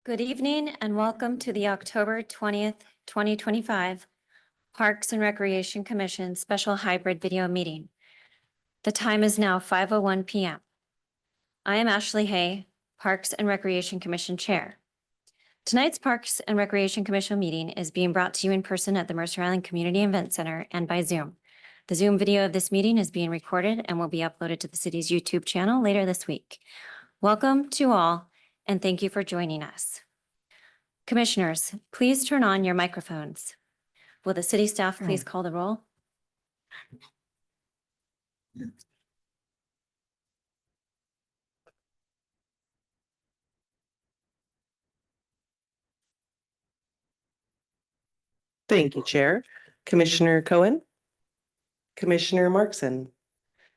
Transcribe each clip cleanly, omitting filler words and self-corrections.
Good evening and welcome to the October 20th, 2025 Parks and Recreation Commission Special Hybrid Video Meeting. The time is now 5:01 p.m. I am Ashley Hay, Parks and Recreation Commission Chair. Tonight's Parks and Recreation Commission meeting is being brought to you in person at the Mercer Island Community Event Center and by Zoom. The Zoom video of this meeting is being recorded and will be uploaded to the city's YouTube channel later this week. Welcome to all, and thank you for joining us. Commissioners, please turn on your microphones. Will the city staff please call the roll? Thank you, Chair. Commissioner Cohen, Commissioner Markson,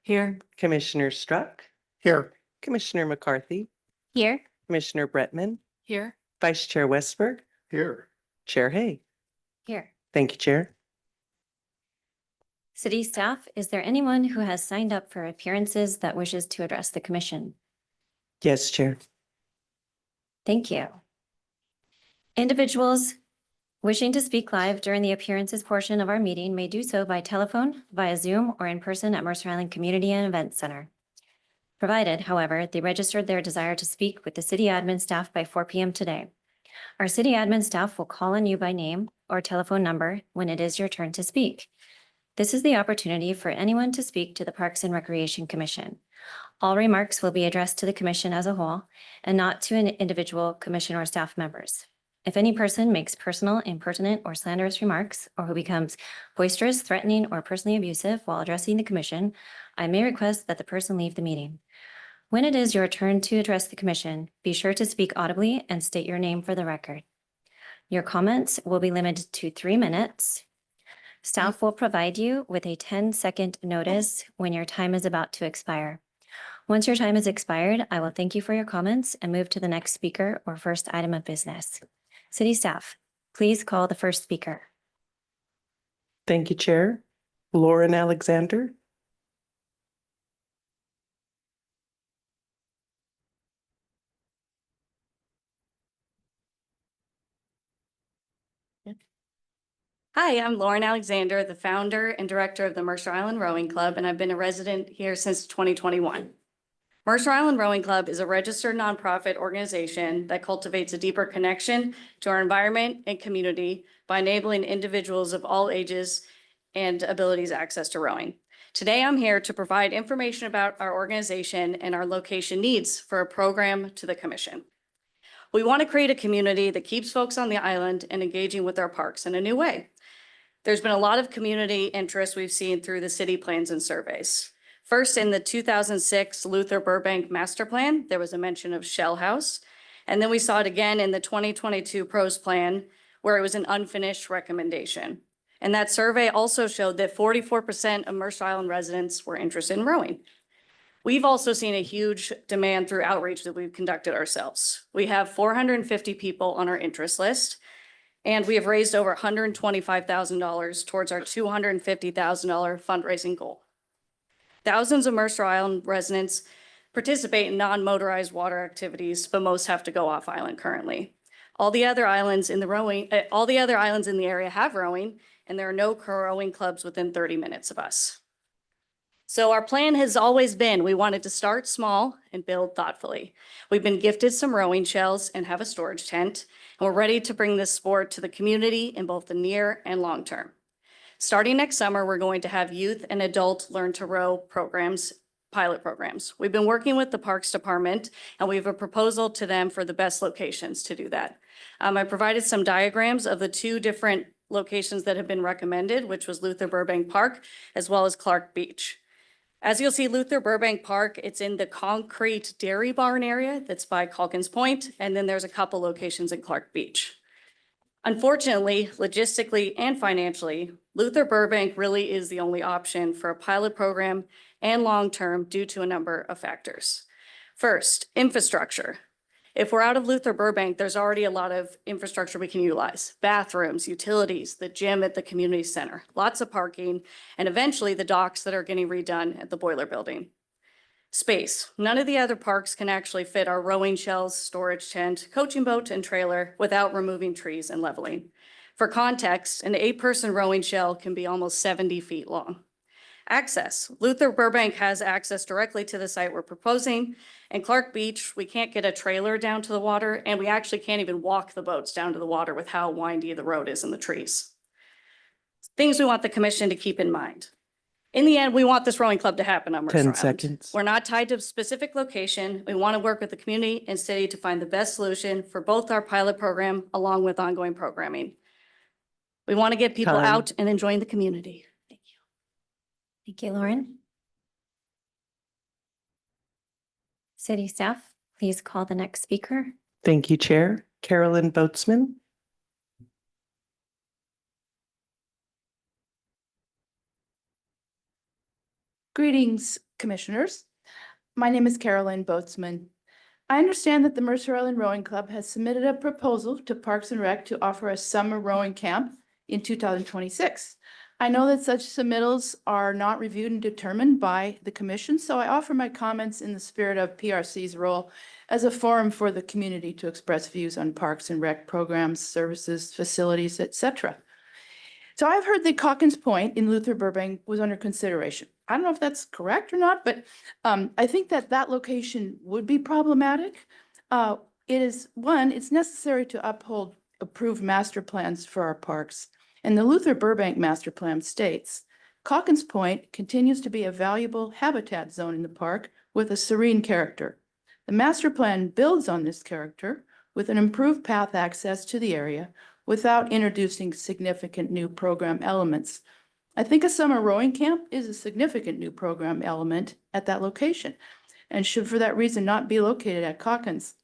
Here. Commissioner Struck, Here. Commissioner McCarthy, Here. Commissioner Bretman, Here. Vice Chair Westberg, Here. Chair Hay. Here. Thank you, Chair. City staff, is there anyone who has signed up for appearances that wishes to address the commission? Yes, Chair. Thank you. Individuals wishing to speak live during the appearances portion of our meeting may do so by telephone, via Zoom, or in person at Mercer Island Community and Event Center. Provided, however, they registered their desire to speak with the city admin staff by 4 p.m. today. Our city admin staff will call on you by name or telephone number when it is your turn to speak. This is the opportunity for anyone to speak to the Parks and Recreation Commission. All remarks will be addressed to the commission as a whole and not to an individual commission or staff members. If any person makes personal, impertinent, or slanderous remarks, or who becomes boisterous, threatening, or personally abusive while addressing the commission, I may request that the person leave the meeting. When it is your turn to address the commission, be sure to speak audibly and state your name for the record. Your comments will be limited to 3 minutes. Staff will provide you with a 10-second notice when your time is about to expire. Once your time has expired, I will thank you for your comments and move to the next speaker or first item of business. City staff, please call the first speaker. Thank you, Chair. Lauren Alexander. Hi, I'm Lauren Alexander, the founder and director of the Mercer Island Rowing Club, and I've been a resident here since 2021. Mercer Island Rowing Club is a registered nonprofit organization that cultivates a deeper connection to our environment and community by enabling individuals of all ages and abilities access to rowing. Today, I'm here to provide information about our organization and our location needs for a program to the commission. We want to create a community that keeps folks on the island and engaging with our parks in a new way. There's been a lot of community interest we've seen through the city plans and surveys. First, in the 2006 Luther Burbank Master Plan, there was a mention of Shell House. And then we saw it again in the 2022 PROS Plan, where it was an unfinished recommendation. And that survey also showed that 44% of Mercer Island residents were interested in rowing. We've also seen a huge demand through outreach that we've conducted ourselves. We have 450 people on our interest list, and we have raised over $125,000 towards our $250,000 fundraising goal. Thousands of Mercer Island residents participate in non-motorized water activities, but most have to go off island currently. All the other islands in the area have rowing, and there are no rowing clubs within 30 minutes of us. So our plan has always been, we wanted to start small and build thoughtfully. We've been gifted some rowing shells and have a storage tent, and we're ready to bring this sport to the community in both the near and long term. Starting next summer, we're going to have youth and adult learn to row programs, pilot programs. We've been working with the Parks Department, and we have a proposal to them for the best locations to do that. I provided some diagrams of the 2 different locations that have been recommended, which was Luther Burbank Park, as well as Clark Beach. As you'll see, Luther Burbank Park, it's in the concrete dairy barn area that's by Calkins Point, and then there's a couple locations in Clark Beach. Unfortunately, logistically and financially, Luther Burbank really is the only option for a pilot program and long-term due to a number of factors. First, infrastructure. If we're out of Luther Burbank, there's already a lot of infrastructure we can utilize. Bathrooms, utilities, the gym at the community center, lots of parking, and eventually the docks that are getting redone at the boiler building. Space. None of the other parks can actually fit our rowing shells, storage tent, coaching boat, and trailer without removing trees and leveling. For context, an 8-person rowing shell can be almost 70 feet long. Access. Luther Burbank has access directly to the site we're proposing. And Clark Beach, we can't get a trailer down to the water, and we actually can't even walk the boats down to the water with how windy the road is in the trees. Things we want the commission to keep in mind. In the end, we want this rowing club to happen on Mercer 10 Island. seconds. We're not tied to a specific location. We want to work with the community and city to find the best solution for both our pilot program along with ongoing programming. We want to get people Time. out and enjoying the community. Thank you. Thank you, Lauren. City staff, please call the next speaker. Thank you, Chair. Carolyn Boatsman. Greetings, Commissioners. My name is Carolyn Boatsman. I understand that the Mercer Island Rowing Club has submitted a proposal to Parks and Rec to offer a summer rowing camp in 2026. I know that such submittals are not reviewed and determined by the Commission, so I offer my comments in the spirit of PRC's role as a forum for the community to express views on Parks and Rec programs, services, facilities, etc. So I've heard that Calkins Point in Luther Burbank was under consideration. I don't know if that's correct or not, but I think that that location would be problematic. It's necessary to uphold approved master plans for our parks. And the Luther Burbank master plan states, Calkins Point continues to be a valuable habitat zone in the park with a serene character. The master plan builds on this character with an improved path access to the area without introducing significant new program elements. I think a summer rowing camp is a significant new program element at that location and should for that reason not be located at Calkins.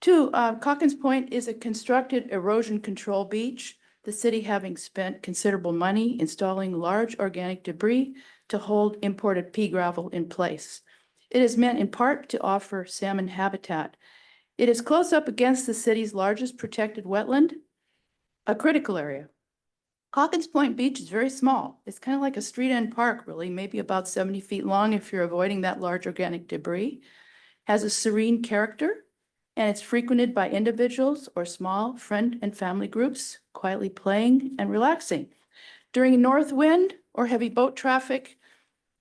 2, Calkins Point is a constructed erosion control beach, the city having spent considerable money installing large organic debris to hold imported pea gravel in place. It is meant in part to offer salmon habitat. It is close up against the city's largest protected wetland, a critical area. Calkins Point Beach is very small. It's kind of like a street end park, really, maybe about 70 feet long if you're avoiding that large organic debris. Has a serene character, and it's frequented by individuals or small friend and family groups, quietly playing and relaxing. During a north wind or heavy boat traffic,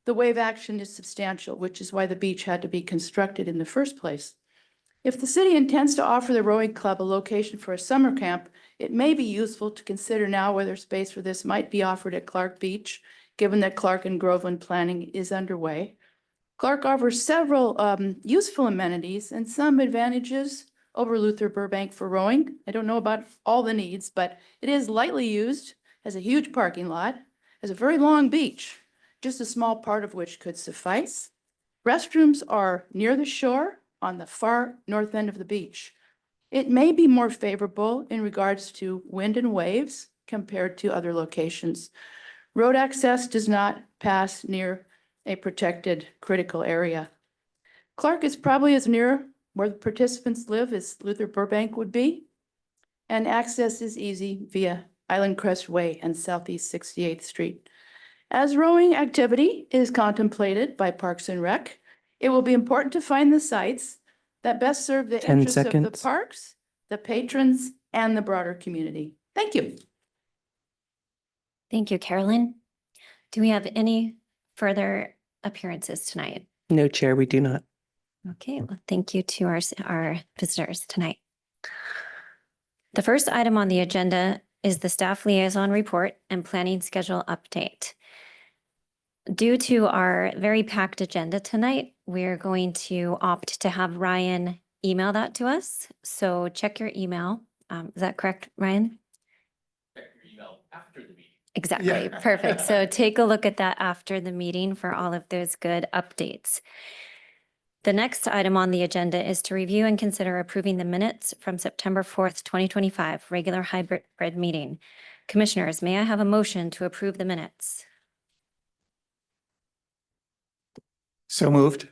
the wave action is substantial, which is why the beach had to be constructed in the first place. If the city intends to offer the rowing club a location for a summer camp, it may be useful to consider now whether space for this might be offered at Clark Beach, given that Clark and Groveland planning is underway. Clark offers several useful amenities and some advantages over Luther Burbank for rowing. I don't know about all the needs, but it is lightly used, has a huge parking lot, has a very long beach, just a small part of which could suffice. Restrooms are near the shore on the far north end of the beach. It may be more favorable in regards to wind and waves compared to other locations. Road access does not pass near a protected critical area. Clark is probably as near where the participants live as Luther Burbank would be, and access is easy via Island Crest Way and Southeast 68th Street. As rowing activity is contemplated by Parks and Rec, it will be important to find the sites that best serve the 10 interests of the seconds. parks, the patrons, and the broader community. Thank you. Thank you, Carolyn. Do we have any further appearances tonight? No, Chair, we do not. Okay, well, thank you to our visitors tonight. The first item on the agenda is the staff liaison report and planning schedule update. Due to our very packed agenda tonight, we're going to opt to have Ryan email that to us. So check your email. Is that correct, Ryan? Check your email after the meeting. Exactly. Yeah. Perfect. So take a look at that after the meeting for all of those good updates. The next item on the agenda is to review and consider approving the minutes from September 4th, 2025, regular hybrid meeting. Commissioners, may I have a motion to approve the minutes? So moved.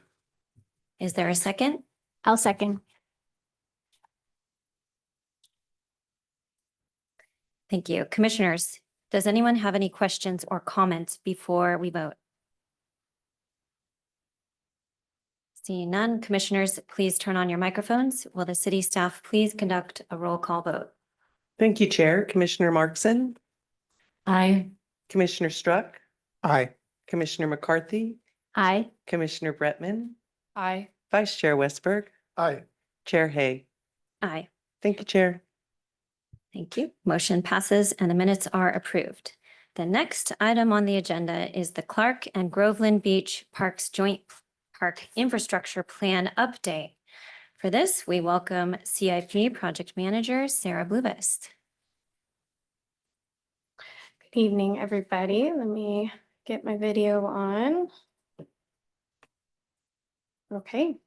Is there a second? I'll second. Thank you. Commissioners, does anyone have any questions or comments before we vote? Seeing none, commissioners, please turn on your microphones. Will the city staff please conduct a roll call vote? Thank you, Chair. Commissioner Markson, Aye. Commissioner Struck, Aye. Commissioner McCarthy, Aye. Commissioner Bretman, Aye. Vice Chair Westberg, Aye. Chair Hay. Aye. Thank you, Chair. Thank you. Motion passes and the minutes are approved. The next item on the agenda is the Clark and Groveland Beach Parks Joint Park Infrastructure Plan Update. For this, we welcome CIP Project Manager Sarah Bluevest. Good evening, everybody. Let me get my video on. Okay,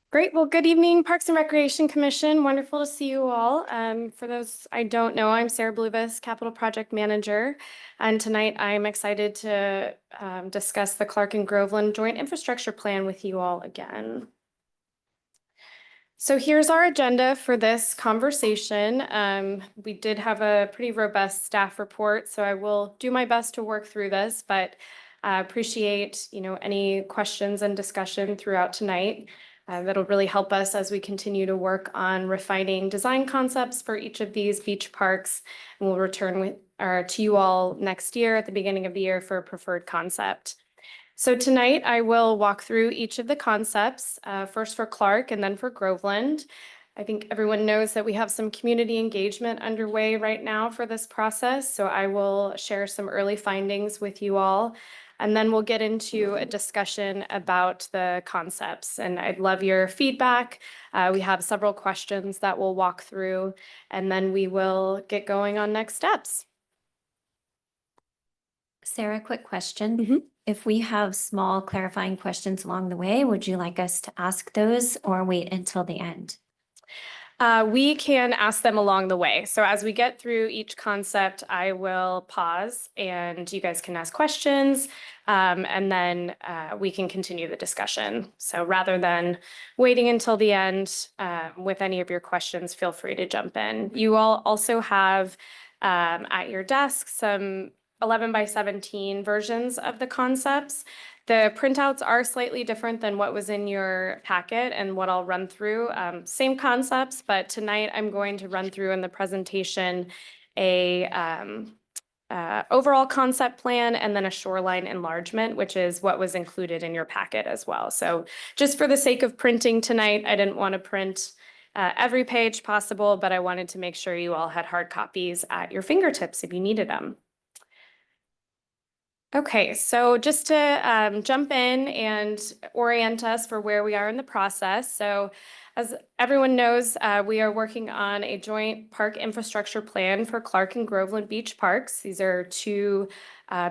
great. Well, good evening, Parks and Recreation Commission. Wonderful to see you all. For those I don't know, I'm Sarah Bluevest, Capital Project Manager. And tonight I'm excited to discuss the Clark and Groveland Joint Infrastructure Plan with you all again. So here's our agenda for this conversation. We did have a pretty robust staff report, so I will do my best to work through this, but appreciate, any questions and discussion throughout tonight. That'll really help us as we continue to work on refining design concepts for each of these beach parks. And we'll return to you all next year at the beginning of the year for a preferred concept. So tonight I will walk through each of the concepts, first for Clark and then for Groveland. I think everyone knows that we have some community engagement underway right now for this process, so I will share some early findings with you all. And then we'll get into a discussion about the concepts, and I'd love your feedback. We have several questions that we'll walk through, and then we will get going on next steps. Sarah, quick question. Mhm. If we have small clarifying questions along the way, would you like us to ask those or wait until the end? We can ask them along the way. So as we get through each concept, I will pause and you guys can ask questions, and then we can continue the discussion. So rather than waiting until the end with any of your questions, feel free to jump in. You all also have at your desk some 11 by 17 versions of the concepts. The printouts are slightly different than what was in your packet and what I'll run through. Same concepts, but tonight I'm going to run through in the presentation a overall concept plan and then a shoreline enlargement, which is what was included in your packet as well. So just for the sake of printing tonight, I didn't want to print every page possible, but I wanted to make sure you all had hard copies at your fingertips if you needed them. Okay, so just to jump in and orient us for where we are in the process. So as everyone knows, we are working on a joint park infrastructure plan for Clark and Groveland Beach Parks. These are two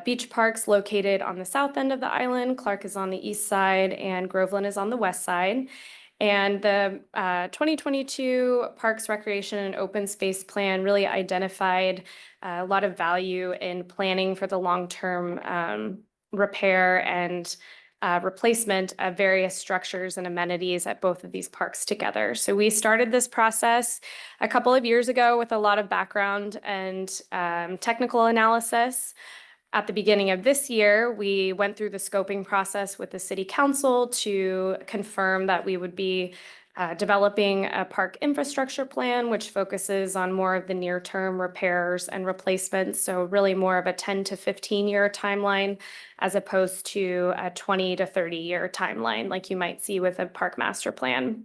beach parks located on the south end of the island. Clark is on the east side and Groveland is on the west side. And the 2022 Parks, Recreation, and Open Space Plan really identified a lot of value in planning for the long-term repair and replacement of various structures and amenities at both of these parks together. So we started this process a couple of years ago with a lot of background and technical analysis. At the beginning of this year, we went through the scoping process with the City Council to confirm that we would be developing a park infrastructure plan, which focuses on more of the near-term repairs and replacements. So really more of a 10 to 15-year timeline as opposed to a 20 to 30-year timeline like you might see with a park master plan.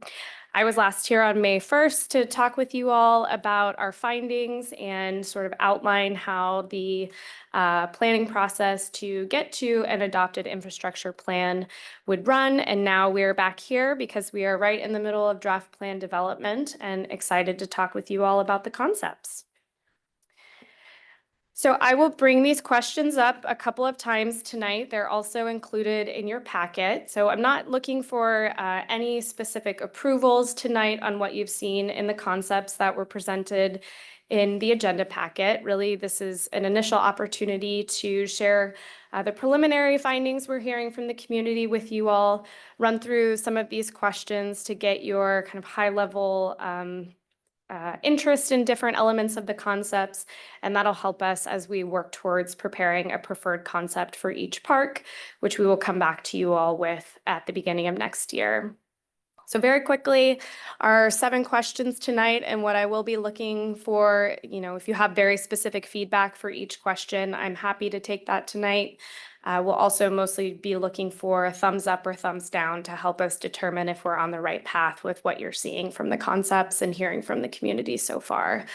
I was last here on May 1st to talk with you all about our findings and sort of outline how the planning process to get to an adopted infrastructure plan would run. And now we're back here because we are right in the middle of draft plan development and excited to talk with you all about the concepts. So I will bring these questions up a couple of times tonight. They're also included in your packet. So I'm not looking for any specific approvals tonight on what you've seen in the concepts that were presented in the agenda packet. Really, this is an initial opportunity to share the preliminary findings we're hearing from the community with you all, run through some of these questions to get your kind of high-level interest in different elements of the concepts, and that'll help us as we work towards preparing a preferred concept for each park, which we will come back to you all with at the beginning of next year. So very quickly, our 7 questions tonight, and what I will be looking for, if you have very specific feedback for each question, I'm happy to take that tonight. We'll also mostly be looking for a thumbs up or thumbs down to help us determine if we're on the right path with what you're seeing from the concepts and hearing from the community so far.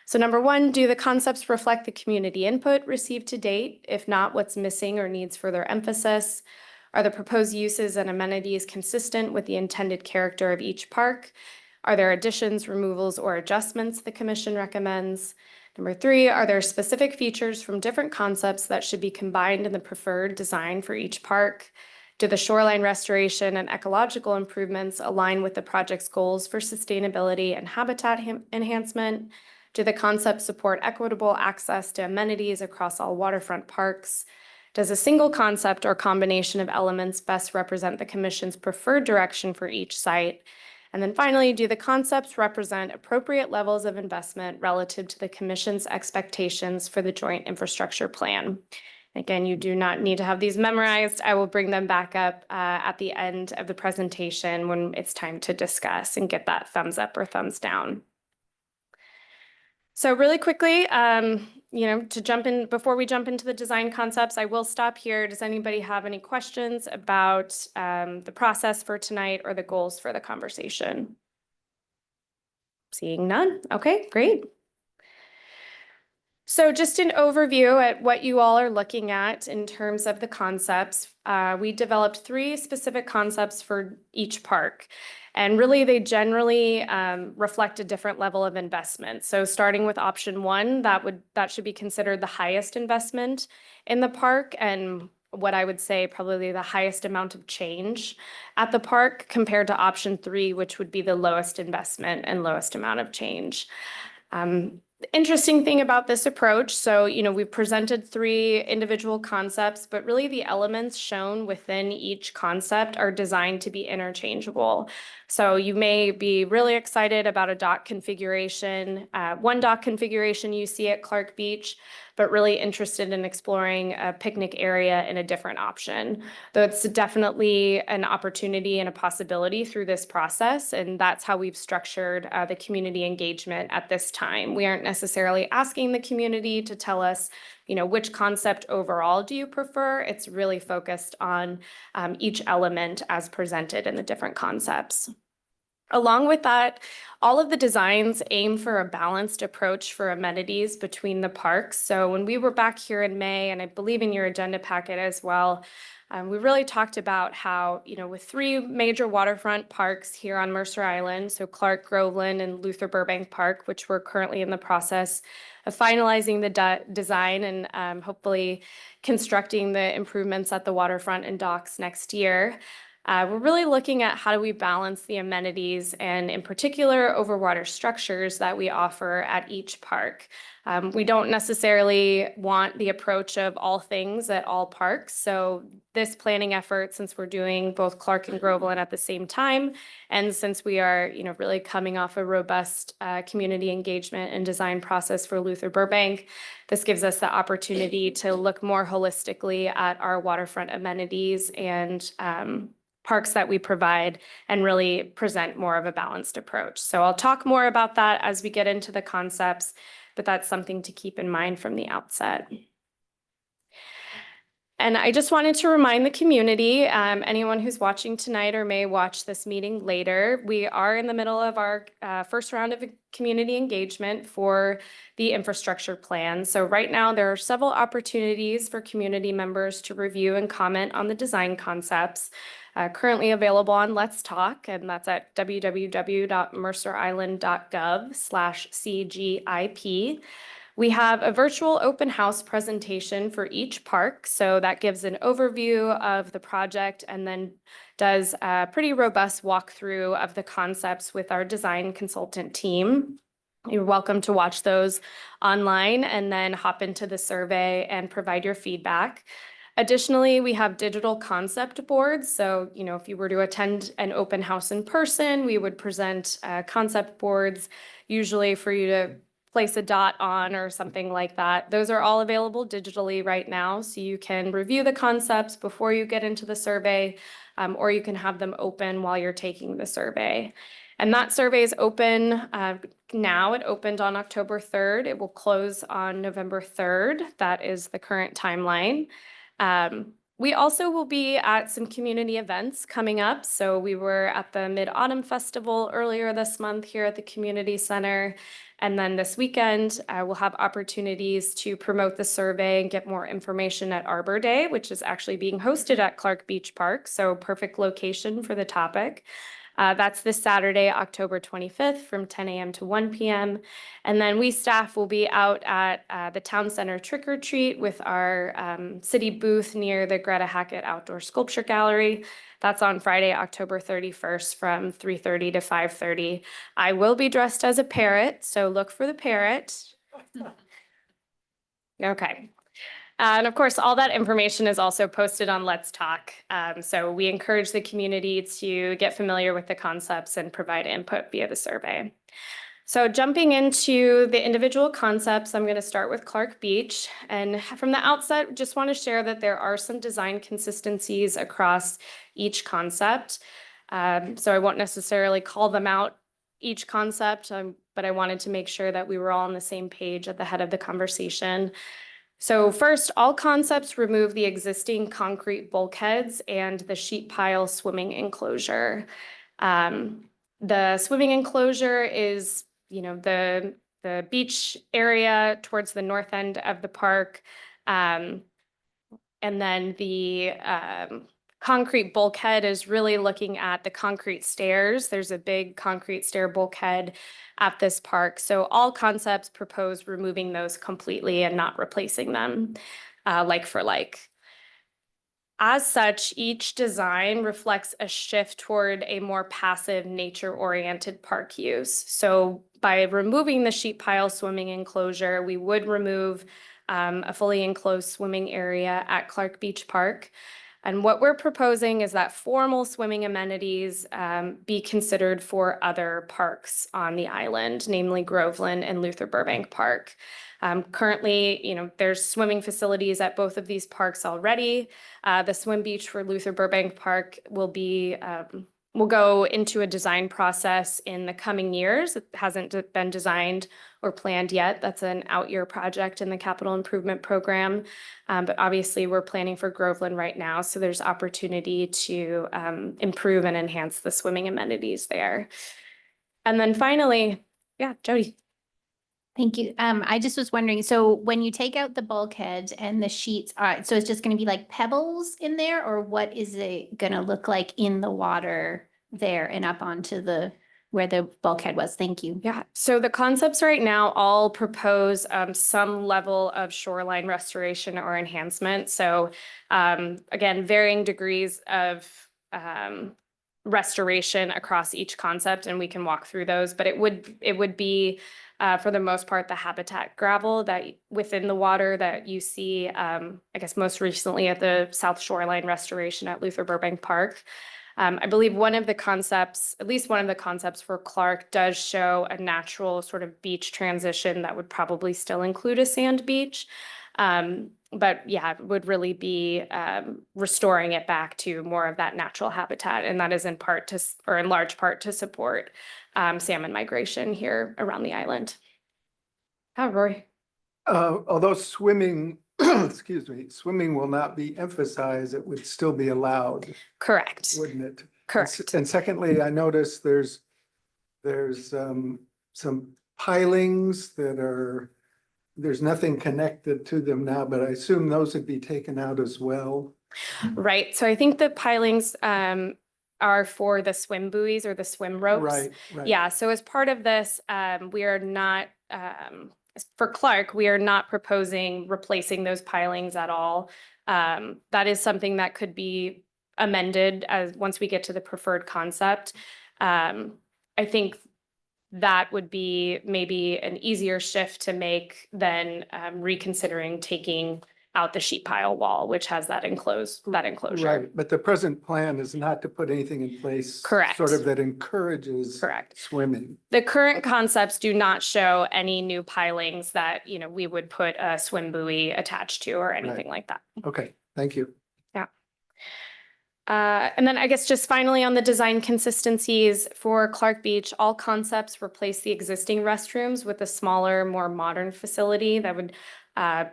So number 1, do the concepts reflect the community input received to date? If not, what's missing or needs further emphasis? Are the proposed uses and amenities consistent with the intended character of each park? Are there additions, removals, or adjustments the commission recommends? Number 3, are there specific features from different concepts that should be combined in the preferred design for each park? Do the shoreline restoration and ecological improvements align with the project's goals for sustainability and habitat enhancement? Do the concepts support equitable access to amenities across all waterfront parks? Does a single concept or combination of elements best represent the commission's preferred direction for each site? And then finally, do the concepts represent appropriate levels of investment relative to the commission's expectations for the joint infrastructure plan? Again, you do not need to have these memorized. I will bring them back up at the end of the presentation when it's time to discuss and get that thumbs up or thumbs down. So really quickly, to jump in, before we jump into the design concepts, I will stop here. Does anybody have any questions about the process for tonight or the goals for the conversation? Seeing none. Okay, great. So just an overview at what you all are looking at in terms of the concepts. We developed 3 specific concepts for each park. And really, they generally reflect a different level of investment. So starting with option 1, that should be considered the highest investment in the park, and what I would say probably the highest amount of change at the park, compared to option 3, which would be the lowest investment and lowest amount of change. The interesting thing about this approach, so, we've presented 3 individual concepts, but really the elements shown within each concept are designed to be interchangeable. So you may be really excited about a dock configuration, one dock configuration you see at Clark Beach, but really interested in exploring a picnic area in a different option. Though it's definitely an opportunity and a possibility through this process, and that's how we've structured the community engagement at this time. We aren't necessarily asking the community to tell us, which concept overall do you prefer? It's really focused on each element as presented in the different concepts. Along with that, all of the designs aim for a balanced approach for amenities between the parks. So when we were back here in May, and I believe in your agenda packet as well, we really talked about how, with 3 major waterfront parks here on Mercer Island, so Clark, Groveland, and Luther Burbank Park, which we're currently in the process of finalizing the design and hopefully constructing the improvements at the waterfront and docks next year. We're really looking at how do we balance the amenities and in particular overwater structures that we offer at each park. We don't necessarily want the approach of all things at all parks. So this planning effort, since we're doing both Clark and Groveland at the same time, and since we are, really coming off a robust community engagement and design process for Luther Burbank, this gives us the opportunity to look more holistically at our waterfront amenities and parks that we provide and really present more of a balanced approach. So I'll talk more about that as we get into the concepts, but that's something to keep in mind from the outset. And I just wanted to remind the community, anyone who's watching tonight or may watch this meeting later, we are in the middle of our first round of community engagement for the infrastructure plan. So right now there are several opportunities for community members to review and comment on the design concepts. Currently available on Let's Talk, and that's at www.mercerisland.gov/CGIP. We have a virtual open house presentation for each park. So that gives an overview of the project and then does a pretty robust walkthrough of the concepts with our design consultant team. You're welcome to watch those online and then hop into the survey and provide your feedback. Additionally, we have digital concept boards. So, if you were to attend an open house in person, we would present concept boards, usually for you to place a dot on or something like that. Those are all available digitally right now. So you can review the concepts before you get into the survey, or you can have them open while you're taking the survey. And that survey is open now. It opened on October 3rd. It will close on November 3rd. That is the current timeline. We also will be at some community events coming up. So we were at the Mid-Autumn Festival earlier this month here at the Community Center. And then this weekend, we'll have opportunities to promote the survey and get more information at Arbor Day, which is actually being hosted at Clark Beach Park. So perfect location for the topic. That's this Saturday, October 25th from 10 a.m. to 1 p.m. And then we staff will be out at the Town Center Trick or Treat with our city booth near the Greta Hackett Outdoor Sculpture Gallery. That's on Friday, October 31st from 3:30 to 5:30. I will be dressed as a parrot, so look for the parrot. Okay. And of course, all that information is also posted on Let's Talk. So we encourage the community to get familiar with the concepts and provide input via the survey. So jumping into the individual concepts, I'm going to start with Clark Beach. And from the outset, just want to share that there are some design consistencies across each concept. So I won't necessarily call them out each concept, but I wanted to make sure that we were all on the same page at the head of the conversation. So first, all concepts remove the existing concrete bulkheads and the sheet pile swimming enclosure. The swimming enclosure is, the beach area towards the north end of the park. And then the concrete bulkhead is really looking at the concrete stairs. There's a big concrete stair bulkhead at this park. So all concepts propose removing those completely and not replacing them like for like. As such, each design reflects a shift toward a more passive, nature-oriented park use. So by removing the sheet pile swimming enclosure, we would remove a fully enclosed swimming area at Clark Beach Park. And what we're proposing is that formal swimming amenities be considered for other parks on the island, namely Groveland and Luther Burbank Park. Currently, there's swimming facilities at both of these parks already. The swim beach for Luther Burbank Park will go into a design process in the coming years. It hasn't been designed or planned yet. That's an out-year project in the capital improvement program. But obviously we're planning for Groveland right now. So there's opportunity to improve and enhance the swimming amenities there. And then finally, yeah, Jody. Thank you. I just was wondering, so when you take out the bulkhead and the sheets, so it's just going to be like pebbles in there, or what is it going to look like in the water there and up onto where the bulkhead was? Thank you. Yeah, so the concepts right now all propose some level of shoreline restoration or enhancement. So again, varying degrees of restoration across each concept, and we can walk through those, but it would be for the most part, the habitat gravel that within the water that you see, I guess most recently at the South Shoreline Restoration at Luther Burbank Park. I believe one of the concepts, at least one of the concepts for Clark, does show a natural sort of beach transition that would probably still include a sand beach. But yeah, it would really be restoring it back to more of that natural habitat. And that is in large part to support salmon migration here around the island. Rory. Although swimming, swimming will not be emphasized, it would still be allowed, Correct. wouldn't it? Correct. And secondly, I noticed there's some pilings there's nothing connected to them now, but I assume those would be taken out as well. Right. So I think the pilings are for the swim buoys or the swim ropes. Right. Yeah. So as part of this, we are not, for Clark, we are not proposing replacing those pilings at all. That is something that could be amended once we get to the preferred concept. I think that would be maybe an easier shift to make than reconsidering taking out the sheet pile wall, which has that enclosure. Right, but the present plan is not to put anything in place. Correct. Sort of that encourages. Correct. Swimming. The current concepts do not show any new pilings that, we would put a swim buoy attached to or anything like that. Okay, thank you. And then I guess just finally on the design consistencies for Clark Beach, all concepts replace the existing restrooms with a smaller, more modern facility that would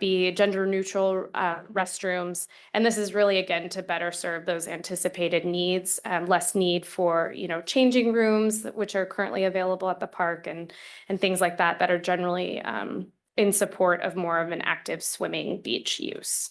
be gender neutral restrooms. And this is really, again, to better serve those anticipated needs, less need for, changing rooms, which are currently available at the park and things like that, that are generally in support of more of an active swimming beach use.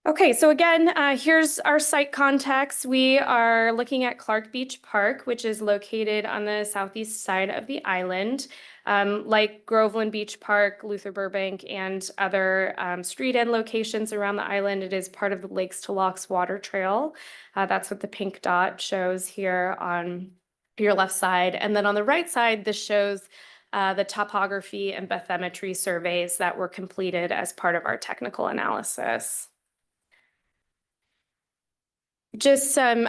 Okay, so again, here's our site context. We are looking at Clark Beach Park, which is located on the southeast side of the island. Like Groveland Beach Park, Luther Burbank, and other street end locations around the island, it is part of the Lakes to Locks Water Trail. That's what the pink dot shows here on your left side. And then on the right side, this shows the topography and bathymetry surveys that were completed as part of our technical analysis. Just some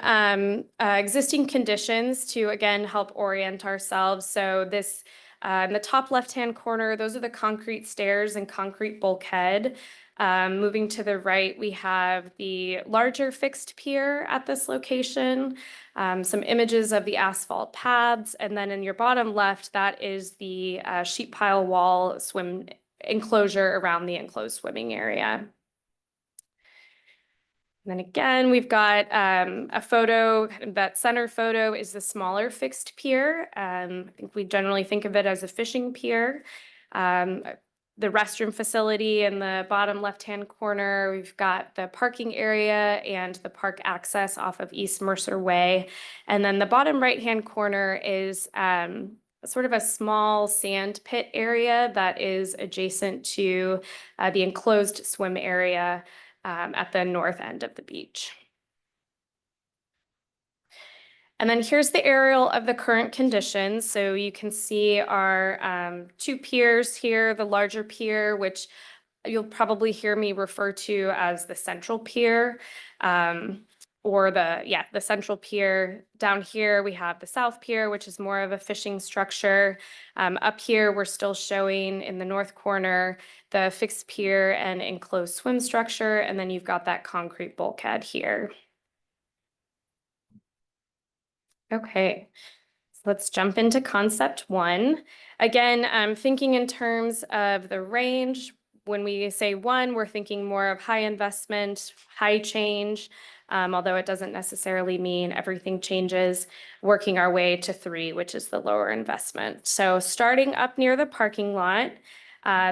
existing conditions to, again, help orient ourselves. So this, in the top left-hand corner, those are the concrete stairs and concrete bulkhead. Moving to the right, we have the larger fixed pier at this location, some images of the asphalt paths, and then in your bottom left, that is the sheet pile wall swim enclosure around the enclosed swimming area. And then again, we've got a photo, that center photo is the smaller fixed pier. I think we generally think of it as a fishing pier. The restroom facility in the bottom left-hand corner, we've got the parking area and the park access off of East Mercer Way. And then the bottom right-hand corner is sort of a small sand pit area that is adjacent to the enclosed swim area at the north end of the beach. And then here's the aerial of the current conditions. So you can see our two piers here, the larger pier, which you'll probably hear me refer to as the central pier, or the central pier. Down here, we have the south pier, which is more of a fishing structure. Up here, we're still showing in the north corner the fixed pier and enclosed swim structure, and then you've got that concrete bulkhead here. Okay, so let's jump into concept one. Again, I'm thinking in terms of the range. When we say one, we're thinking more of high investment, high change, although it doesn't necessarily mean everything changes, working our way to three, which is the lower investment. So starting up near the parking lot,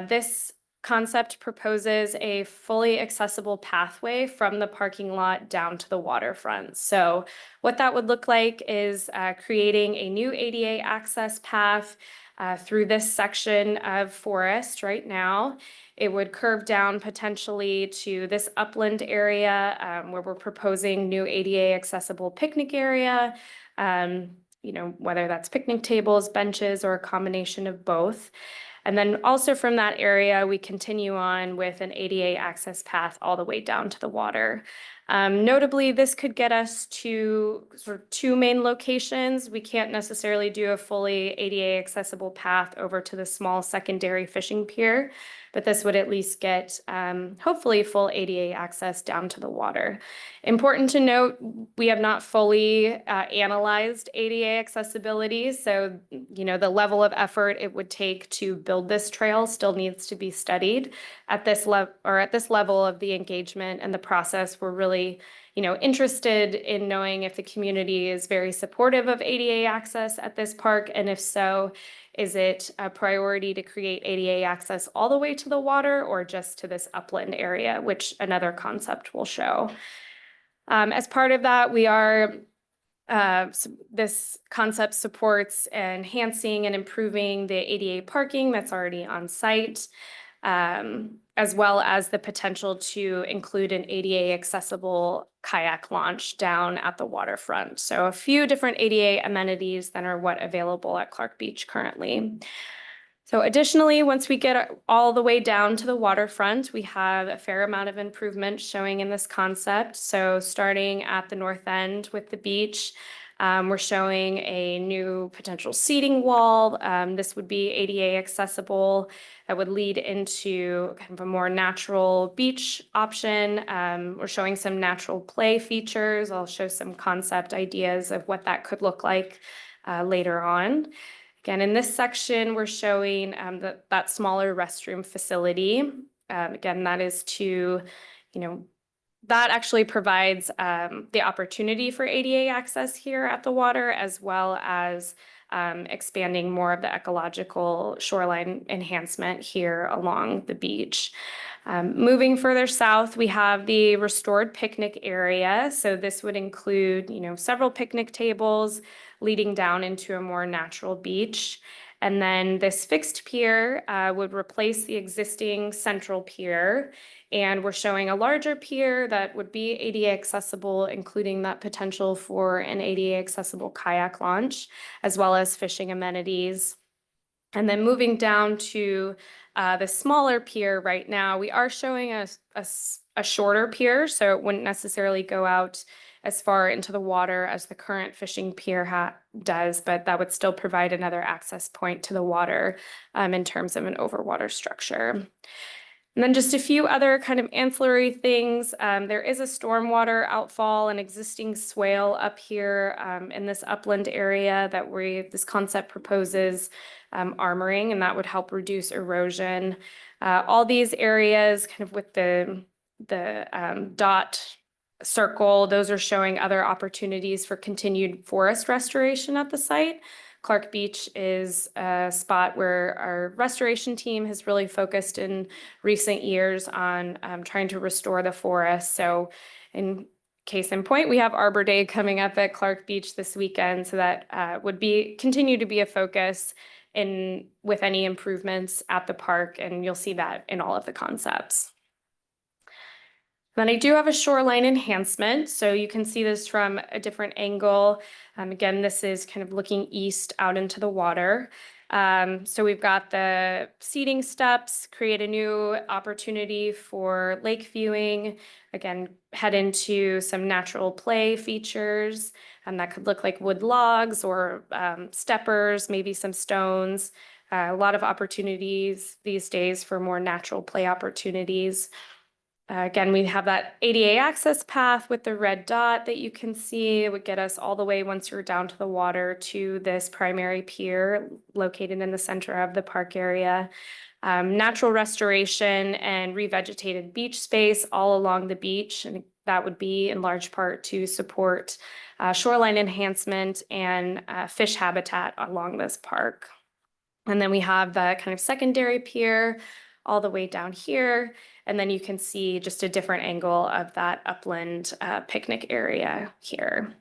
this concept proposes a fully accessible pathway from the parking lot down to the waterfront. So what that would look like is creating a new ADA access path through this section of forest right now. It would curve down potentially to this upland area where we're proposing new ADA accessible picnic area, whether that's picnic tables, benches, or a combination of both. And then also from that area, we continue on with an ADA access path all the way down to the water. Notably, this could get us to sort of two main locations. We can't necessarily do a fully ADA accessible path over to the small secondary fishing pier, but this would at least get hopefully full ADA access down to the water. Important to note, we have not fully analyzed ADA accessibility, so the level of effort it would take to build this trail still needs to be studied. At this level of the engagement and the process, we're really interested in knowing if the community is very supportive of ADA access at this park, and if so, is it a priority to create ADA access all the way to the water or just to this upland area, which another concept will show. As part of that, we are this concept supports enhancing and improving the ADA parking that's already on site, as well as the potential to include an ADA accessible kayak launch down at the waterfront. So a few different ADA amenities that are available at Clark Beach currently. So additionally, once we get all the way down to the waterfront, we have a fair amount of improvement showing in this concept. So starting at the north end with the beach, we're showing a new potential seating wall. This would be ADA accessible. That would lead into kind of a more natural beach option. We're showing some natural play features. I'll show some concept ideas of what that could look like later on. Again, in this section, we're showing that smaller restroom facility. Again, that is to, that actually provides the opportunity for ADA access here at the water, as well as expanding more of the ecological shoreline enhancement here along the beach. Moving further south, we have the restored picnic area. So this would include, several picnic tables leading down into a more natural beach. And then this fixed pier would replace the existing central pier. And we're showing a larger pier that would be ADA accessible, including that potential for an ADA accessible kayak launch, as well as fishing amenities. And then moving down to the smaller pier right now, we are showing a shorter pier, so it wouldn't necessarily go out as far into the water as the current fishing pier does, but that would still provide another access point to the water in terms of an overwater structure. And then just a few other kind of ancillary things. There is a stormwater outfall, an existing swale up here in this upland area that this concept proposes armoring, and that would help reduce erosion. All these areas kind of with the dot circle, those are showing other opportunities for continued forest restoration at the site. Clark Beach is a spot where our restoration team has really focused in recent years on trying to restore the forest. So in case in point, we have Arbor Day coming up at Clark Beach this weekend. So that would continue to be a focus with any improvements at the park. And you'll see that in all of the concepts. Then I do have a shoreline enhancement. So you can see this from a different angle. Again, this is kind of looking east out into the water. So we've got the seating steps, create a new opportunity for lake viewing. Again, head into some natural play features. And that could look like wood logs or steppers, maybe some stones. A lot of opportunities these days for more natural play opportunities. Again, we have that ADA access path with the red dot that you can see. It would get us all the way once you're down to the water to this primary pier located in the center of the park area. Natural restoration and revegetated beach space all along the beach. And that would be in large part to support shoreline enhancement and fish habitat along this park. And then we have the kind of secondary pier all the way down here. And then you can see just a different angle of that upland picnic area here.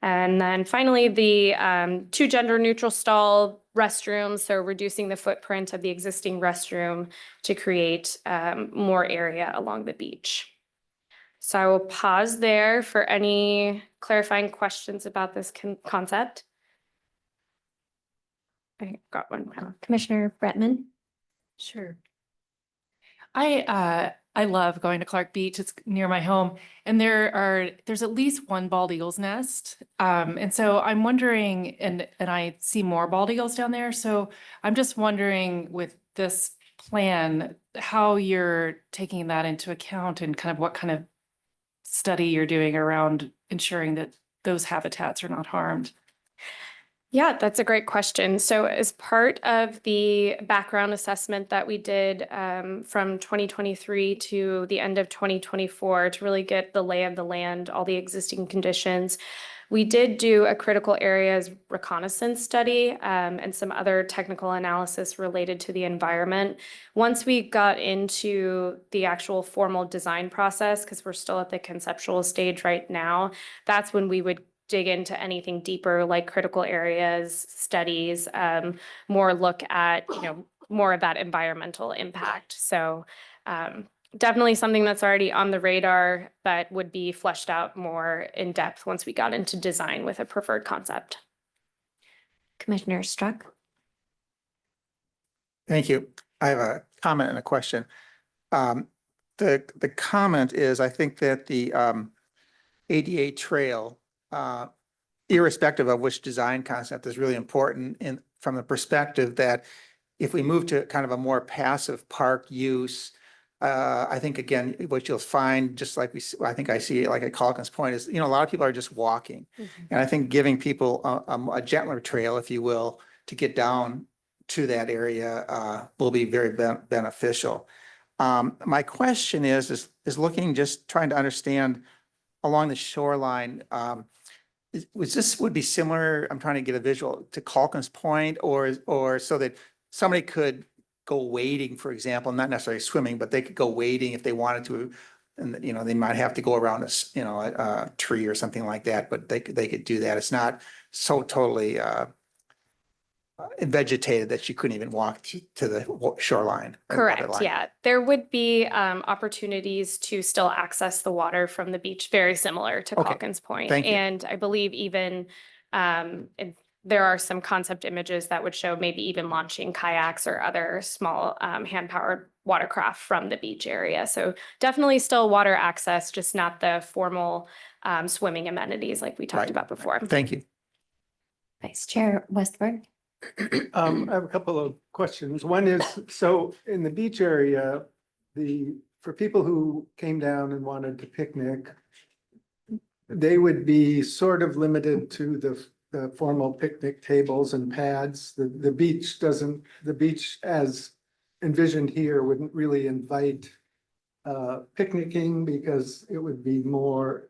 And then finally, the two gender neutral stall restrooms, so reducing the footprint of the existing restroom to create more area along the beach. So I will pause there for any clarifying questions about this concept. I got one now. Commissioner Bretman? Sure. I love going to Clark Beach. It's near my home, and there's at least one bald eagle's nest. And so I'm wondering, and I see more bald eagles down there. So I'm just wondering with this plan, how you're taking that into account and kind of what kind of study you're doing around ensuring that those habitats are not harmed. Yeah, that's a great question. So as part of the background assessment that we did from 2023 to the end of 2024 to really get the lay of the land, all the existing conditions, we did do a critical areas reconnaissance study and some other technical analysis related to the environment. Once we got into the actual formal design process, because we're still at the conceptual stage right now, that's when we would dig into anything deeper like critical areas studies, more look at, more of that environmental impact. So definitely something that's already on the radar, but would be fleshed out more in depth once we got into design with a preferred concept. Commissioner Struck? Thank you. I have a comment and a question. The comment is, I think that the ADA trail, irrespective of which design concept, is really important in, from the perspective that if we move to kind of a more passive park use, I think again, what you'll find, just like I think I see it like at Calkins Point is, a lot of people are just walking. And I think giving people a gentler trail, if you will, to get down to that area will be very beneficial. My question is looking, just trying to understand along the shoreline, would be similar, I'm trying to get a visual, to Calkins Point, or so that somebody could go wading, for example, not necessarily swimming, but they could go wading if they wanted to. And, they might have to go around a tree or something like that, but they could do that. It's not so totally vegetated that you couldn't even walk to the shoreline. Correct, line. yeah. There would be opportunities to still access the water from the beach, very similar to Okay, Calkins Point. thank you. And I believe even there are some concept images that would show maybe even launching kayaks or other small hand-powered watercraft from the beach area. So definitely still water access, just not the formal swimming amenities like we talked Right. about before. Thank you. Vice Chair Westberg. I have a couple of questions. One is, so in the beach area, for people who came down and wanted to picnic, they would be sort of limited to the formal picnic tables and pads. The beach as envisioned here wouldn't really invite picnicking because there would be more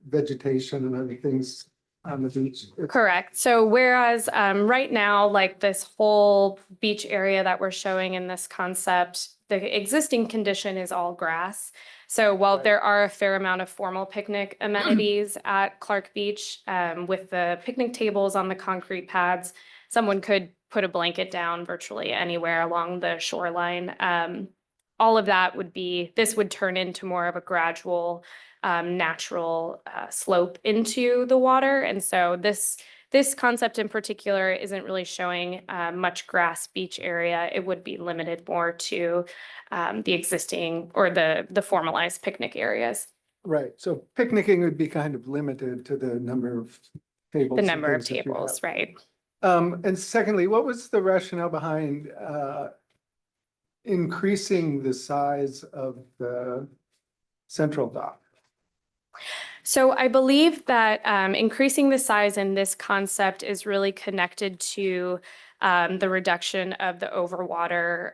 vegetation and other things on the beach. Correct. So whereas right now, like this whole beach area that we're showing in this concept, the existing condition is all grass. So while Right. there are a fair amount of formal picnic amenities at Clark Beach, with the picnic tables on the concrete pads, someone could put a blanket down virtually anywhere along the shoreline. All of that this would turn into more of a gradual natural slope into the water. And so this concept in particular isn't really showing much grass beach area. It would be limited more to the existing or the formalized picnic areas. Right, so picnicking would be kind of limited to the number of tables. The and number of things that you tables, have. right? And secondly, what was the rationale behind increasing the size of the central dock? So I believe that increasing the size in this concept is really connected to the reduction of the overwater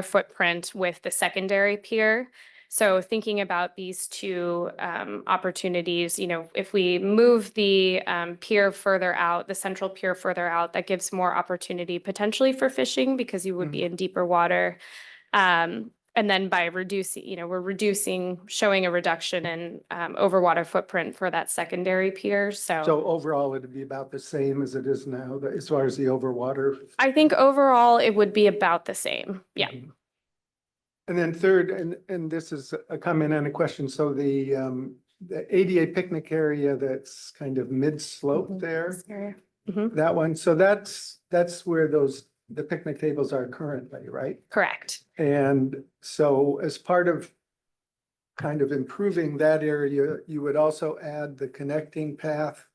footprint with the secondary pier. So thinking about these two opportunities, if we move the pier further out, the central pier further out, that gives more opportunity potentially for fishing because you would be in deeper water. And then by reducing, we're showing a reduction in overwater footprint for that secondary pier. So overall, it'd be about the same as it is now, as far as the overwater. I think overall it would be about the same. Yeah. And then third, and this is a comment and a question, so the ADA picnic area that's kind of mid-slope there, This area. Mhm. that one, so that's where the picnic tables are currently, right? Correct. And so as part of kind of improving that area, you would also add the connecting path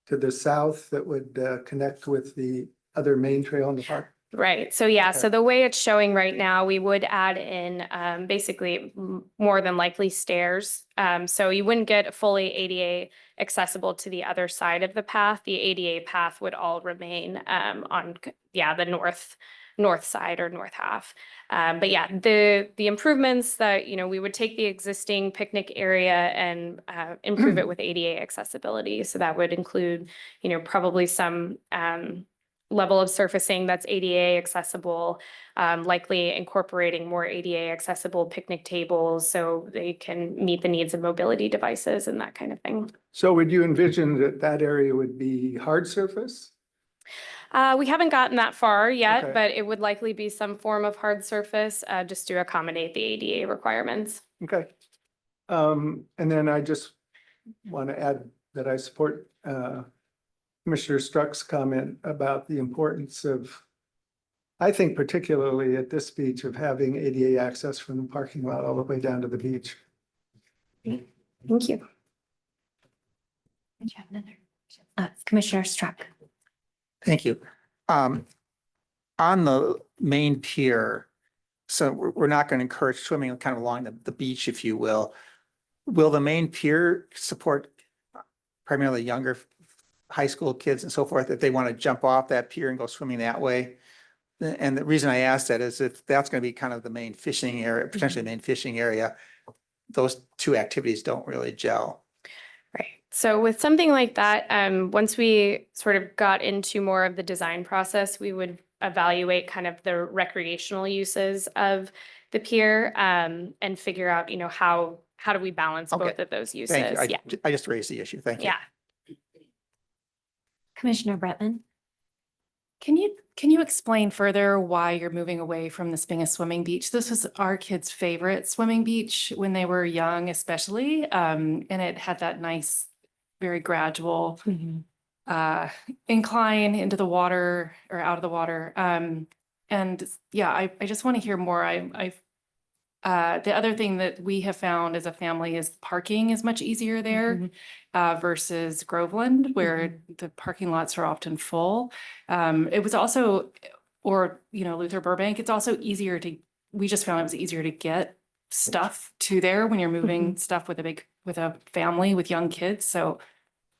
to the south that would connect with the other main trail in the park? Right. So yeah, Okay. so the way it's showing right now, we would add in basically more than likely stairs. So you wouldn't get fully ADA accessible to the other side of the path. The ADA path would all remain on the north side or north half. But yeah, the improvements that we would take the existing picnic area and improve it with ADA accessibility. So that would include probably some level of surfacing that's ADA accessible, likely incorporating more ADA accessible picnic tables so they can meet the needs of mobility devices and that kind of thing. So would you envision that area would be hard surface? We haven't gotten that far yet, Okay. but it would likely be some form of hard surface just to accommodate the ADA requirements. Okay. And then I just want to add that I support Commissioner Struck's comment about the importance of, I think particularly at this beach, of having ADA access from the parking lot all the way down to the beach. Thank you. Commissioner Struck. Thank you. On the main pier, so we're not going to encourage swimming kind of along the beach, if you will. Will the main pier support primarily younger high school kids and so forth, if they want to jump off that pier and go swimming that way? And the reason I ask that is if that's going to be kind of the main fishing area, potentially the main fishing area, those two activities don't really gel. Right. So with something like that, once we sort of got into more of the design process, we would evaluate kind of the recreational uses of the pier, and figure out, how do we balance Okay. both of those uses? Thank you. Yeah. I just raised the issue. Thank you. Yeah. Commissioner Bretman. Can you explain further why you're moving away from the Spinga Swimming Beach? This was our kids' favorite swimming beach when they were young, especially. And it had that nice, very gradual incline into the water or out of the water. And yeah, I just want to hear more. The other thing that we have found as a family is parking is much easier there versus Groveland, where the parking lots are often full. It was also, or, Luther Burbank, it's also easier we just found it was easier to get stuff to there when you're moving stuff with a family with young kids. So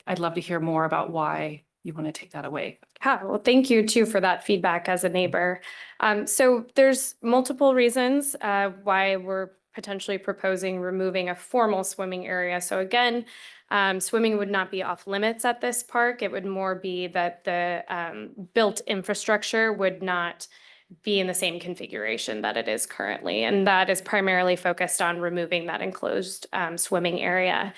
I'd love to hear more about why you want to take that away. Yeah, well, thank you too for that feedback as a neighbor. So there's multiple reasons why we're potentially proposing removing a formal swimming area. So again, swimming would not be off limits at this park. It would more be that the built infrastructure would not be in the same configuration that it is currently. And that is primarily focused on removing that enclosed swimming area.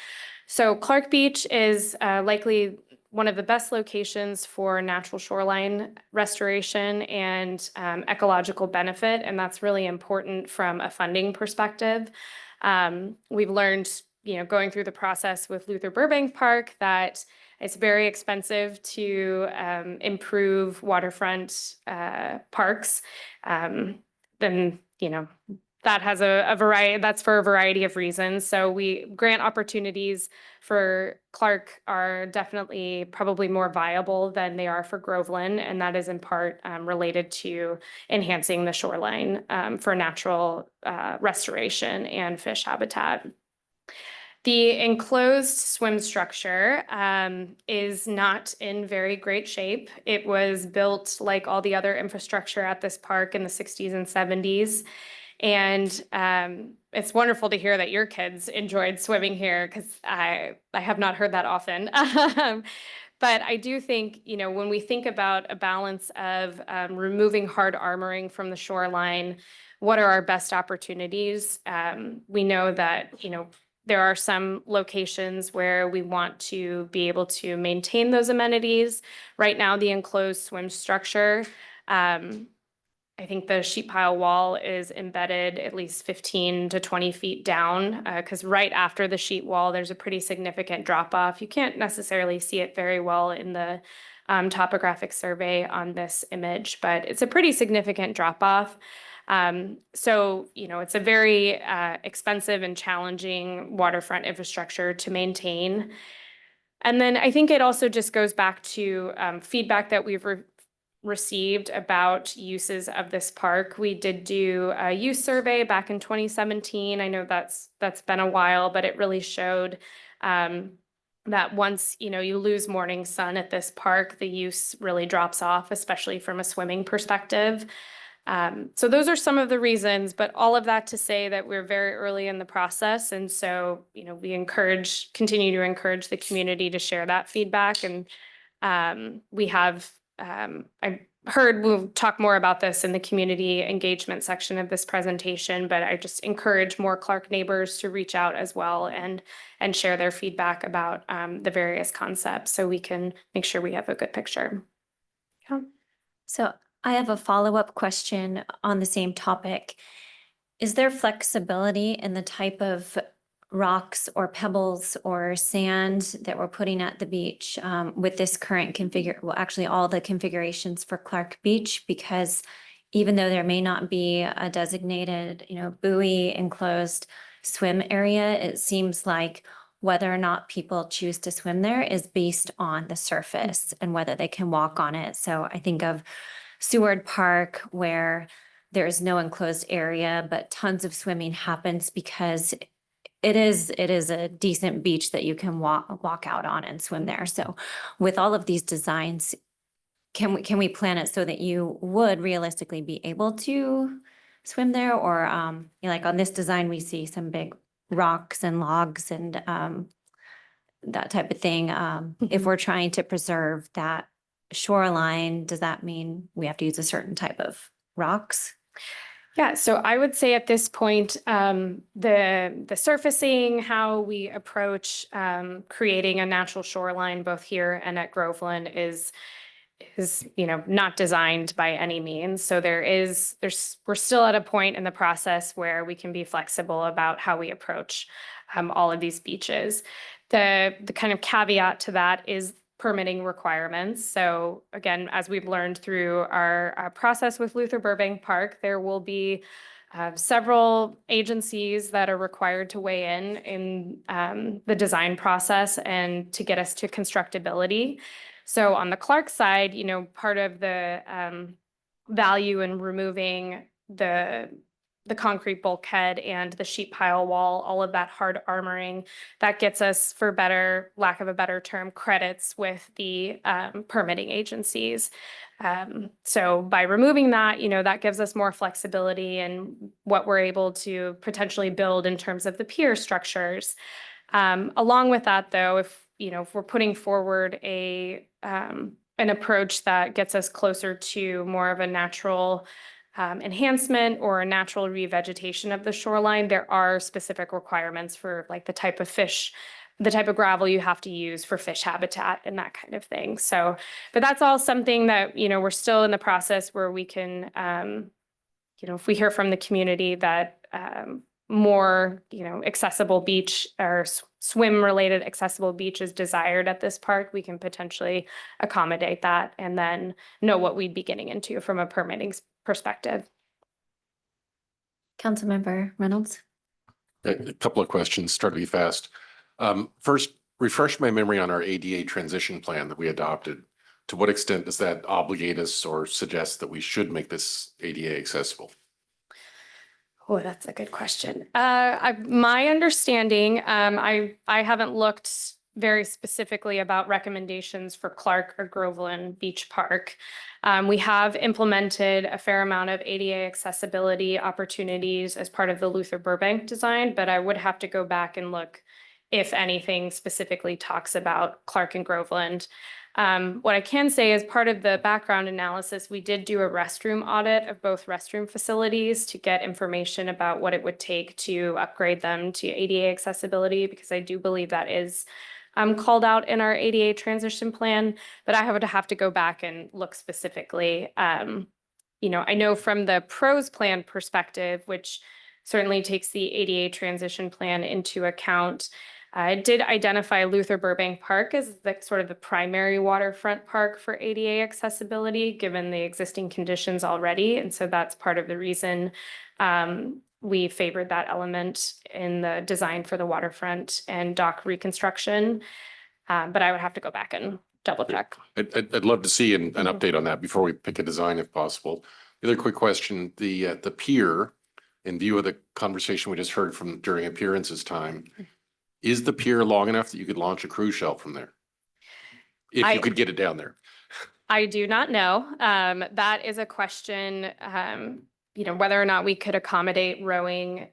So Clark Beach is likely one of the best locations for natural shoreline restoration and ecological benefit, and that's really important from a funding perspective. We've learned, going through the process with Luther Burbank Park, that it's very expensive to improve waterfront parks. Then, that has a variety, that's for a variety of reasons. So grant opportunities for Clark are definitely probably more viable than they are for Groveland. And that is in part related to enhancing the shoreline for natural restoration and fish habitat. The enclosed swim structure is not in very great shape. It was built like all the other infrastructure at this park in the 60s and 70s. And it's wonderful to hear that your kids enjoyed swimming here, because I have not heard that often. But I do think, when we think about a balance of removing hard armoring from the shoreline, what are our best opportunities? We know that, there are some locations where we want to be able to maintain those amenities. Right now, the enclosed swim structure, I think the sheet pile wall is embedded at least 15 to 20 feet down, because right after the sheet wall, there's a pretty significant drop off. You can't necessarily see it very well in the topographic survey on this image, but it's a pretty significant drop off. So, it's a very expensive and challenging waterfront infrastructure to maintain. And then I think it also just goes back to feedback that we've received about uses of this park. We did do a use survey back in 2017. I know that's been a while, but it really showed that once, you lose morning sun at this park, the use really drops off, especially from a swimming perspective. So those are some of the reasons, but all of that to say that we're very early in the process. And so, we continue to encourage the community to share that feedback. And we have, I heard we'll talk more about this in the community engagement section of this presentation, but I just encourage more Clark neighbors to reach out as well and share their feedback about the various concepts, so we can make sure we have a good picture. Yeah. So I have a follow-up question on the same topic. Is there flexibility in the type of rocks or pebbles or sand that we're putting at the beach with this current well, actually all the configurations for Clark Beach, because even though there may not be a designated, buoy enclosed swim area, it seems like whether or not people choose to swim there is based on the surface and whether they can walk on it. So I think of Seward Park, where there is no enclosed area, but tons of swimming happens because it is a decent beach that you can walk out on and swim there. So with all of these designs, can we plan it so that you would realistically be able to swim there? Or like on this design, we see some big rocks and logs and that type of thing. If we're trying to preserve that shoreline, does that mean we have to use a certain type of rocks? Yeah, so I would say at this point, the surfacing, how we approach creating a natural shoreline both here and at Groveland is not designed by any means. So we're still at a point in the process where we can be flexible about how we approach all of these beaches. The kind of caveat to that is permitting requirements. So again, as we've learned through our process with Luther Burbank Park, there will be several agencies that are required to weigh in the design process and to get us to constructability. So on the Clark side, part of the value in removing the concrete bulkhead and the sheet pile wall, all of that hard armoring, that gets us, for lack of a better term, credits with the permitting agencies. So by removing that, that gives us more flexibility in what we're able to potentially build in terms of the pier structures. Along with that, though, if we're putting forward an approach that gets us closer to more of a natural enhancement or a natural revegetation of the shoreline, there are specific requirements for like the type of fish, the type of gravel you have to use for fish habitat and that kind of thing. So, but that's all something that, we're still in the process where we can, if we hear from the community that more, accessible beach or swim related accessible beach is desired at this park, we can potentially accommodate that and then know what we'd be getting into from a permitting perspective. Councilmember Reynolds? A couple of questions, start to be fast. First, refresh my memory on our ADA transition plan that we adopted. To what extent does that obligate us or suggest that we should make this ADA accessible? Oh, that's a good question. My understanding, I haven't looked very specifically about recommendations for Clark or Groveland Beach Park. We have implemented a fair amount of ADA accessibility opportunities as part of the Luther Burbank design, but I would have to go back and look if anything specifically talks about Clark and Groveland. What I can say is part of the background analysis, we did do a restroom audit of both restroom facilities to get information about what it would take to upgrade them to ADA accessibility, because I do believe that is called out in our ADA transition plan, but I would have to go back and look specifically. I know from the pros plan perspective, which certainly takes the ADA transition plan into account, I did identify Luther Burbank Park as the sort of the primary waterfront park for ADA accessibility, given the existing conditions already. And so that's part of the reason we favored that element in the design for the waterfront and dock reconstruction. But I would have to go back and double check. I'd love to see an update on that before we pick a design if possible. The other quick question, the pier, in view of the conversation we just heard from during appearances time, is the pier long enough that you could launch a cruise shell from there? If you could get it down there. I do not know. That is a question, whether or not we could accommodate rowing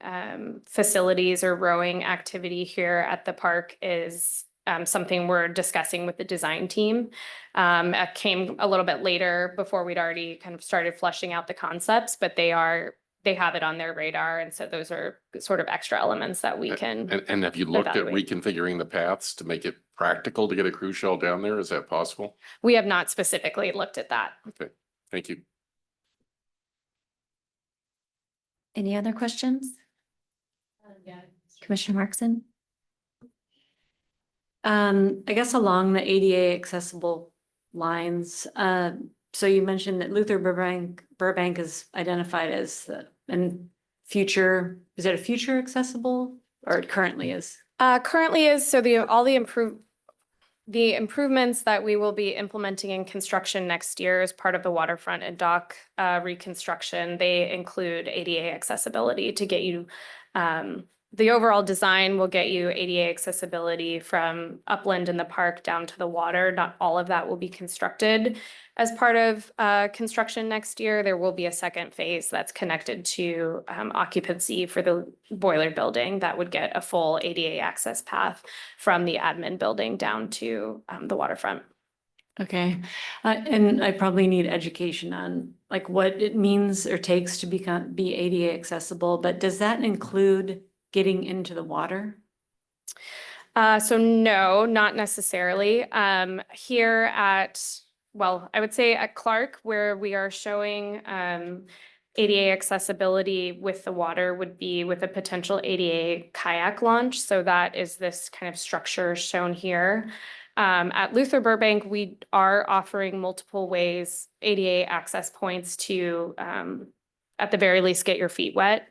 facilities or rowing activity here at the park is something we're discussing with the design team. It came a little bit later before we'd already kind of started fleshing out the concepts, but they have it on their radar. And so those are sort of extra elements that we can. And have you looked evaluate. at reconfiguring the paths to make it practical to get a cruise shell down there? Is that possible? We have not specifically looked at that. Okay, thank you. Any other questions? Yeah, Commissioner Markson? I guess along the ADA accessible lines, so you mentioned that Luther Burbank is identified as and future, is it a future accessible or it currently is? Currently is, so the improvements that we will be implementing in construction next year as part of the waterfront and dock reconstruction, they include ADA accessibility to get you, the overall design will get you ADA accessibility from upland in the park down to the water. Not all of that will be constructed as part of construction next year. There will be a second phase that's connected to occupancy for the boiler building that would get a full ADA access path from the admin building down to the waterfront. Okay, and I probably need education on like what it means or takes to be ADA accessible, but does that include getting into the water? So no, not necessarily. Here at, well, I would say at Clark, where we are showing ADA accessibility with the water would be with a potential ADA kayak launch. So that is this kind of structure shown here. At Luther Burbank, we are offering multiple ways, ADA access points to, at the very least, get your feet wet.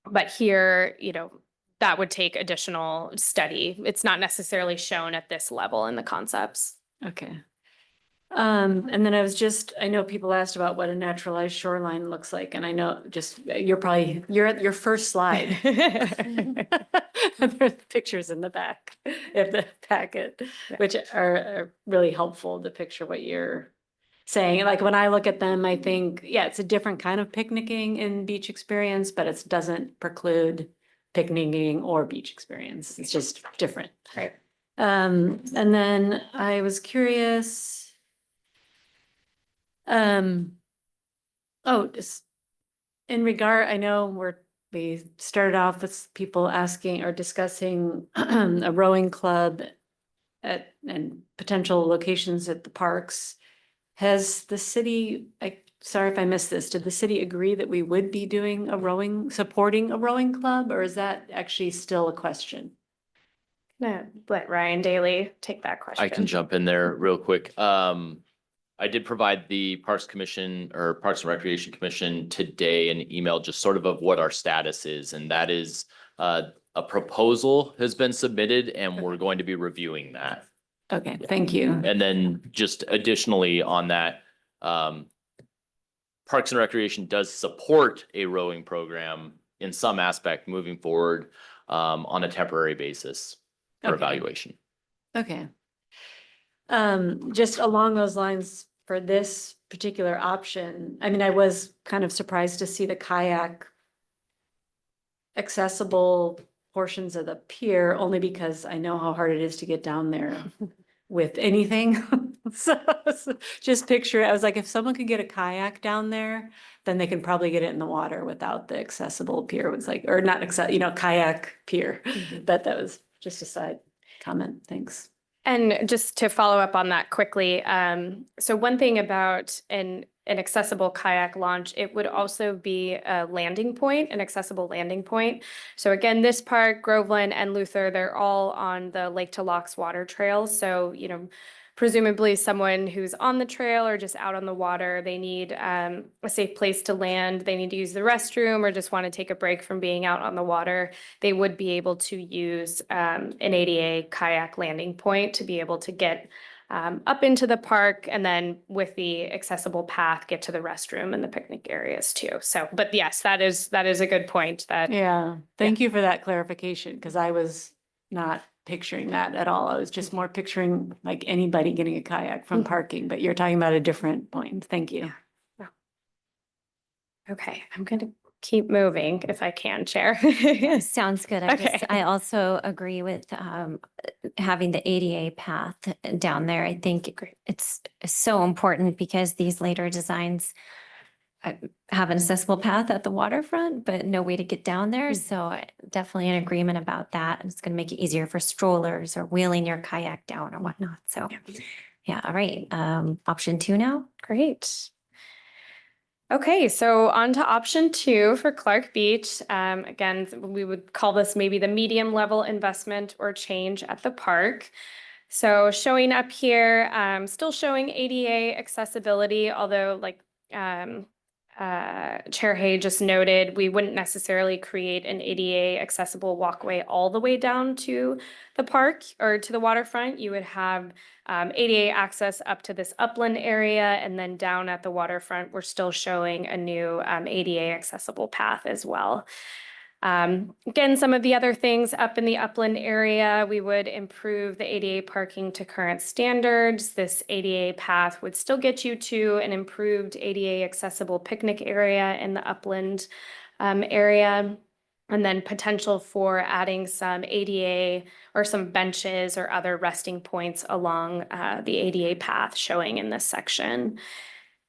But here, you know, that would take additional study. It's not necessarily shown at this level in the concepts. Okay. And then I know people asked about what a naturalized shoreline looks like, and I know you're at your first slide. There's pictures in the back of the packet, which are really helpful to picture what you're saying. Like when I look at them, I think, yeah, it's a different kind of picnicking and beach experience, but it doesn't preclude picnicking or beach experience. It's just different. Right. And then I was curious. Just in regard, I know we started off with people asking or discussing a rowing club and potential locations at the parks. Has the city, sorry if I missed this, did the city agree that we would be doing supporting a rowing club, or is that actually still a question? Gonna let Ryan Daly take that question. I can jump in there real quick. I did provide the Parks Commission or Parks and Recreation Commission today an email just sort of what our status is, and that is a proposal has been submitted and we're going to be reviewing that. Okay, thank you. And then just additionally on that, Parks and Recreation does support a rowing program in some aspect moving forward on a temporary basis for Okay. evaluation. Okay. Just along those lines for this particular option, I mean, I was kind of surprised to see the kayak accessible portions of the pier, only because I know how hard it is to get down there with anything. So just picture it. I was like, if someone could get a kayak down there, then they can probably get it in the water without the accessible pier. It was like, or not kayak pier. But that was just a side comment. Thanks. And just to follow up on that quickly, so one thing about an accessible kayak launch, it would also be a landing point, an accessible landing point. So again, this park, Groveland and Luther, they're all on the Lake to Locks water trail. So, you know, presumably someone who's on the trail or just out on the water, they need a safe place to land. They need to use the restroom or just want to take a break from being out on the water. They would be able to use an ADA kayak landing point to be able to get up into the park, and then with the accessible path, get to the restroom and the picnic areas too. So, but yes, that is a good point. Yeah, thank you for that clarification, because I was not picturing that at all. I was just more picturing like anybody getting a kayak from parking, but you're talking about a different point. Thank you. Okay, I'm going to keep moving if I can, Chair. Sounds good. Okay. I also agree with having the ADA path down there. I think it's so important because these later designs have an accessible path at the waterfront, but no way to get down there. So definitely in agreement about that. It's going to make it easier for strollers or wheeling your kayak down or whatnot. So yeah, all right. Option 2 now. Great. Okay, so on to option 2 for Clark Beach. Again, we would call this maybe the medium level investment or change at the park. So showing up here, still showing ADA accessibility, although like Chair Hay just noted, we wouldn't necessarily create an ADA accessible walkway all the way down to the park or to the waterfront. You would have ADA access up to this upland area, and then down at the waterfront, we're still showing a new ADA accessible path as well. Again, some of the other things up in the upland area, we would improve the ADA parking to current standards. This ADA path would still get you to an improved ADA accessible picnic area in the upland area. And then potential for adding some ADA or some benches or other resting points along the ADA path showing in this section.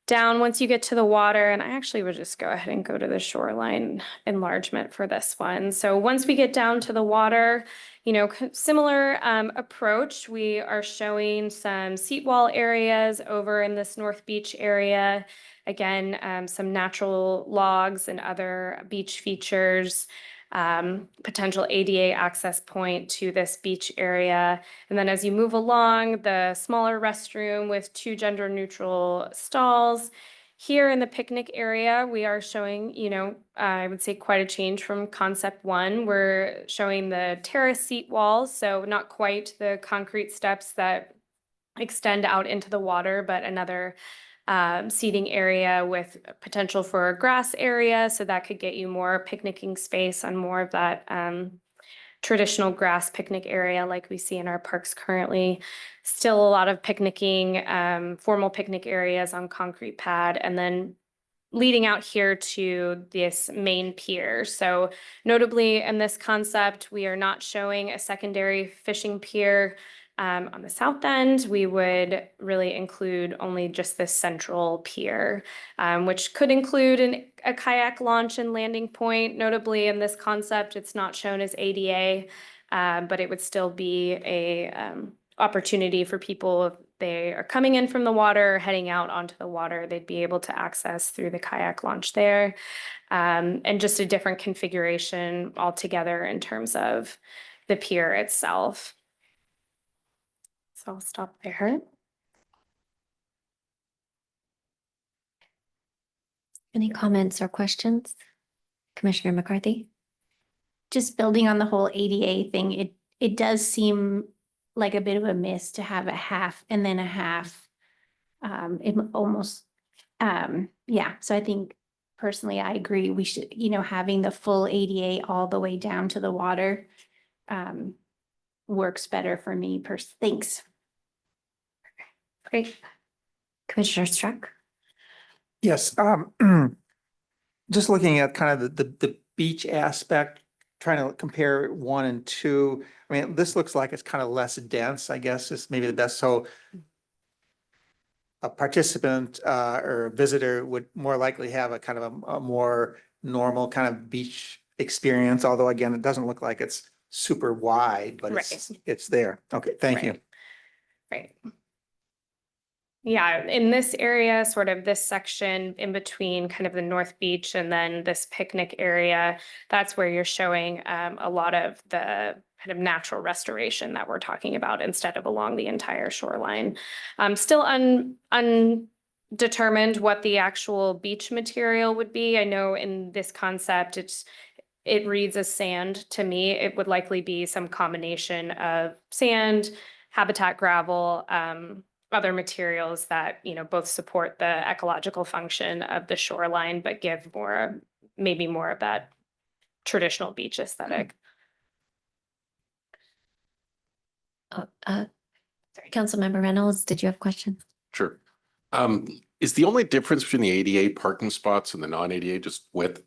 Down once you get to the water, and I actually would just go ahead and go to the shoreline enlargement for this one. So once we get down to the water, you know, similar approach, we are showing some seat wall areas over in this North Beach area. Again, some natural logs and other beach features. Potential ADA access point to this beach area. And then as you move along, the smaller restroom with 2 gender neutral stalls. Here in the picnic area, we are showing, you know, I would say quite a change from concept 1. We're showing the terrace seat walls, so not quite the concrete steps that extend out into the water, but another seating area with potential for a grass area. So that could get you more picnicking space on more of that traditional grass picnic area like we see in our parks currently. Still a lot of picnicking, formal picnic areas on concrete pad, and then leading out here to this main pier. So notably in this concept, we are not showing a secondary fishing pier. On the south end, we would really include only just this central pier, which could include a kayak launch and landing point. Notably in this concept, it's not shown as ADA, but it would still be a opportunity for people if they are coming in from the water, heading out onto the water, they'd be able to access through the kayak launch there. And just a different configuration altogether in terms of the pier itself. So I'll stop there. Any comments or questions? Commissioner McCarthy? Just building on the whole ADA thing, it does seem like a bit of a miss to have a half and then a half. It almost, yeah. So I think personally, I agree. We should, you know, having the full ADA all the way down to the water works better for me. Thanks. Great. Commissioner Struck? Yes, just looking at kind of the beach aspect, trying to compare 1 and 2. I mean, this looks like it's kind of less dense, I guess, is maybe the best. So a participant or a visitor would more likely have a kind of a more normal kind of beach experience, although again, it doesn't look like it's super wide, but it's there. Okay, thank you. Right. Yeah, in this area, sort of this section in between kind of the North Beach and then this picnic area, that's where you're showing a lot of the kind of natural restoration that we're talking about instead of along the entire shoreline. Still undetermined what the actual beach material would be. I know in this concept, it reads as sand to me. It would likely be some combination of sand, habitat gravel, other materials that, you know, both support the ecological function of the shoreline, but give more, maybe more of that traditional beach aesthetic. Sorry, Councilmember Reynolds, did you have a question? Sure. Is the only difference between the ADA parking spots and the non-ADA just width?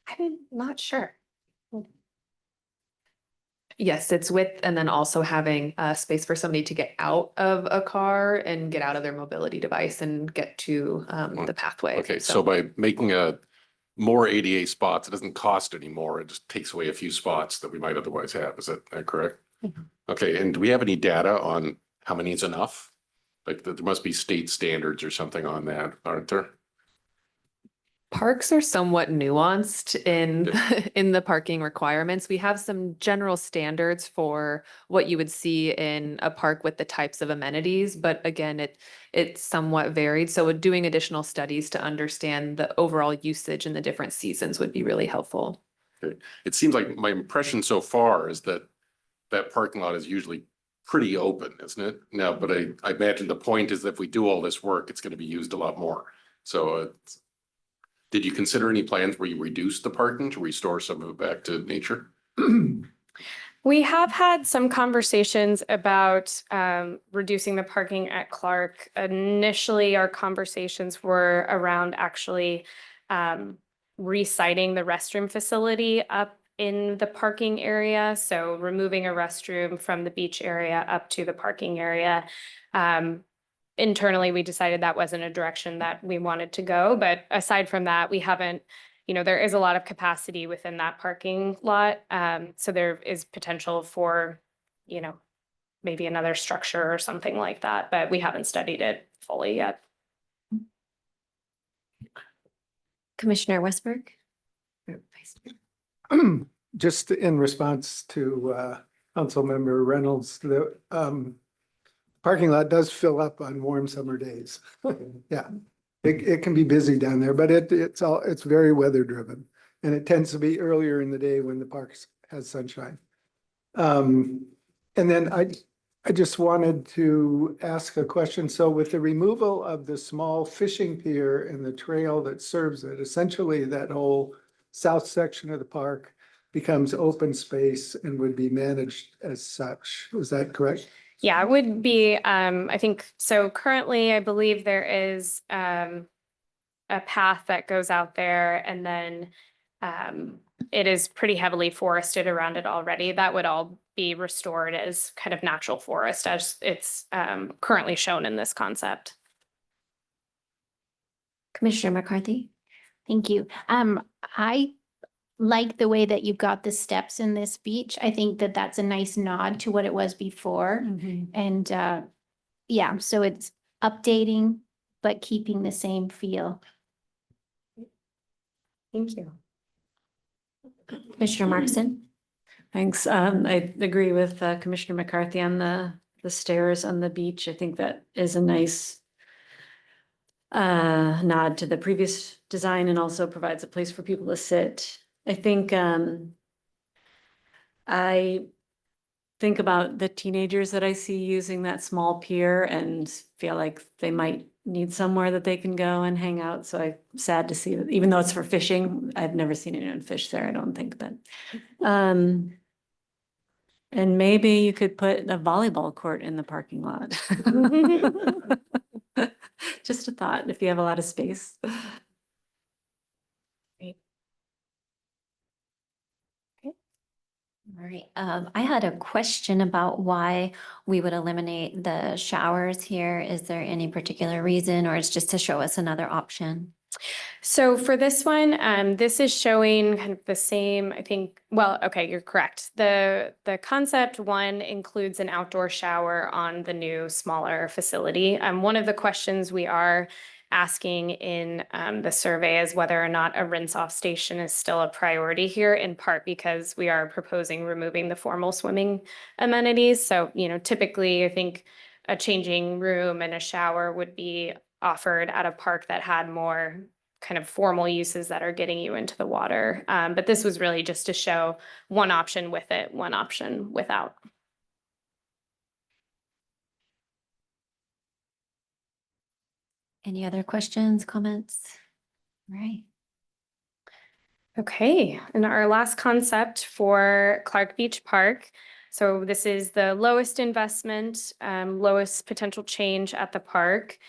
I'm not sure. Yes, it's width and then also having a space for somebody to get out of a car and get out of their mobility device and get to the pathway. Okay, so by making more ADA spots, it doesn't cost any more. It just takes away a few spots that we might otherwise have. Is that correct? Mhm. Okay, and do we have any data on how many is enough? Like there must be state standards or something on that, aren't there? Parks are somewhat nuanced in in the parking requirements. We have some general standards for what you would see in a park with the types of amenities, but again, it's somewhat varied. So doing additional studies to understand the overall usage in the different seasons would be really helpful. It seems like my impression so far is that that parking lot is usually pretty open, isn't it? Now, but I imagine the point is that if we do all this work, it's going to be used a lot more. So did you consider any plans where you reduce the parking to restore some of it back to nature? We have had some conversations about reducing the parking at Clark. Initially, our conversations were around actually resiting the restroom facility up in the parking area. So removing a restroom from the beach area up to the parking area. Internally, we decided that wasn't a direction that we wanted to go. But aside from that, we haven't, there is a lot of capacity within that parking lot. So there is potential for, maybe another structure or something like that, but we haven't studied it fully yet. Commissioner Westberg? Just in response to Councilmember Reynolds, the parking lot does fill up on warm summer days. Yeah, it can be busy down there, but it's very weather driven, and it tends to be earlier in the day when the park has sunshine. And then I just wanted to ask a question. So with the removal of the small fishing pier and the trail that serves it, essentially that whole south section of the park becomes open space and would be managed as such. Is that correct? Yeah, it would be, I think, so currently I believe there is a path that goes out there, and then it is pretty heavily forested around it already. That would all be restored as kind of natural forest as it's currently shown in this concept. Commissioner McCarthy? Thank you. I like the way that you've got the steps in this beach. I think that that's a nice nod to what it was before. And yeah, so it's updating, but keeping the same feel. Thank you. Commissioner Markson? Thanks. I agree with Commissioner McCarthy on the stairs on the beach. I think that is a nice nod to the previous design and also provides a place for people to sit. I think I think about the teenagers that I see using that small pier and feel like they might need somewhere that they can go and hang out. So I'm sad to see that, even though it's for fishing, I've never seen anyone fish there, I don't think, but and maybe you could put a volleyball court in the parking lot. Just a thought, if you have a lot of space. All right, I had a question about why we would eliminate the showers here. Is there any particular reason, or it's just to show us another option? So for this one, this is showing kind of the same, I think, well, okay, you're correct. The concept one includes an outdoor shower on the new smaller facility. One of the questions we are asking in the survey is whether or not a rinse-off station is still a priority here, in part because we are proposing removing the formal swimming amenities. So, typically, I think a changing room and a shower would be offered at a park that had more kind of formal uses that are getting you into the water. But this was really just to show one option with it, one option without. Any other questions, comments? All right. Okay, and our last concept for Clark Beach Park. So this is the lowest investment, lowest potential change at the park.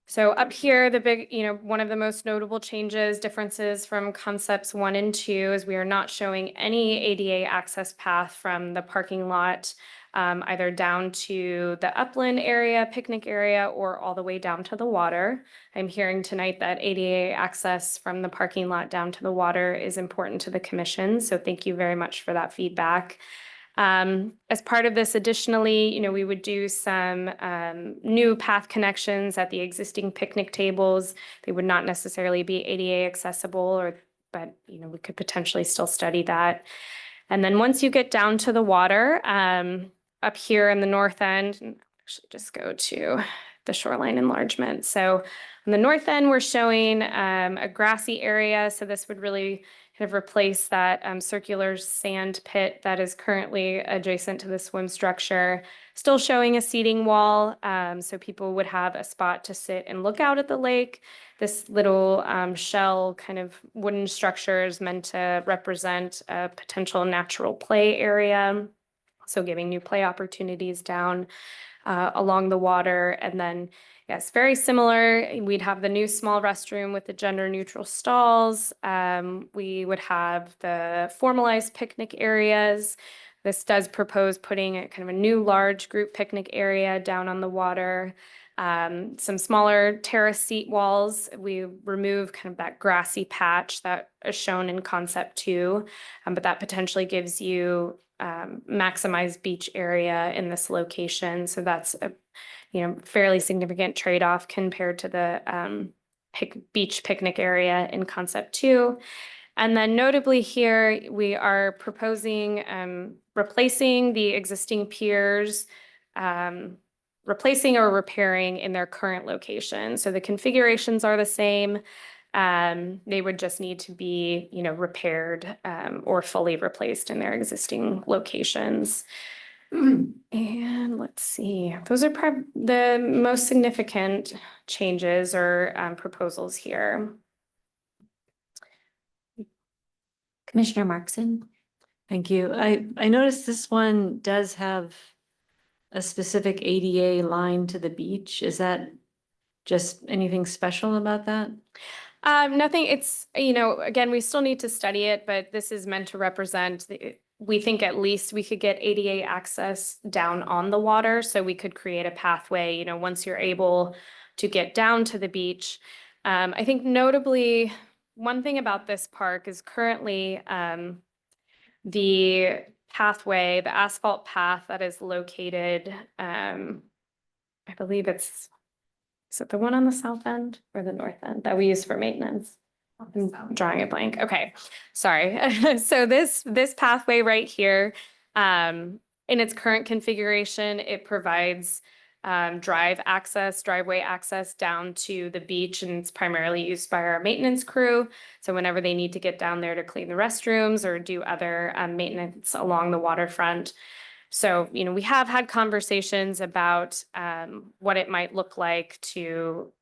So up here, the big, one of the most notable differences from concepts 1 and 2 is we are not showing any ADA access path from the parking lot, either down to the upland area, picnic area, or all the way down to the water. I'm hearing tonight that ADA access from the parking lot down to the water is important to the commission. So thank you very much for that feedback. As part of this, additionally, we would do some new path connections at the existing picnic tables. They would not necessarily be ADA accessible, but we could potentially still study that. And then once you get down to the water, up here in the north end, and actually just go to the shoreline enlargement. So on the north end, we're showing a grassy area. So this would really kind of replace that circular sand pit that is currently adjacent to the swim structure. Still showing a seating wall, so people would have a spot to sit and look out at the lake. This little shell kind of wooden structure is meant to represent a potential natural play area. So giving new play opportunities down along the water. And then, yes, very similar. We'd have the new small restroom with the gender neutral stalls. We would have the formalized picnic areas. This does propose putting a kind of a new large group picnic area down on the water. Some smaller terrace seat walls. We remove kind of that grassy patch that is shown in concept 2, but that potentially gives you maximized beach area in this location. So that's a fairly significant trade-off compared to the beach picnic area in concept 2. And then notably here, we are proposing replacing the existing piers, replacing or repairing in their current location. So the configurations are the same. They would just need to be, repaired or fully replaced in their existing locations. And let's see, those are probably the most significant changes or proposals here. Commissioner Markson? Thank you. I noticed this one does have a specific ADA line to the beach. Is that just anything special about that? Nothing. It's, again, we still need to study it, but this is meant to represent, we think at least we could get ADA access down on the water. So we could create a pathway, once you're able to get down to the beach. I think notably, one thing about this park is currently the pathway, the asphalt path that is located, I believe is it the one on the south end or the north end that we use for maintenance? I'm drawing a blank. Okay, sorry. So this pathway right here, in its current configuration, it provides driveway access down to the beach, and it's primarily used by our maintenance crew. So whenever they need to get down there to clean the restrooms or do other maintenance along the waterfront. So, we have had conversations about what it might look like to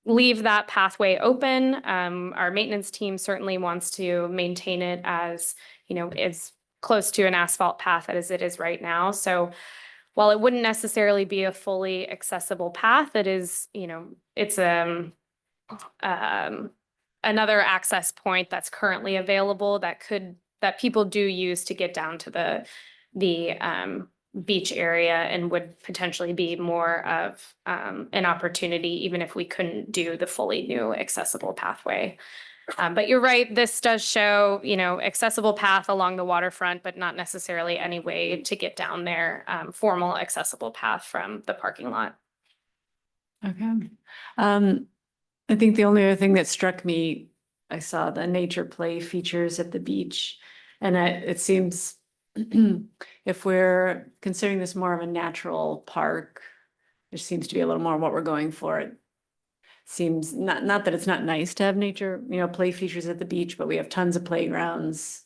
leave that pathway open. Our maintenance team certainly wants to maintain it as, as close to an asphalt path as it is right now. So while it wouldn't necessarily be a fully accessible path, it is, it's another access point that's currently available that people do use to get down to the beach area, and would potentially be more of an opportunity, even if we couldn't do the fully new accessible pathway. But you're right, this does show, accessible path along the waterfront, but not necessarily any way to get down there, formal accessible path from the parking lot. Okay. I think the only other thing that struck me, I saw the nature play features at the beach, and it seems if we're considering this more of a natural park, there seems to be a little more what we're going for. It seems not that it's not nice to have nature, play features at the beach, but we have tons of playgrounds,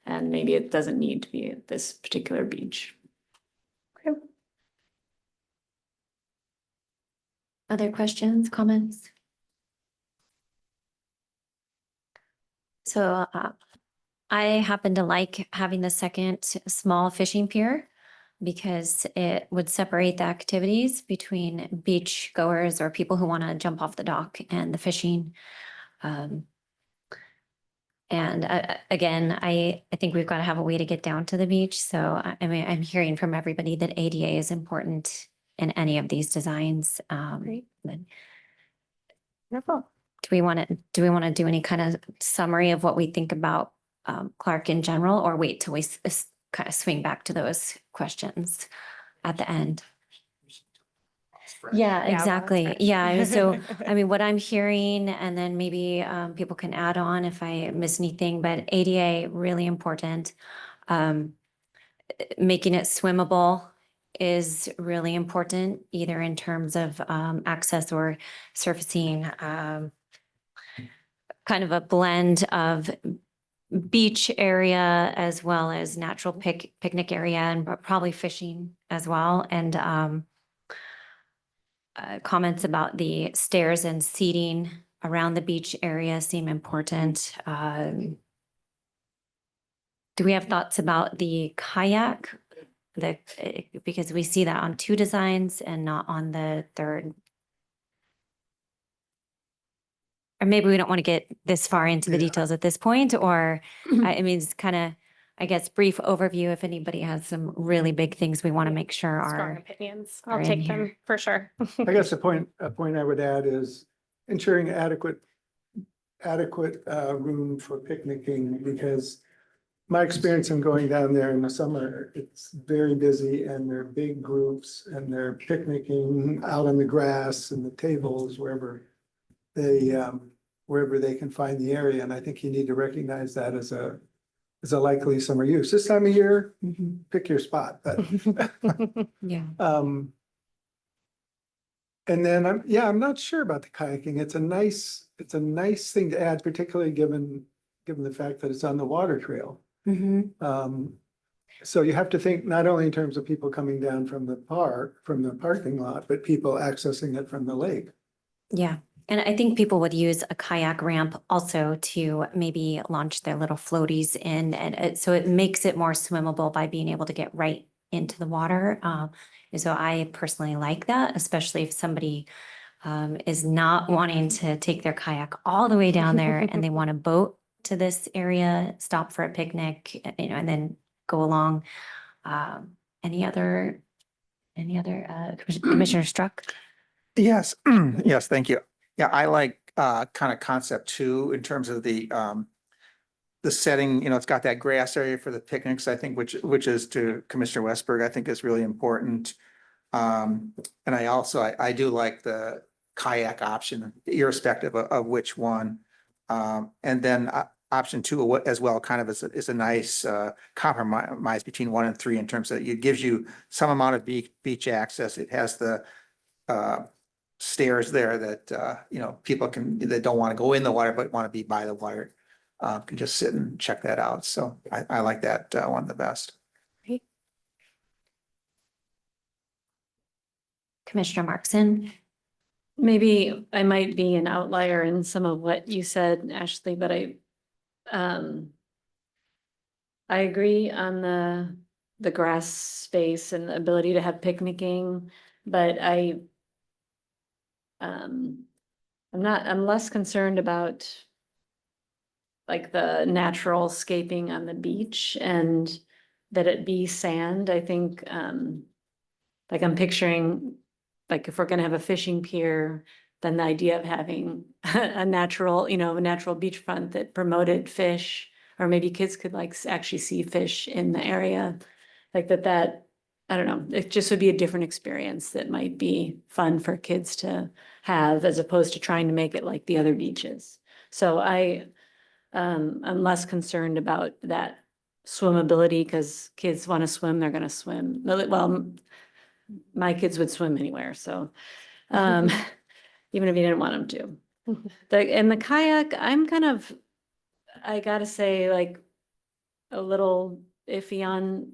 and maybe it doesn't need to be at this particular beach. Okay. Other questions, comments? So I happen to like having the second small fishing pier because it would separate the activities between beach goers or people who want to jump off the dock and the fishing. Again, I think we've got to have a way to get down to the beach. So I'm hearing from everybody that ADA is important in any of these designs. Great. Wonderful. Do we want to do any kind of summary of what we think about Clark in general, or wait till we kind of swing back to those questions at the end. Yeah, Yeah, well, exactly. that's Yeah. fresh. So, I mean, what I'm hearing, and then maybe people can add on if I miss anything, but ADA, really important. Making it swimmable is really important, either in terms of access or surfacing. Kind of a blend of beach area as well as natural picnic area and probably fishing as well. And comments about the stairs and seating around the beach area seem important. Do we have thoughts about the kayak? Because we see that on 2 designs and not on the 3rd. Or maybe we don't want to get this far into the Yeah. details at this point, or I mean, it's kind of, I guess, brief overview if anybody has some really big things we want to make sure Strong are. opinions. are I'll in take them here. for sure. I guess a point I would add is ensuring adequate room for picnicking, because my experience in going down there in the summer, it's very busy and they're big groups and they're picnicking out on the grass and the tables wherever they can find the area. And I think you need to recognize that as a likely summer use. This time of year, pick your spot, but Yeah. and then I'm not sure about the kayaking. It's a nice thing to add, particularly given the fact that it's on the water trail. So you have to think not only in terms of people coming down from the parking lot, but people accessing it from the lake. Yeah. And I think people would use a kayak ramp also to maybe launch their little floaties in. And so it makes it more swimmable by being able to get right into the water. And so I personally like that, especially if somebody is not wanting to take their kayak all the way down there and they want to boat to this area, stop for a picnic, and then go along. Any other Commissioner Struck? Yes, yes, thank you. Yeah, I like kind of concept 2 in terms of the setting, it's got that grass area for the picnics, I think, which is, to Commissioner Westberg, I think is really important. And I do like the kayak option, irrespective of which one. And then option 2 as well, kind of is a nice compromise between 1 and 3 in terms of it gives you some amount of beach access. It has the stairs there that people that don't want to go in the water but want to be by the water can just sit and check that out. So I like that one the best. Commissioner Markson? Maybe I might be an outlier in some of what you said, Ashley, but I agree on the grass space and the ability to have picnicking, but I'm less concerned about like the natural scaping on the beach and that it be sand. I think, like I'm picturing, like if we're gonna have a fishing pier, then the idea of having a natural beachfront that promoted fish, or maybe kids could like actually see fish in the area, like that, I don't know, it just would be a different experience that might be fun for kids to have, as opposed to trying to make it like the other beaches. So I'm less concerned about that swimmability, because kids want to swim, they're gonna swim. Well, my kids would swim anywhere, so even if you didn't want them to. And the kayak, I gotta say, like a little iffy on,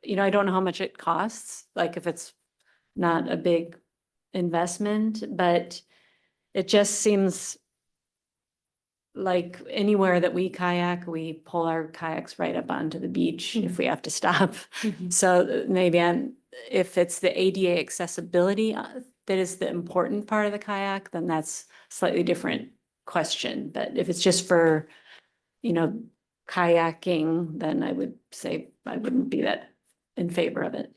I don't know how much it costs, like if it's not a big investment, but it just seems like anywhere that we kayak, we pull our kayaks right up onto the beach if we have to stop. So maybe if it's the ADA accessibility that is the important part of the kayak, then that's slightly different question. But if it's just for, kayaking, then I would say I wouldn't be that in favor of it.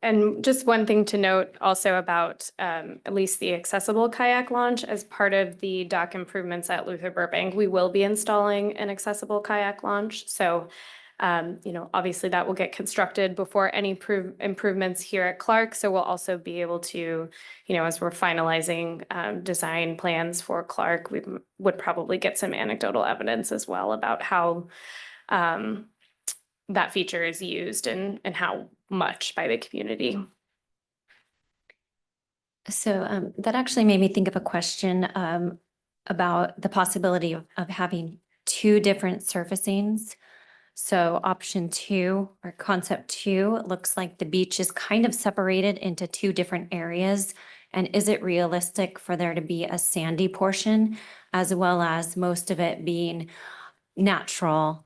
And just one thing to note also about at least the accessible kayak launch, as part of the dock improvements at Luther Burbank, we will be installing an accessible kayak launch. So Obviously that will get constructed before any improvements here at Clark. So we'll also be able to, as we're finalizing design plans for Clark, we would probably get some anecdotal evidence as well about how that feature is used and how much by the community. So that actually made me think of a question about the possibility of having two different surfacings. So option 2 or concept 2 looks like the beach is kind of separated into two different areas. And is it realistic for there to be a sandy portion as well as most of it being natural?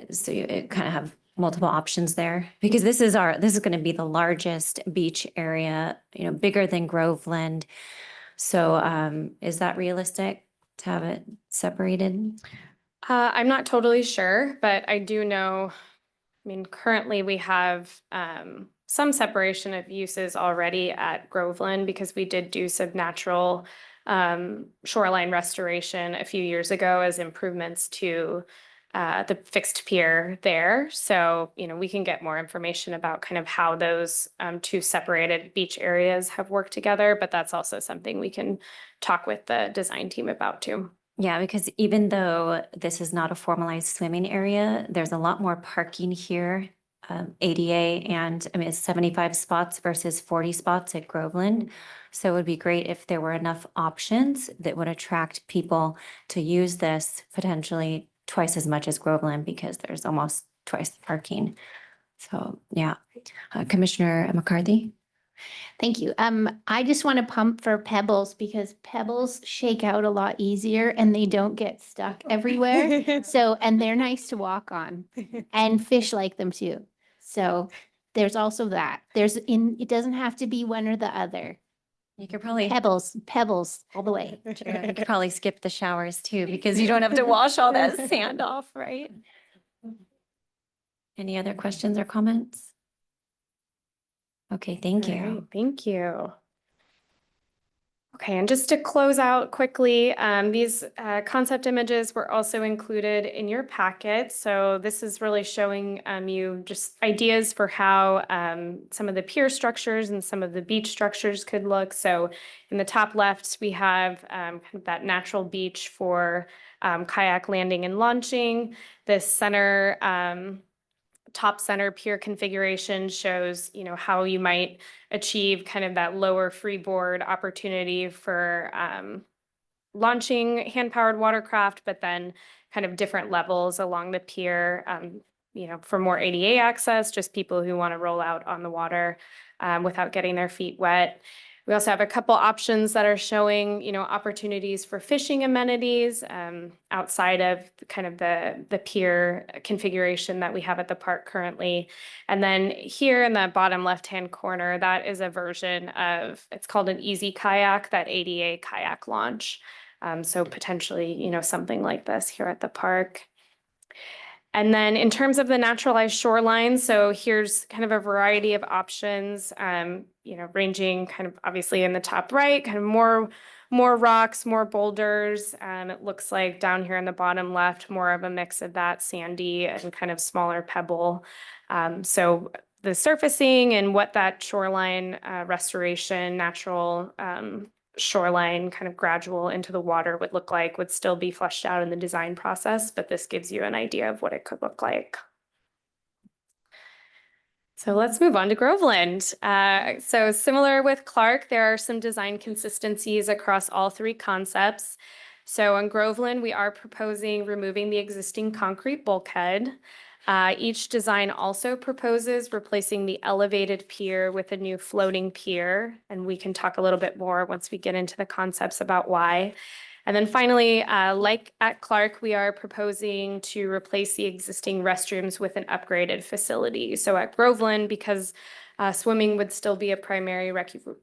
So you kind of have multiple options there because this is going to be the largest beach area, bigger than Groveland. So is that realistic to have it separated? I'm not totally sure, but I do know, currently we have some separation of uses already at Groveland because we did do some natural shoreline restoration a few years ago as improvements to the fixed pier there. So, we can get more information about kind of how those two separated beach areas have worked together, but that's also something we can talk with the design team about too. Yeah, because even though this is not a formalized swimming area, there's a lot more parking here, ADA, and it's 75 spots versus 40 spots at Groveland. So it would be great if there were enough options that would attract people to use this potentially twice as much as Groveland because there's almost twice the parking. So yeah, Commissioner McCarthy. Thank you. I just want to pump for pebbles because pebbles shake out a lot easier and they don't get stuck everywhere. So, and they're nice to walk on and fish like them too. So there's also that. It doesn't have to be one or the other. You could probably Pebbles all the way. You could probably skip the showers too because you don't have to wash all that sand off, right? Any other questions or comments? Okay, thank you. All right, thank you. Okay, and just to close out quickly, these concept images were also included in your packet. So this is really showing you just ideas for how some of the pier structures and some of the beach structures could look. So in the top left, we have kind of that natural beach for kayak landing and launching. This center top center pier configuration shows, how you might achieve kind of that lower freeboard opportunity for launching hand-powered watercraft, but then kind of different levels along the pier, for more ADA access, just people who want to roll out on the water without getting their feet wet. We also have a couple options that are showing, opportunities for fishing amenities outside of kind of the pier configuration that we have at the park currently. And then here in the bottom left-hand corner, that is a version of, it's called an easy kayak, that ADA kayak launch. So potentially, something like this here at the park. And then in terms of the naturalized shoreline, so here's kind of a variety of options, ranging kind of obviously in the top right, kind of more rocks, more boulders. It looks like down here in the bottom left, more of a mix of that sandy and kind of smaller pebble. So the surfacing and what that shoreline restoration, natural shoreline kind of gradual into the water would look like would still be fleshed out in the design process, but this gives you an idea of what it could look like. So let's move on to Groveland. So similar with Clark, there are some design consistencies across all three concepts. So on Groveland, we are proposing removing the existing concrete bulkhead. Each design also proposes replacing the elevated pier with a new floating pier, and we can talk a little bit more once we get into the concepts about why. And then finally, like at Clark, we are proposing to replace the existing restrooms with an upgraded facility. So at Groveland, because swimming would still be a primary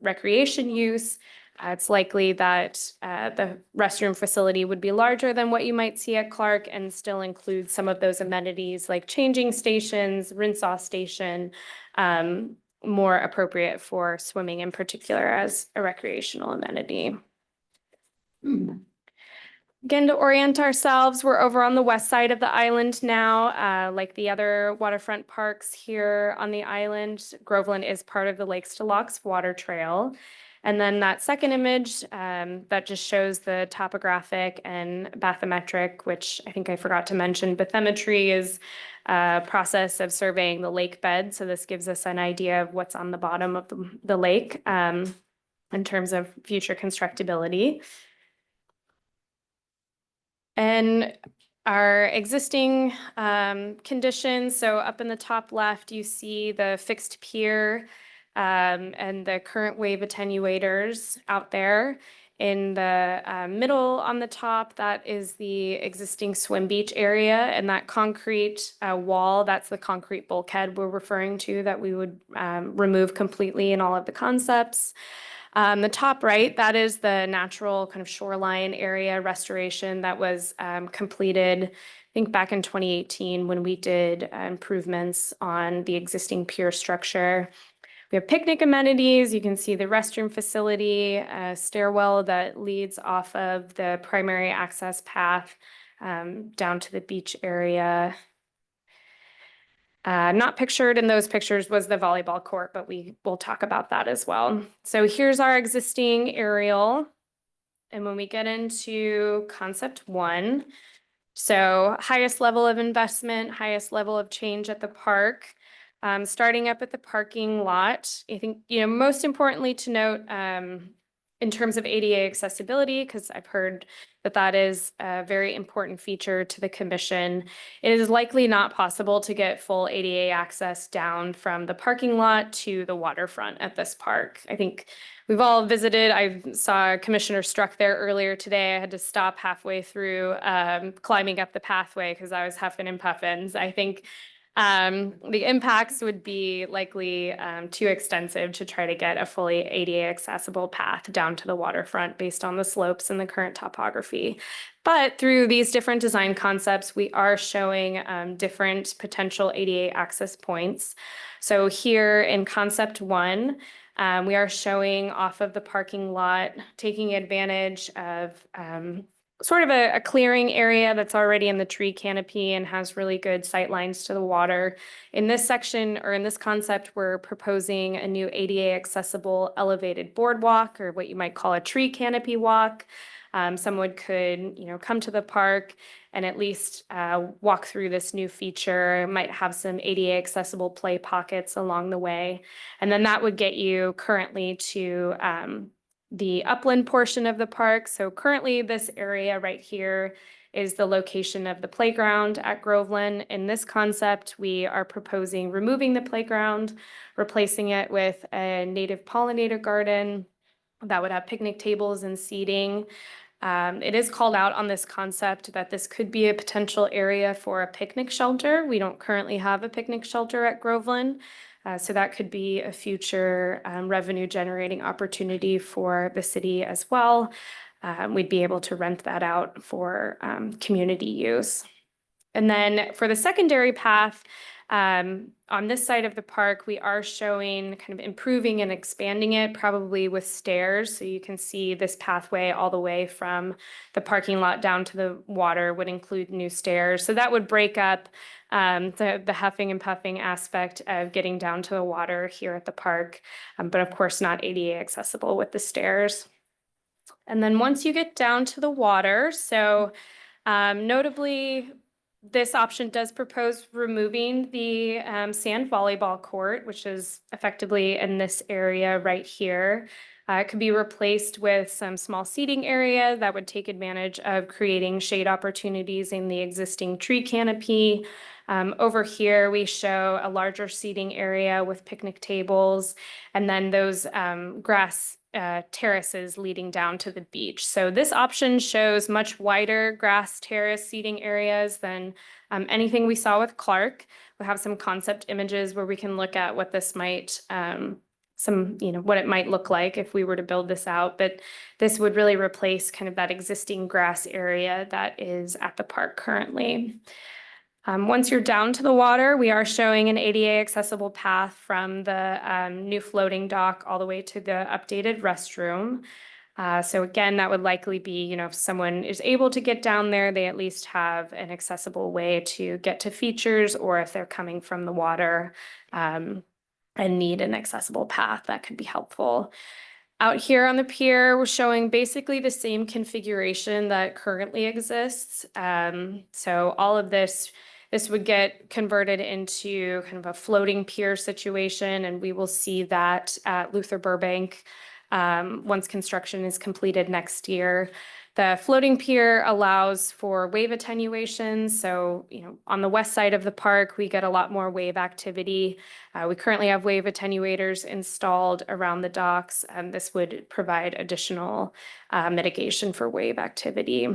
recreation use, it's likely that the restroom facility would be larger than what you might see at Clark and still include some of those amenities like changing stations, rinse-off station, more appropriate for swimming in particular as a recreational amenity. Again, to orient ourselves, we're over on the west side of the island now. Like the other waterfront parks here on the island, Groveland is part of the Lakes to Locks Water Trail. And then that second image that just shows the topographic and bathymetric, which I think I forgot to mention. Bathymetry is a process of surveying the lake bed. So this gives us an idea of what's on the bottom of the lake in terms of future constructability. And our existing conditions, so up in the top left, you see the fixed pier and the current wave attenuators out there. In the middle on the top, that is the existing swim beach area, and that concrete wall, that's the concrete bulkhead we're referring to that we would remove completely in all of the concepts. The top right, that is the natural kind of shoreline area restoration that was completed, I think back in 2018 when we did improvements on the existing pier structure. We have picnic amenities. You can see the restroom facility, a stairwell that leads off of the primary access path down to the beach area. Not pictured in those pictures was the volleyball court, but we will talk about that as well. So here's our existing aerial. And when we get into concept one, so highest level of investment, highest level of change at the park. Starting up at the parking lot, I think, most importantly to note, in terms of ADA accessibility, because I've heard that that is a very important feature to the commission. It is likely not possible to get full ADA access down from the parking lot to the waterfront at this park. I think we've all visited. I saw Commissioner Struck there earlier today. I had to stop halfway through climbing up the pathway because I was huffing and puffing. I think the impacts would be likely too extensive to try to get a fully ADA accessible path down to the waterfront based on the slopes and the current topography. But through these different design concepts, we are showing different potential ADA access points. So here in concept one, we are showing off of the parking lot, taking advantage of sort of a clearing area that's already in the tree canopy and has really good sight lines to the water. In this section, or in this concept, we're proposing a new ADA accessible elevated boardwalk, or what you might call a tree canopy walk. Someone could, come to the park and at least walk through this new feature, might have some ADA accessible play pockets along the way. And then that would get you currently to the upland portion of the park. So currently this area right here is the location of the playground at Groveland. In this concept, we are proposing removing the playground, replacing it with a native pollinator garden that would have picnic tables and seating. It is called out on this concept that this could be a potential area for a picnic shelter. We don't currently have a picnic shelter at Groveland. So that could be a future revenue generating opportunity for the city as well. We'd be able to rent that out for community use. And then for the secondary path, on this side of the park, we are showing kind of improving and expanding it, probably with stairs. So you can see this pathway all the way from the parking lot down to the water would include new stairs. So that would break up the huffing and puffing aspect of getting down to the water here at the park, but of course not ADA accessible with the stairs. And then once you get down to the water, so notably, this option does propose removing the sand volleyball court, which is effectively in this area right here. It could be replaced with some small seating area that would take advantage of creating shade opportunities in the existing tree canopy. Over here, we show a larger seating area with picnic tables, and then those grass terraces leading down to the beach. So this option shows much wider grass terrace seating areas than anything we saw with Clark. We have some concept images where we can look at what this might, what it might look like if we were to build this out. But this would really replace kind of that existing grass area that is at the park currently. Once you're down to the water, we are showing an ADA accessible path from the new floating dock all the way to the updated restroom. So again, that would likely be, you know, if someone is able to get down there, they at least have an accessible way to get to features, or if they're coming from the water and need an accessible path, that could be helpful. Out here on the pier, we're showing basically the same configuration that currently exists. So all of this would get converted into kind of a floating pier situation, and we will see that at Luther Burbank once construction is completed next year. The floating pier allows for wave attenuation. So, you know, on the west side of the park, we get a lot more wave activity. We currently have wave attenuators installed around the docks, and this would provide additional mitigation for wave activity.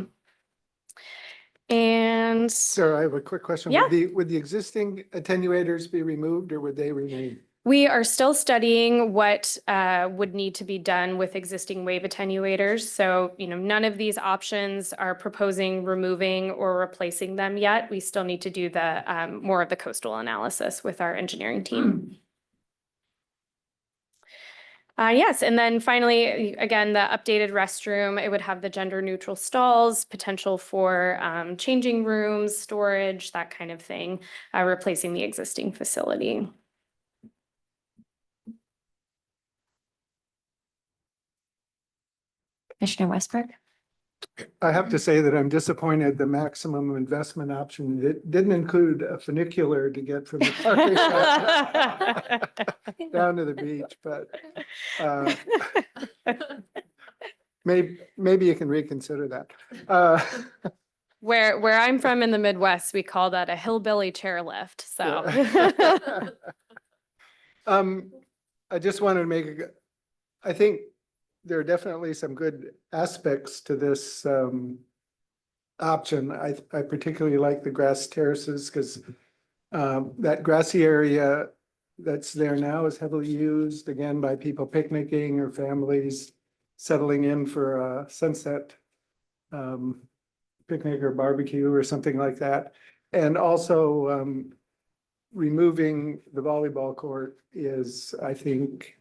And Sarah, I have a quick question. Yeah. Would the existing attenuators be removed or would they remain? we are still studying what would need to be done with existing wave attenuators. So, you know, none of these options are proposing removing or replacing them yet. We still need to do the more of the coastal analysis with our engineering team. Yes, and then finally, again, the updated restroom, it would have the gender neutral stalls, potential for changing rooms, storage, that kind of thing, replacing the existing facility. Commissioner Westberg? I have to say that I'm disappointed the maximum investment option didn't include a funicular to get from the parking lot down to the beach, but maybe you can reconsider that. Where I'm from in the Midwest, we call that a hillbilly chairlift, so. I just wanted to make, I think there are definitely some good aspects to this option. I particularly like the grass terraces because that grassy area that's there now is heavily used again by people picnicking or families settling in for a sunset picnic or barbecue or something like that. And also removing the volleyball court is, I think,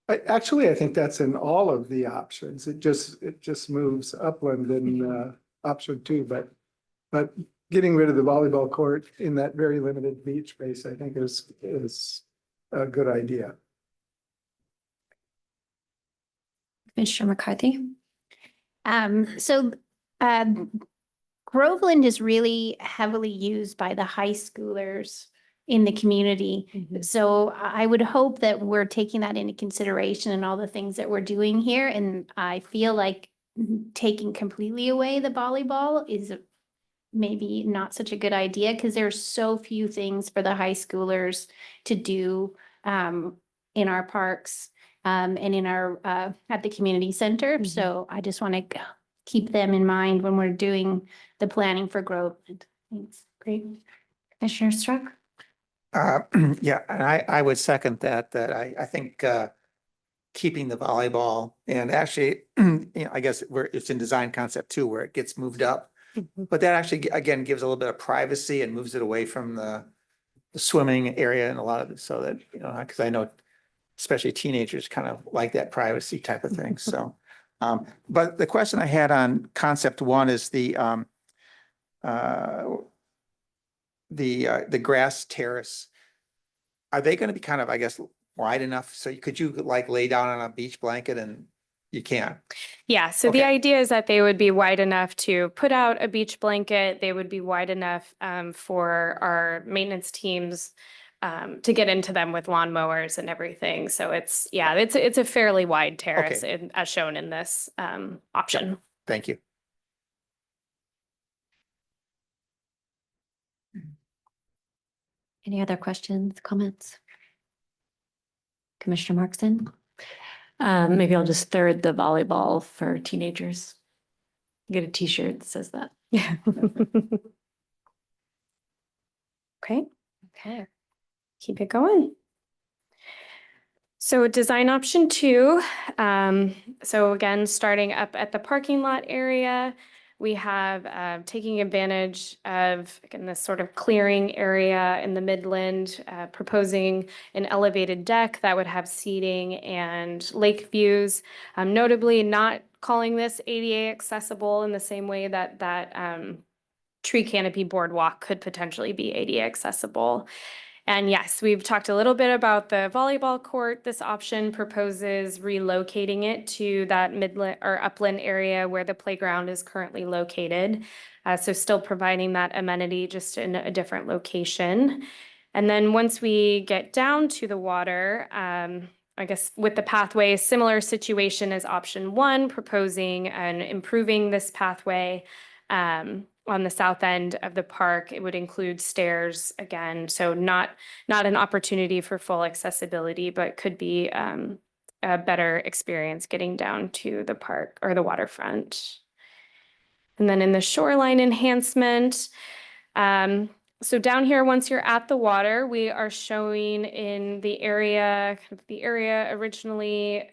I think that's in all of the options. It just moves upland in option 2, but getting rid of the volleyball court in that very limited beach space, I think is a good idea. Commissioner McCarthy? Groveland is really heavily used by the high schoolers in the community. So I would hope that we're taking that into consideration and all the things that we're doing here. And I feel like taking completely away the volleyball is maybe not such a good idea because there's so few things for the high schoolers to do in our parks and in our at the community center. So I just want to keep them in mind when we're doing the planning for Groveland. Thanks. Great. Commissioner Struck? Yeah, and I would second that, I think keeping the volleyball and actually, you know, I guess where it's in design concept too, where it gets moved up. But that actually, again, gives a little bit of privacy and moves it away from the swimming area and a lot of it so that, you know, because I know especially teenagers kind of like that privacy type of thing. So, but the question I had on concept 1 is the grass terrace. Are they going to be kind of, I guess, wide enough? So could you like lay down on a beach blanket and you can? Yeah, so the idea is that they would be wide enough to put out a beach blanket. They would be wide enough for our maintenance teams to get into them with lawnmowers and everything. So it's a fairly wide terrace as shown in this option. Thank you. Any other questions, comments? Commissioner Markson? Maybe I'll just third the volleyball for teenagers. Get a t-shirt that says that. Yeah. Okay. Keep it going. So design option 2. So again, starting up at the parking lot area, We have taking advantage of, again, this sort of clearing area in the Midland, proposing an elevated deck that would have seating and lake views. Notably, not calling this ADA accessible in the same way that tree canopy boardwalk could potentially be ADA accessible. And yes, we've talked a little bit about the volleyball court. This option proposes relocating it to that midland or upland area where the playground is currently located. So still providing that amenity, just in a different location. And then once we get down to the water, I guess with the pathway, similar situation as option one, proposing and improving this pathway. On the south end of the park, it would include stairs again, so not an opportunity for full accessibility, but could be a better experience getting down to the park or the waterfront. And then in the shoreline enhancement, so down here, once you're at the water, we are showing in the area, kind of the area originally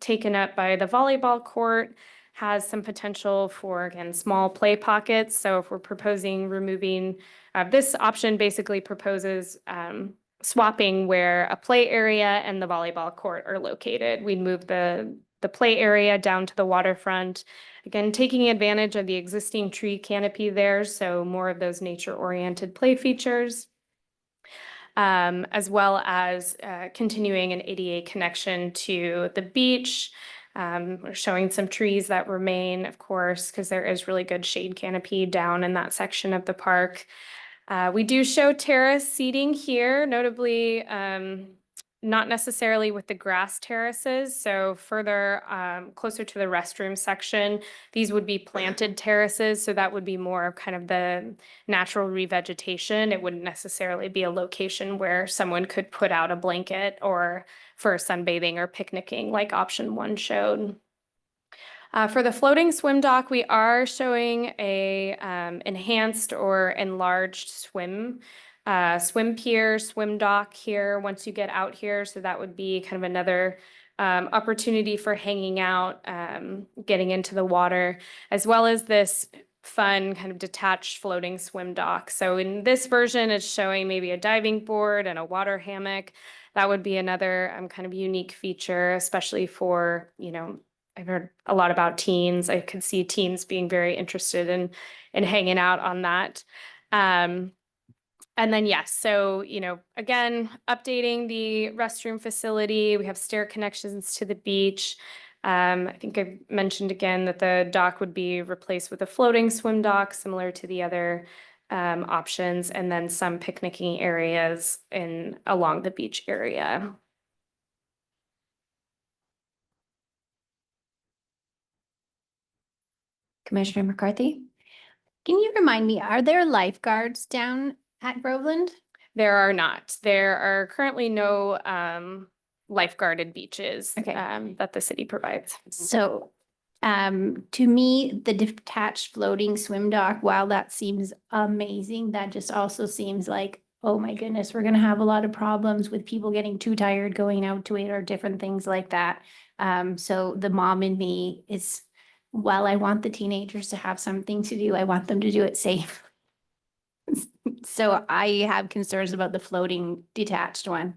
taken up by the volleyball court, has some potential for, again, small play pockets. So if we're proposing removing, this option basically proposes swapping where a play area and the volleyball court are located. We'd move the play area down to the waterfront. Again, taking advantage of the existing tree canopy there, so more of those nature-oriented play features. As well as continuing an ADA connection to the beach. We're showing some trees that remain, of course, because there is really good shade canopy down in that section of the park. We do show terrace seating here, notably not necessarily with the grass terraces. So further closer to the restroom section, these would be planted terraces. So that would be more of kind of the natural revegetation. It wouldn't necessarily be a location where someone could put out a blanket or for sunbathing or picnicking like option one showed. For the floating swim dock, we are showing a enhanced or enlarged swim pier, swim dock here once you get out here. So that would be kind of another opportunity for hanging out, getting into the water, as well as this fun kind of detached floating swim dock. So in this version, it's showing maybe a diving board and a water hammock. That would be another kind of unique feature, especially for, I've heard a lot about teens. I could see teens being very interested in hanging out on that. And then, yes, so, again, updating the restroom facility. We have stair connections to the beach. I think I mentioned again that the dock would be replaced with a floating swim dock, similar to the other options, and then some picnicking areas along the beach area. Commissioner McCarthy? Can you remind me, are there lifeguards down at Groveland? There are not. There are currently no lifeguarded beaches that the city provides. So, to me, the detached floating swim dock, while that seems amazing, that just also seems like, oh my goodness, we're gonna have a lot of problems with people getting too tired going out to it or different things like that. So the mom in me is, while I want the teenagers to have something to do, I want them to do it safe. So I have concerns about the floating detached one.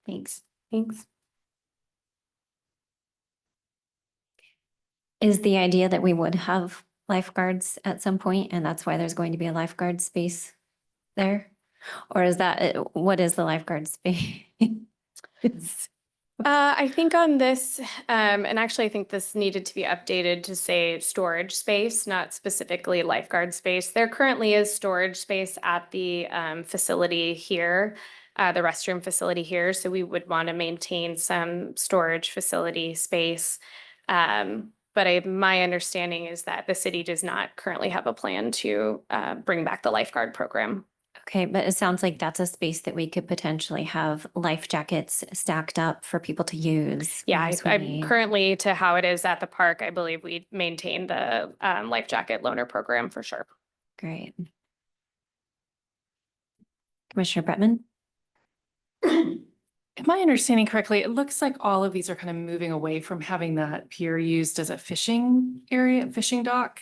Thanks. Thanks. Is the idea that we would have lifeguards at some point, and that's why there's going to be a lifeguard space there? Or is that, what is the lifeguard space? I think on this, and actually I think this needed to be updated to say storage space, not specifically lifeguard space. There currently is storage space at the facility here, the restroom facility here. So we would want to maintain some storage facility space. But my understanding is that the city does not currently have a plan to bring back the lifeguard program. Okay, but it sounds like that's a space that we could potentially have life jackets stacked up for people to use. Yeah, as we I need. currently, to how it is at the park, I believe we maintain the life jacket loaner program for sure. Great. Commissioner Bretman? Am I understanding correctly? It looks like all of these are kind of moving away from having that pier used as a fishing area, fishing dock.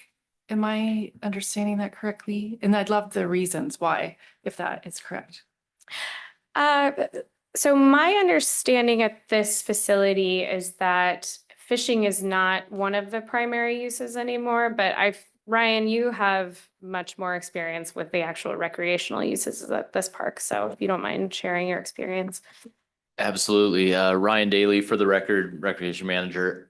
Am I understanding that correctly? And I'd love the reasons why, if that is correct. Uh, so my understanding at this facility is that fishing is not one of the primary uses anymore, but Ryan, you have much more experience with the actual recreational uses at this park. So if you don't mind sharing your experience. Absolutely. Ryan Daly, for the record, Recreation Manager.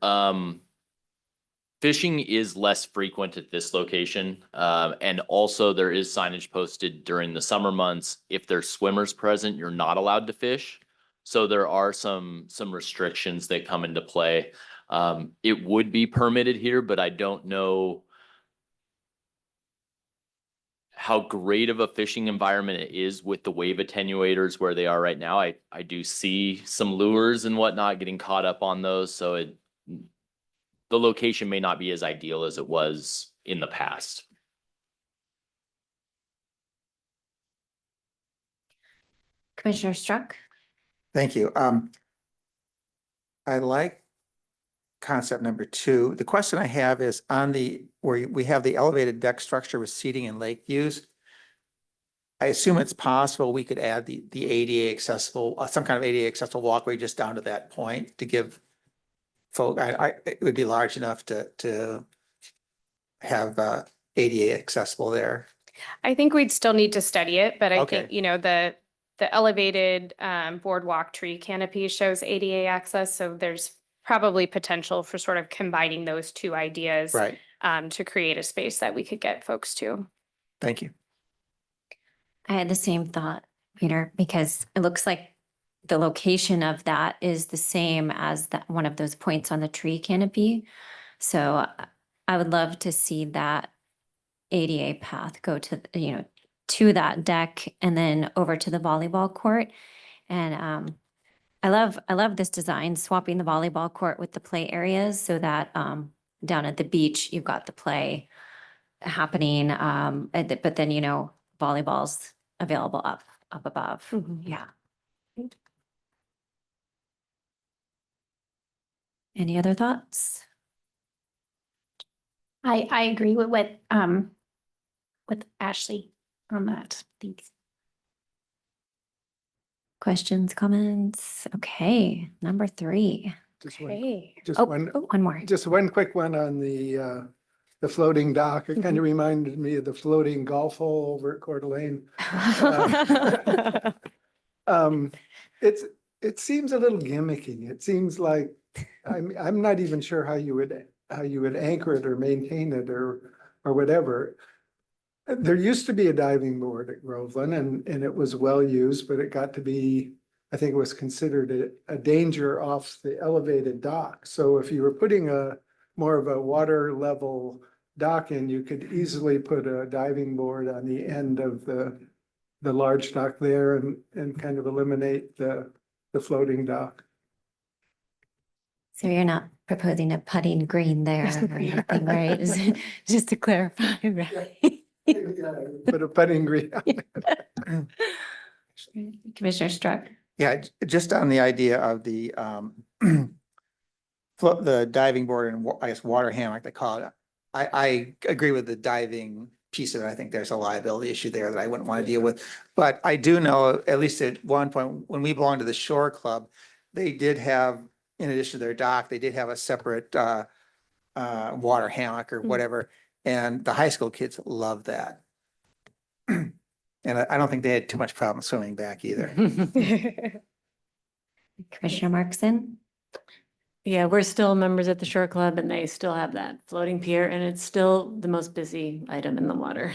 Fishing is less frequent at this location. And also there is signage posted during the summer months. If there's swimmers present, you're not allowed to fish. So there are some restrictions that come into play. It would be permitted here, but I don't know how great of a fishing environment it is with the wave attenuators where they are right now. I do see some lures and whatnot getting caught up on those. So the location may not be as ideal as it was in the past. Commissioner Struck? Thank you. I like concept number 2. The question I have is on where we have the elevated deck structure with seating and lake views. I assume it's possible we could add the ADA accessible, some kind of ADA accessible walkway just down to that point to give folk, it would be large enough to have ADA accessible there. I think we'd still need to study it, but I Okay. think, the elevated boardwalk tree canopy shows ADA access. So there's probably potential for sort of combining those two ideas Right. to create a space that we could get folks to. Thank you. I had the same thought, Peter, because it looks like the location of that is the same as that one of those points on the tree canopy. So I would love to see that ADA path go to, to that deck and then over to the volleyball court. And I love this design, swapping the volleyball court with the play areas so that down at the beach, you've got the play happening. But then, volleyball's available up above. Yeah. Any other thoughts? I agree with Ashley on that. Thanks. Questions, comments? Okay, number 3. Just one, Hey. just Oh, one, one more. just one quick one on the floating dock. It kind of reminded me of the floating golf hole over at Coeur d'Alene. It seems a little gimmicky. It seems like, I'm not even sure how you would anchor it or maintain it or whatever. There used to be a diving board at Groveland and it was well used, but it got to be, I think it was considered a danger off the elevated dock. So if you were putting more of a water level dock in, you could easily put a diving board on the end of the large dock there and kind of eliminate the floating dock. So you're not proposing a putting green there or anything, right? Just to clarify, right? Put a putting green. Commissioner Struck? Yeah, just on the idea of the the diving board and I guess water hammock, they call it. I agree with the diving piece of it. I think there's a liability issue there that I wouldn't want to deal with. But I do know, at least at one point, when we belonged to the Shore Club, they did have, in addition to their dock, they did have a separate water hammock or whatever. And the high school kids love that. And I don't think they had too much problem swimming back either. Commissioner Markson? Yeah, we're still members at the Shore Club and they still have that floating pier and it's still the most busy item in the water.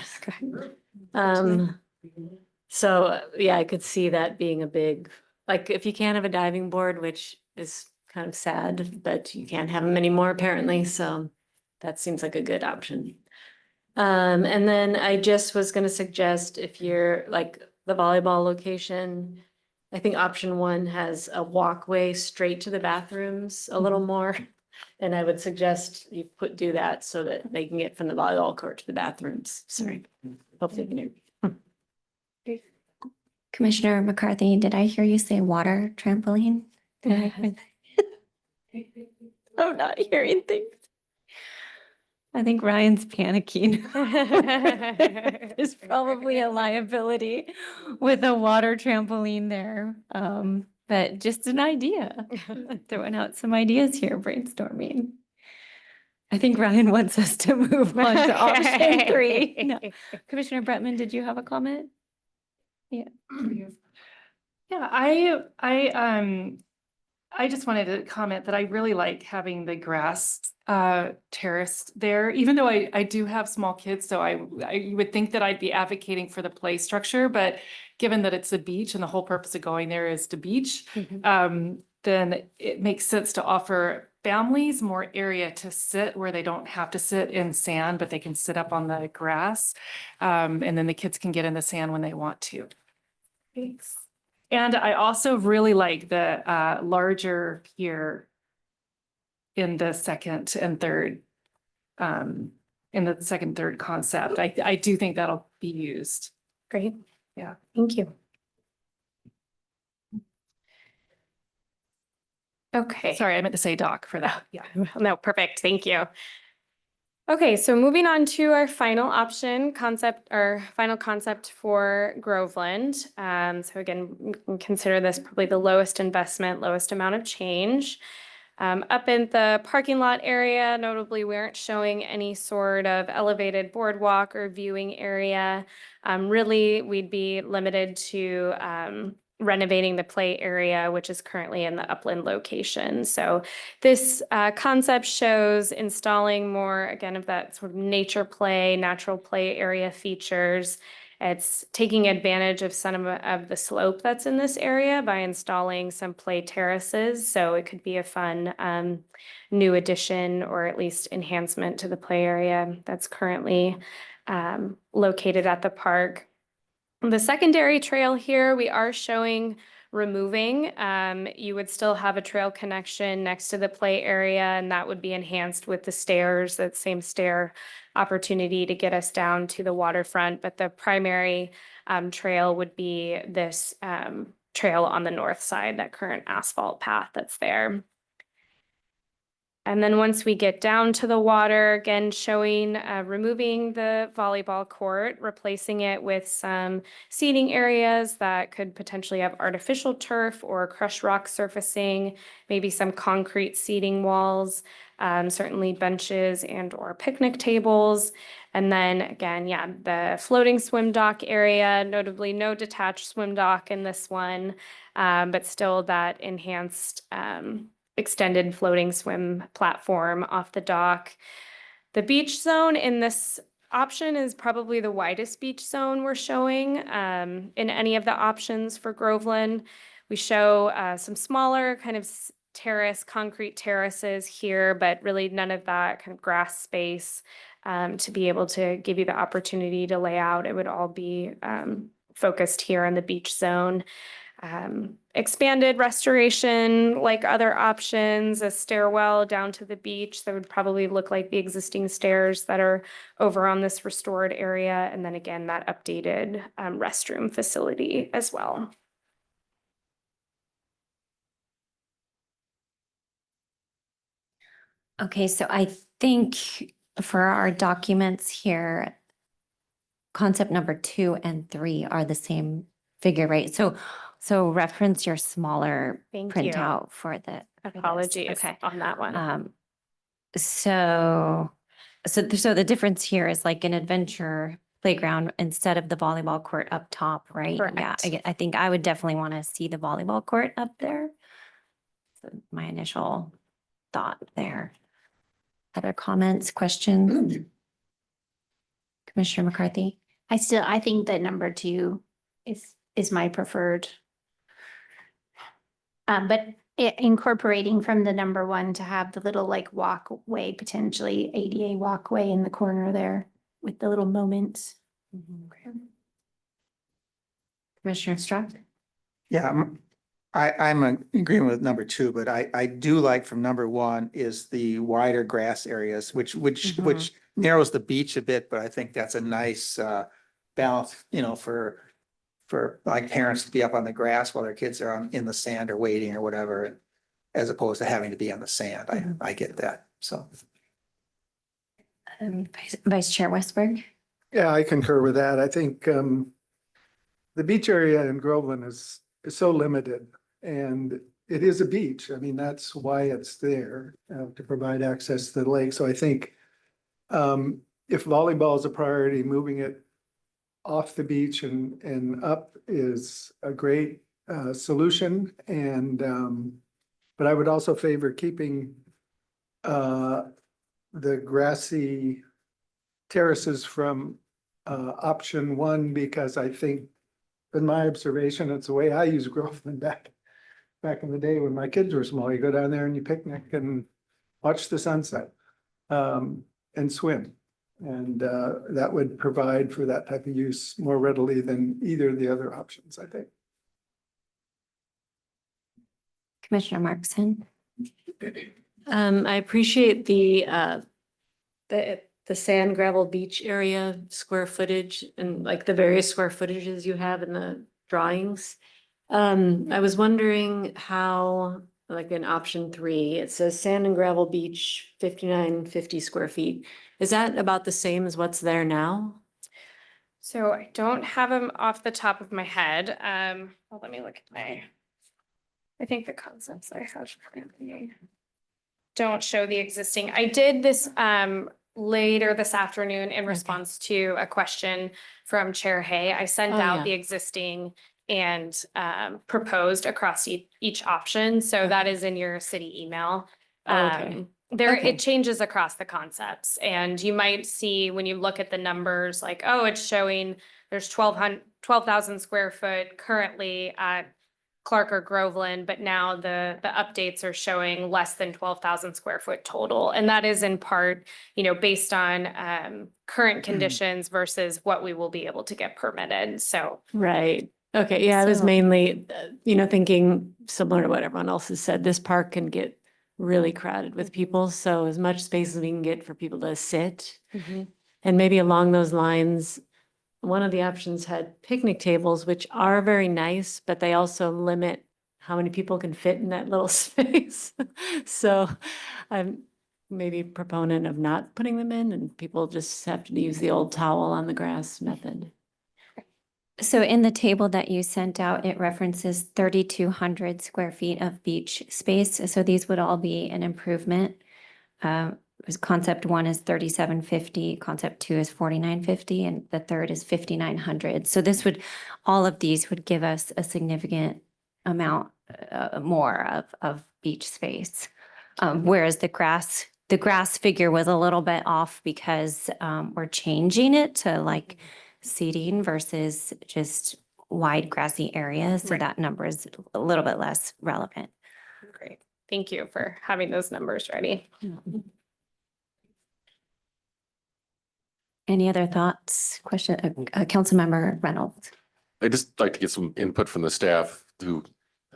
So yeah, I could see that being a big, like if you can't have a diving board, which is kind of sad, but you can't have them anymore apparently. So that seems like a good option. And then I just was gonna suggest if you're like the volleyball location, I think option 1 has a walkway straight to the bathrooms a little more. And I would suggest you do that so that they can get from the volleyball court to the bathrooms. Sorry. Hopefully you can hear me. Commissioner McCarthy, did I hear you say water trampoline? Did I hear that? I'm not hearing things. I think Ryan's panicking. There's probably a liability with a water trampoline there. But just an idea. Throwing out some ideas here, brainstorming. I think Ryan wants us to move on to option 3. No. Commissioner Bretman, did you have a comment? Yeah, I just wanted to comment that I really like having the grass terrace there, even though I do have small kids, so I would think that I'd be advocating for the play structure, but given that it's a beach and the whole purpose of going there is to beach, then it makes sense to offer families more area to sit where they don't have to sit in sand, but they can sit up on the grass. And then the kids can get in the sand when they want to. Thanks. And I also really like the larger pier in the second and third concept. I do think that'll be used. Great. Yeah. Thank you. Okay. Sorry, I meant to say dock for that. Yeah. No, perfect. Thank you. Okay, so moving on to our final concept for Groveland. So again, we can consider this probably the lowest investment, lowest amount of change. Up in the parking lot area, notably, we aren't showing any sort of elevated boardwalk or viewing area. Really, we'd be limited to renovating the play area, which is currently in the upland location. So this concept shows installing more, again, of that sort of nature play, natural play area features. It's taking advantage of some of the slope that's in this area by installing some play terraces. So it could be a fun new addition or at least enhancement to the play area that's currently located at the park. The secondary trail here, we are showing removing. You would still have a trail connection next to the play area, and that would be enhanced with the stairs, that same stair opportunity to get us down to the waterfront. But the primary trail would be this trail on the north side, that current asphalt path that's there. And then once we get down to the water, again, showing removing the volleyball court, replacing it with some seating areas that could potentially have artificial turf or crushed rock surfacing, maybe some concrete seating walls, certainly benches and or picnic tables. And then again, yeah, the floating swim dock area, notably no detached swim dock in this one, but still that enhanced extended floating swim platform off the dock. The beach zone in this option is probably the widest beach zone we're showing in any of the options for Groveland. We show some smaller kind of concrete terraces here, but really none of that kind of grass space to be able to give you the opportunity to lay out. It would all be focused here in the beach zone. Expanded restoration, like other options, a stairwell down to the beach that would probably look like the existing stairs that are over on this restored area. And then again, that updated restroom facility as well. Okay, so I think for our documents here, concept number 2 and 3 are the same figure, right? So reference your smaller Thank you. printout for the. for this. Apologies Okay. on that one. So the difference here is like an adventure playground instead of the volleyball court up top, right? Yeah, Correct. I think I would definitely want to see the volleyball court up there. So my initial thought there. Other comments, questions? Commissioner McCarthy? I think that number 2 is my preferred. But incorporating from the number 1 to have the little like walkway, potentially ADA walkway in the corner there with the little moments. Commissioner Struck? Yeah, I'm in agreement with number 2, but I do like from number 1 is the wider grass areas, which narrows the beach a bit, but I think that's a nice balance, for like parents to be up on the grass while their kids are in the sand or waiting or whatever, as opposed to having to be on the sand. I get that, so. Vice Chair Westberg. Yeah, I concur with that. I think the beach area in Groveland is so limited, and it is a beach. I mean, that's why it's there to provide access to the lake. So I think if volleyball is a priority, moving it off the beach and up is a great solution. And but I would also favor keeping the grassy terraces from option one, because I think, in my observation, it's the way I use Groveland back in the day when my kids were small. You go down there and you picnic and watch the sunset and swim. And that would provide for that type of use more readily than either of the other options, I think. Commissioner Markson. I appreciate the sand gravel beach area square footage and like the various square footages you have in the drawings. I was wondering how, like in option 3, it says sand and gravel beach, 5950 square feet. Is that about the same as what's there now? So I don't have them off the top of my head. Well, let me look at I think the concepts I have currently don't show the existing. I did this later this afternoon in response to a question from Chair Hay. I sent Oh, out yeah. the existing and proposed across each option. So that is in your city email. Okay. There, Okay. it changes across the concepts, and you might see when you look at the numbers, like, oh, it's showing there's 12,000 square foot currently at Clark or Groveland, but now the updates are showing less than 12,000 square foot total. And that is in part, based on current conditions versus what we will be able to get permitted. So Right. Okay. Yeah, I was So- mainly, thinking similar to what everyone else has said. This park can get really crowded with people. So as much space as we can get for people to sit. And maybe along those lines, one of the options had picnic tables, which are very nice, but they also limit how many people can fit in that little space. So I'm maybe a proponent of not putting them in, and people just have to use the old towel on the grass method. So in the table that you sent out, it references 3,200 square feet of beach space. So these would all be an improvement. Concept 1 is 3,750, concept 2 is 4,950, and the third is 5,900. So all of these would give us a significant amount more of beach space. Whereas the grass figure was a little bit off because we're changing it to like seating versus just wide grassy areas. So Right. that number is a little bit less relevant. great. Thank you for having those numbers ready. Any other thoughts, question, Councilmember Reynolds? I'd just like to get some input from the staff who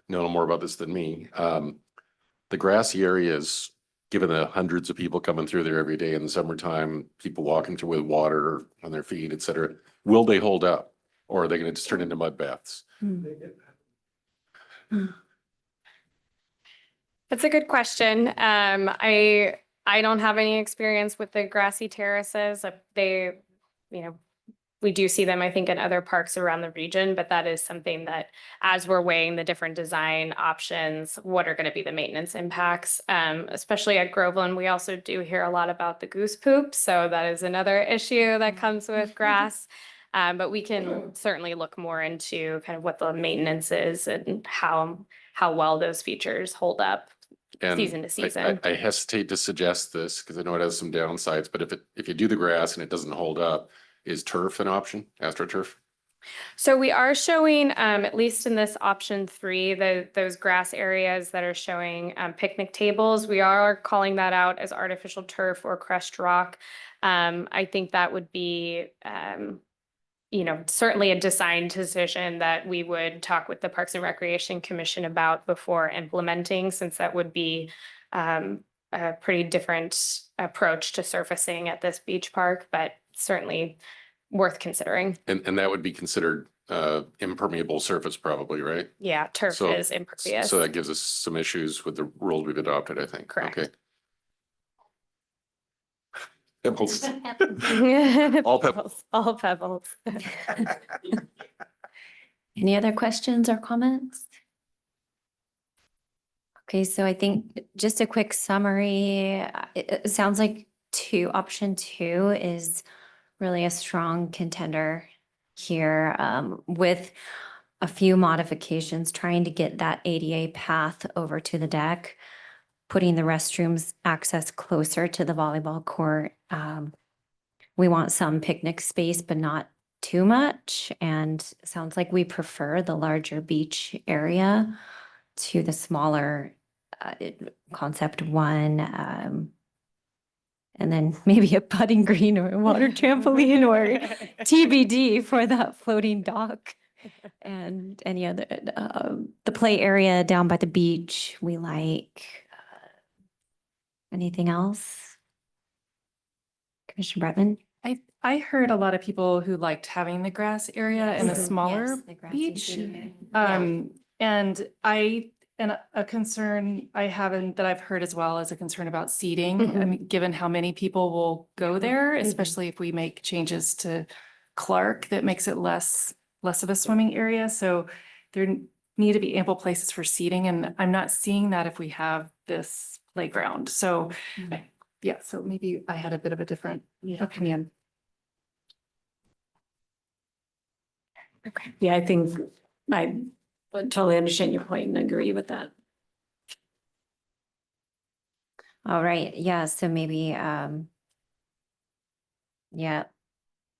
know more about this than me. The grassy areas, given the hundreds of people coming through there every day in the summertime, people walking through with water on their feet, et cetera, will they hold up? Or are they gonna just turn into mud baths? That's a good question. I don't have any experience with the grassy terraces. We do see them, I think, in other parks around the region, but that is something that as we're weighing the different design options, what are going to be the maintenance impacts? Especially at Groveland, we also do hear a lot about the goose poop. So that is another issue that comes with grass. But we can certainly look more into kind of what the maintenance is and how well those features hold up And season to season. I hesitate to suggest this because I know it has some downsides, but if you do the grass and it doesn't hold up, is turf an option, AstroTurf? So we are showing, at least in this option 3, those grass areas that are showing picnic tables. We are calling that out as artificial turf or crushed rock. I think that would be, certainly a design decision that we would talk with the Parks and Recreation Commission about before implementing, since that would be a pretty different approach to surfacing at this beach park, but certainly worth considering. And that would be considered impermeable surface probably, right? Yeah, turf So- is impervious. So that gives us some issues with the rules we've adopted, I think. Correct. Okay. Pebbles. All pebbles. All pebbles. Any other questions or comments? Okay, so I think just a quick summary, it sounds like option two is really a strong contender here, with a few modifications, trying to get that ADA path over to the deck, putting the restrooms access closer to the volleyball court. We want some picnic space, but not too much. And it sounds like we prefer the larger beach area to the smaller concept one. And then maybe a putting green or a water trampoline or TBD for that floating dock. And any other, the play area down by the beach, we like. Anything else? Commissioner Bretman? I heard a lot of people who liked having the grass area in a Yes, smaller the grassy beach. area. And a concern I haven't, that I've heard as well, is a concern about seating. I mean, given how many people will go there, especially if we make changes to Clark, that makes it less of a swimming area. So there need to be ample places for seating, and I'm not seeing that if we have this playground. So yeah, so maybe I had a bit of a different opinion. Okay. Yeah, I think I totally understand your point and agree with that. All right, yeah, so maybe, yeah,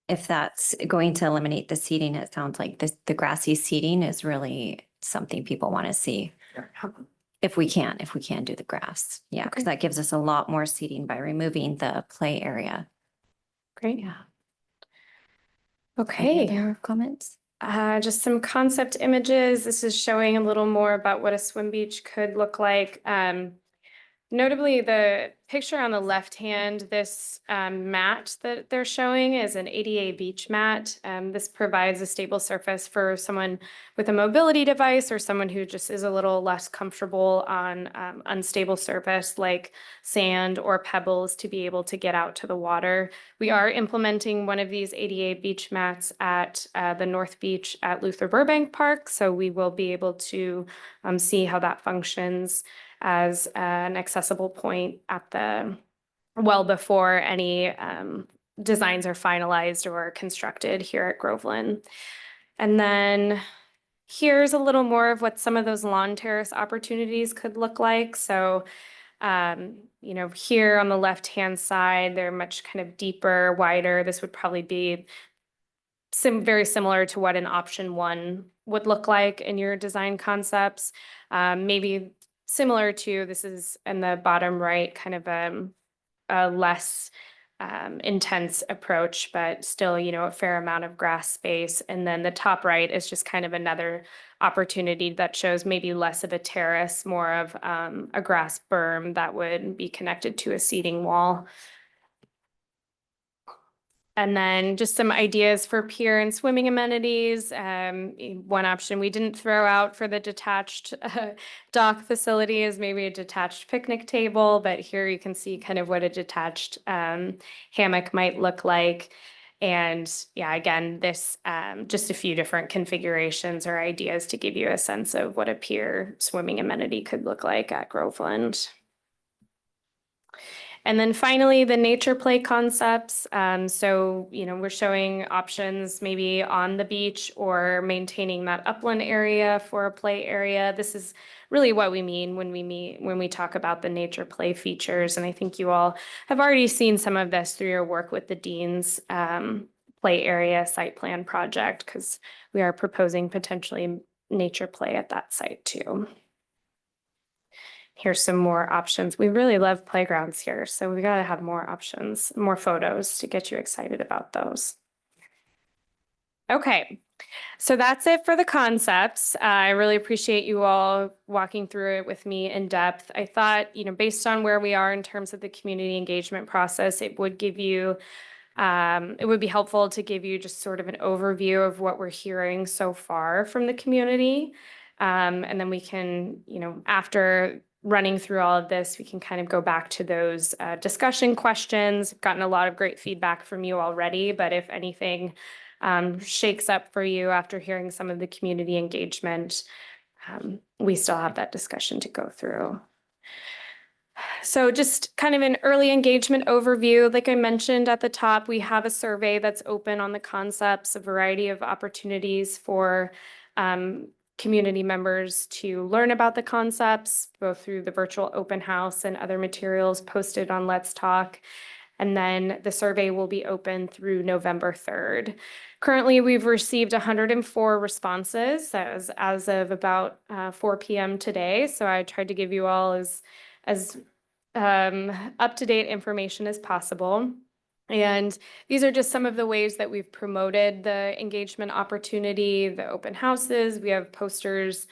if that's going to eliminate the seating, it sounds like the grassy seating is really something people want to see. If we can do the grass, yeah, because that gives us a lot more seating by removing the play area. Great. Yeah. Okay. Any other comments? Just some concept images. This is showing a little more about what a swim beach could look like. Notably, the picture on the left hand, this mat that they're showing is an ADA beach mat. This provides a stable surface for someone with a mobility device or someone who just is a little less comfortable on unstable surface like sand or pebbles to be able to get out to the water. We are implementing one of these ADA beach mats at the North Beach at Luther Burbank Park, so we will be able to see how that functions as an accessible point at the well before any designs are finalized or constructed here at Groveland. And then here's a little more of what some of those lawn terrace opportunities could look like. So, you know, here on the left-hand side, they're much kind of deeper, wider. This would probably be very similar to what an option one would look like in your design concepts. Maybe similar to, this is in the bottom right, kind of a less intense approach, but still, you know, a fair amount of grass space. And then the top right is just kind of another opportunity that shows maybe less of a terrace, more of a grass berm that would be connected to a seating wall. And then just some ideas for pier and swimming amenities. One option we didn't throw out for the detached dock facility is maybe a detached picnic table, but here you can see kind of what a detached hammock might look like. And yeah, again, this just a few different configurations or ideas to give you a sense of what a pier swimming amenity could look like at Groveland. And then finally, the nature play concepts. So, you know, we're showing options maybe on the beach or maintaining that upland area for a play area. This is really what we mean when we talk about the nature play features. And I think you all have already seen some of this through your work with the Dean's play area site plan project, because we are proposing potentially nature play at that site too. Here's some more options. We really love playgrounds here, so we gotta have more options, more photos to get you excited about those. Okay, so that's it for the concepts. I really appreciate you all walking through it with me in depth. I thought, you know, based on where we are in terms of the community engagement process, it would give you, it would be helpful to give you just sort of an overview of what we're hearing so far from the community. And then we can, you know, after running through all of this, we can kind of go back to those discussion questions. I've gotten a lot of great feedback from you already, but if anything shakes up for you after hearing some of the community engagement, we still have that discussion to go through. So just kind of an early engagement overview. Like I mentioned at the top, we have a survey that's open on the concepts, a variety of opportunities for community members to learn about the concepts, both through the virtual open house and other materials posted on Let's Talk. And then the survey will be open through November 3rd. Currently, we've received 104 responses as of about 4 p.m. today. So I tried to give you all as up-to-date information as possible. And these are just some of the ways that we've promoted the engagement opportunity, the open houses. We have posters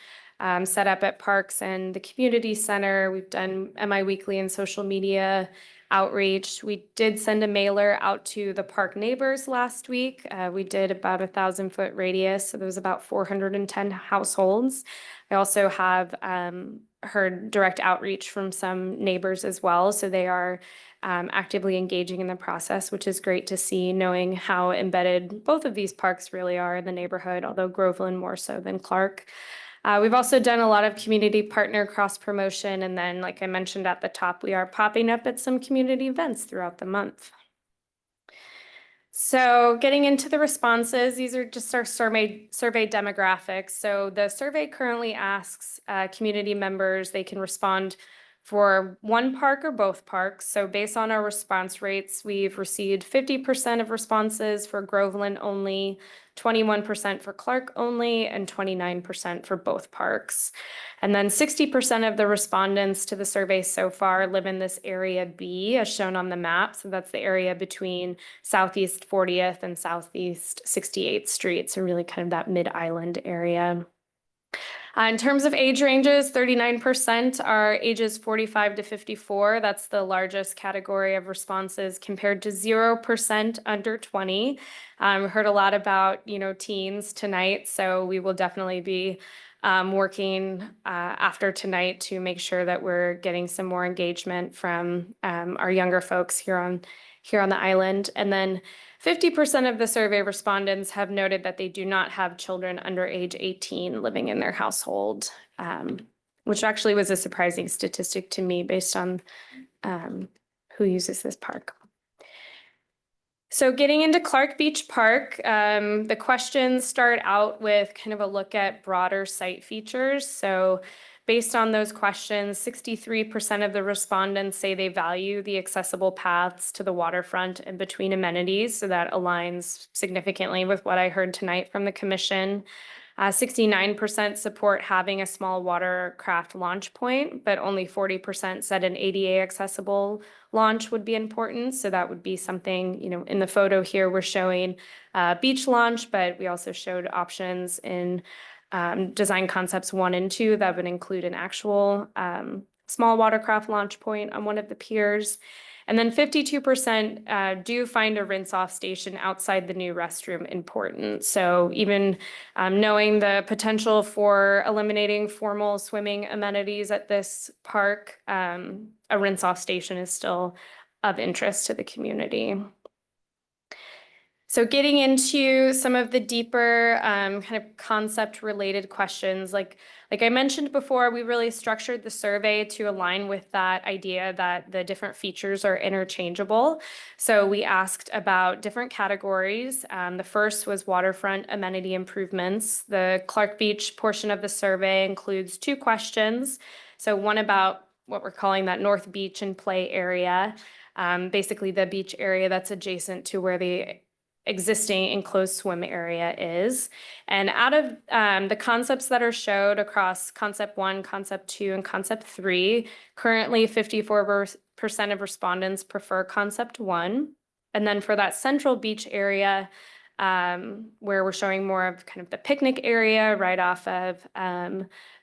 set up at parks and the community center. We've done MI Weekly and social media outreach. We did send a mailer out to the park neighbors last week. We did about 1,000-foot radius, so there was about 410 households. I also have heard direct outreach from some neighbors as well, so they are actively engaging in the process, which is great to see, knowing how embedded both of these parks really are in the neighborhood, although Groveland more so than Clark. We've also done a lot of community partner cross promotion. And then, like I mentioned at the top, we are popping up at some community events throughout the month. So getting into the responses, these are just our survey demographics. So the survey currently asks community members, they can respond for one park or both parks. So based on our response rates, we've received 50% of responses for Groveland only, 21% for Clark only, and 29% for both parks. And then 60% of the respondents to the survey so far live in this area B, as shown on the map. So that's the area between Southeast 40th and Southeast 68th Street. So really kind of that mid-island area. In terms of age ranges, 39% are ages 45 to 54. That's the largest category of responses compared to 0% under 20. Heard a lot about, teens tonight, so we will definitely be working after tonight to make sure that we're getting some more engagement from our younger folks here on the island. And then 50% of the survey respondents have noted that they do not have children under age 18 living in their household, which actually was a surprising statistic to me based on who uses this park. So getting into Clark Beach Park, the questions start out with kind of a look at broader site features. So based on those questions, 63% of the respondents say they value the accessible paths to the waterfront and between amenities. So that aligns significantly with what I heard tonight from the commission. 69% support having a small watercraft launch point, but only 40% said an ADA accessible launch would be important. So that would be something, in the photo here, we're showing beach launch, but we also showed options in design concepts 1 and 2 that would include an actual small watercraft launch point on one of the piers. And then 52% do find a rinse-off station outside the new restroom important. So even knowing the potential for eliminating formal swimming amenities at this park, a rinse-off station is still of interest to the community. So getting into some of the deeper kind of concept-related questions, like I mentioned before, we really structured the survey to align with that idea that the different features are interchangeable. So we asked about different categories. The first was waterfront amenity improvements. The Clark Beach portion of the survey includes 2 questions. So one about what we're calling that North Beach and Play area, basically the beach area that's adjacent to where the existing enclosed swim area is. And out of the concepts that are showed across concept 1, concept 2, and concept 3, currently 54% of respondents prefer concept 1. And then for that central beach area, where we're showing more of kind of the picnic area right off of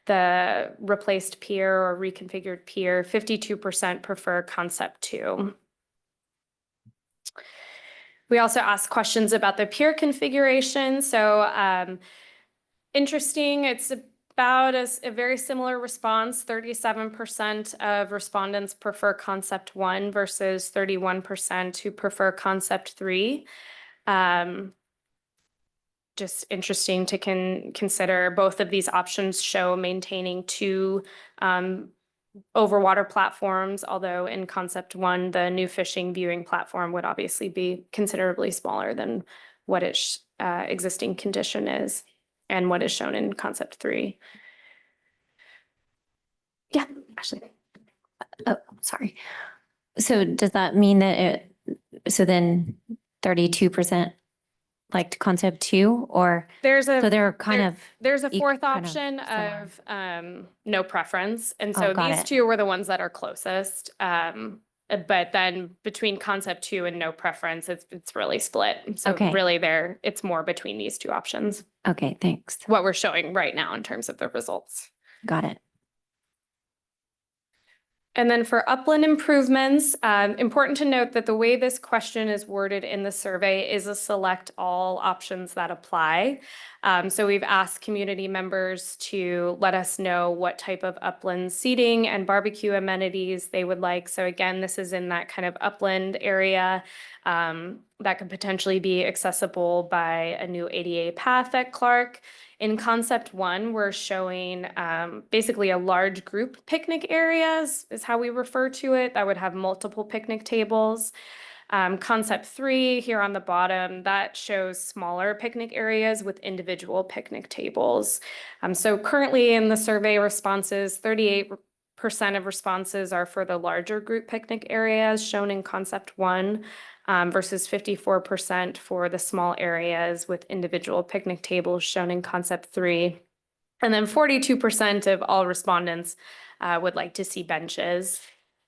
the replaced pier or reconfigured pier, 52% prefer concept 2. We also asked questions about the pier configuration. So interesting, it's about a very similar response. 37% of respondents prefer concept 1 versus 31% who prefer concept 3. Just interesting to consider. Both of these options show maintaining 2 overwater platforms, although in concept 1, the new fishing viewing platform would obviously be considerably smaller than what its existing condition is and what is shown in concept 3. Yeah, Ashley. Oh, sorry. So does that mean that so then 32% liked concept 2, or There's so they're kind there- of, There's a e- fourth kind of option similar. of no preference. And Oh, so got these it. 2 were the ones that are closest. But then between concept 2 and no preference, it's really split. So Okay. really it's more between these 2 options, Okay, thanks. what we're showing right now in terms of the results. Got it. And then for upland improvements, important to note that the way this question is worded in the survey is a select all options that apply. So we've asked community members to let us know what type of upland seating and barbecue amenities they would like. So again, this is in that kind of upland area that could potentially be accessible by a new ADA path at Clark. In concept 1, we're showing basically a large group picnic areas is how we refer to it, that would have multiple picnic tables. Concept 3 here on the bottom, that shows smaller picnic areas with individual picnic tables. So currently in the survey responses, 38% of responses are for the larger group picnic areas shown in concept 1. Versus 54% for the small areas with individual picnic tables shown in concept 3. And then 42% of all respondents would like to see benches.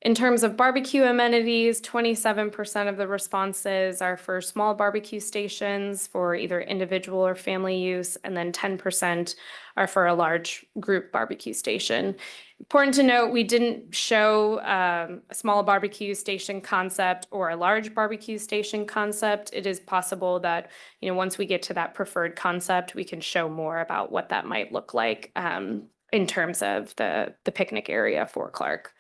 In terms of barbecue amenities, 27% of the responses are for small barbecue stations for either individual or family use, and then 10% are for a large group barbecue station. Important to note, we didn't show a small barbecue station concept or a large barbecue station concept. It is possible that, once we get to that preferred concept, we can show more about what that might look like in terms of the picnic area for Clark.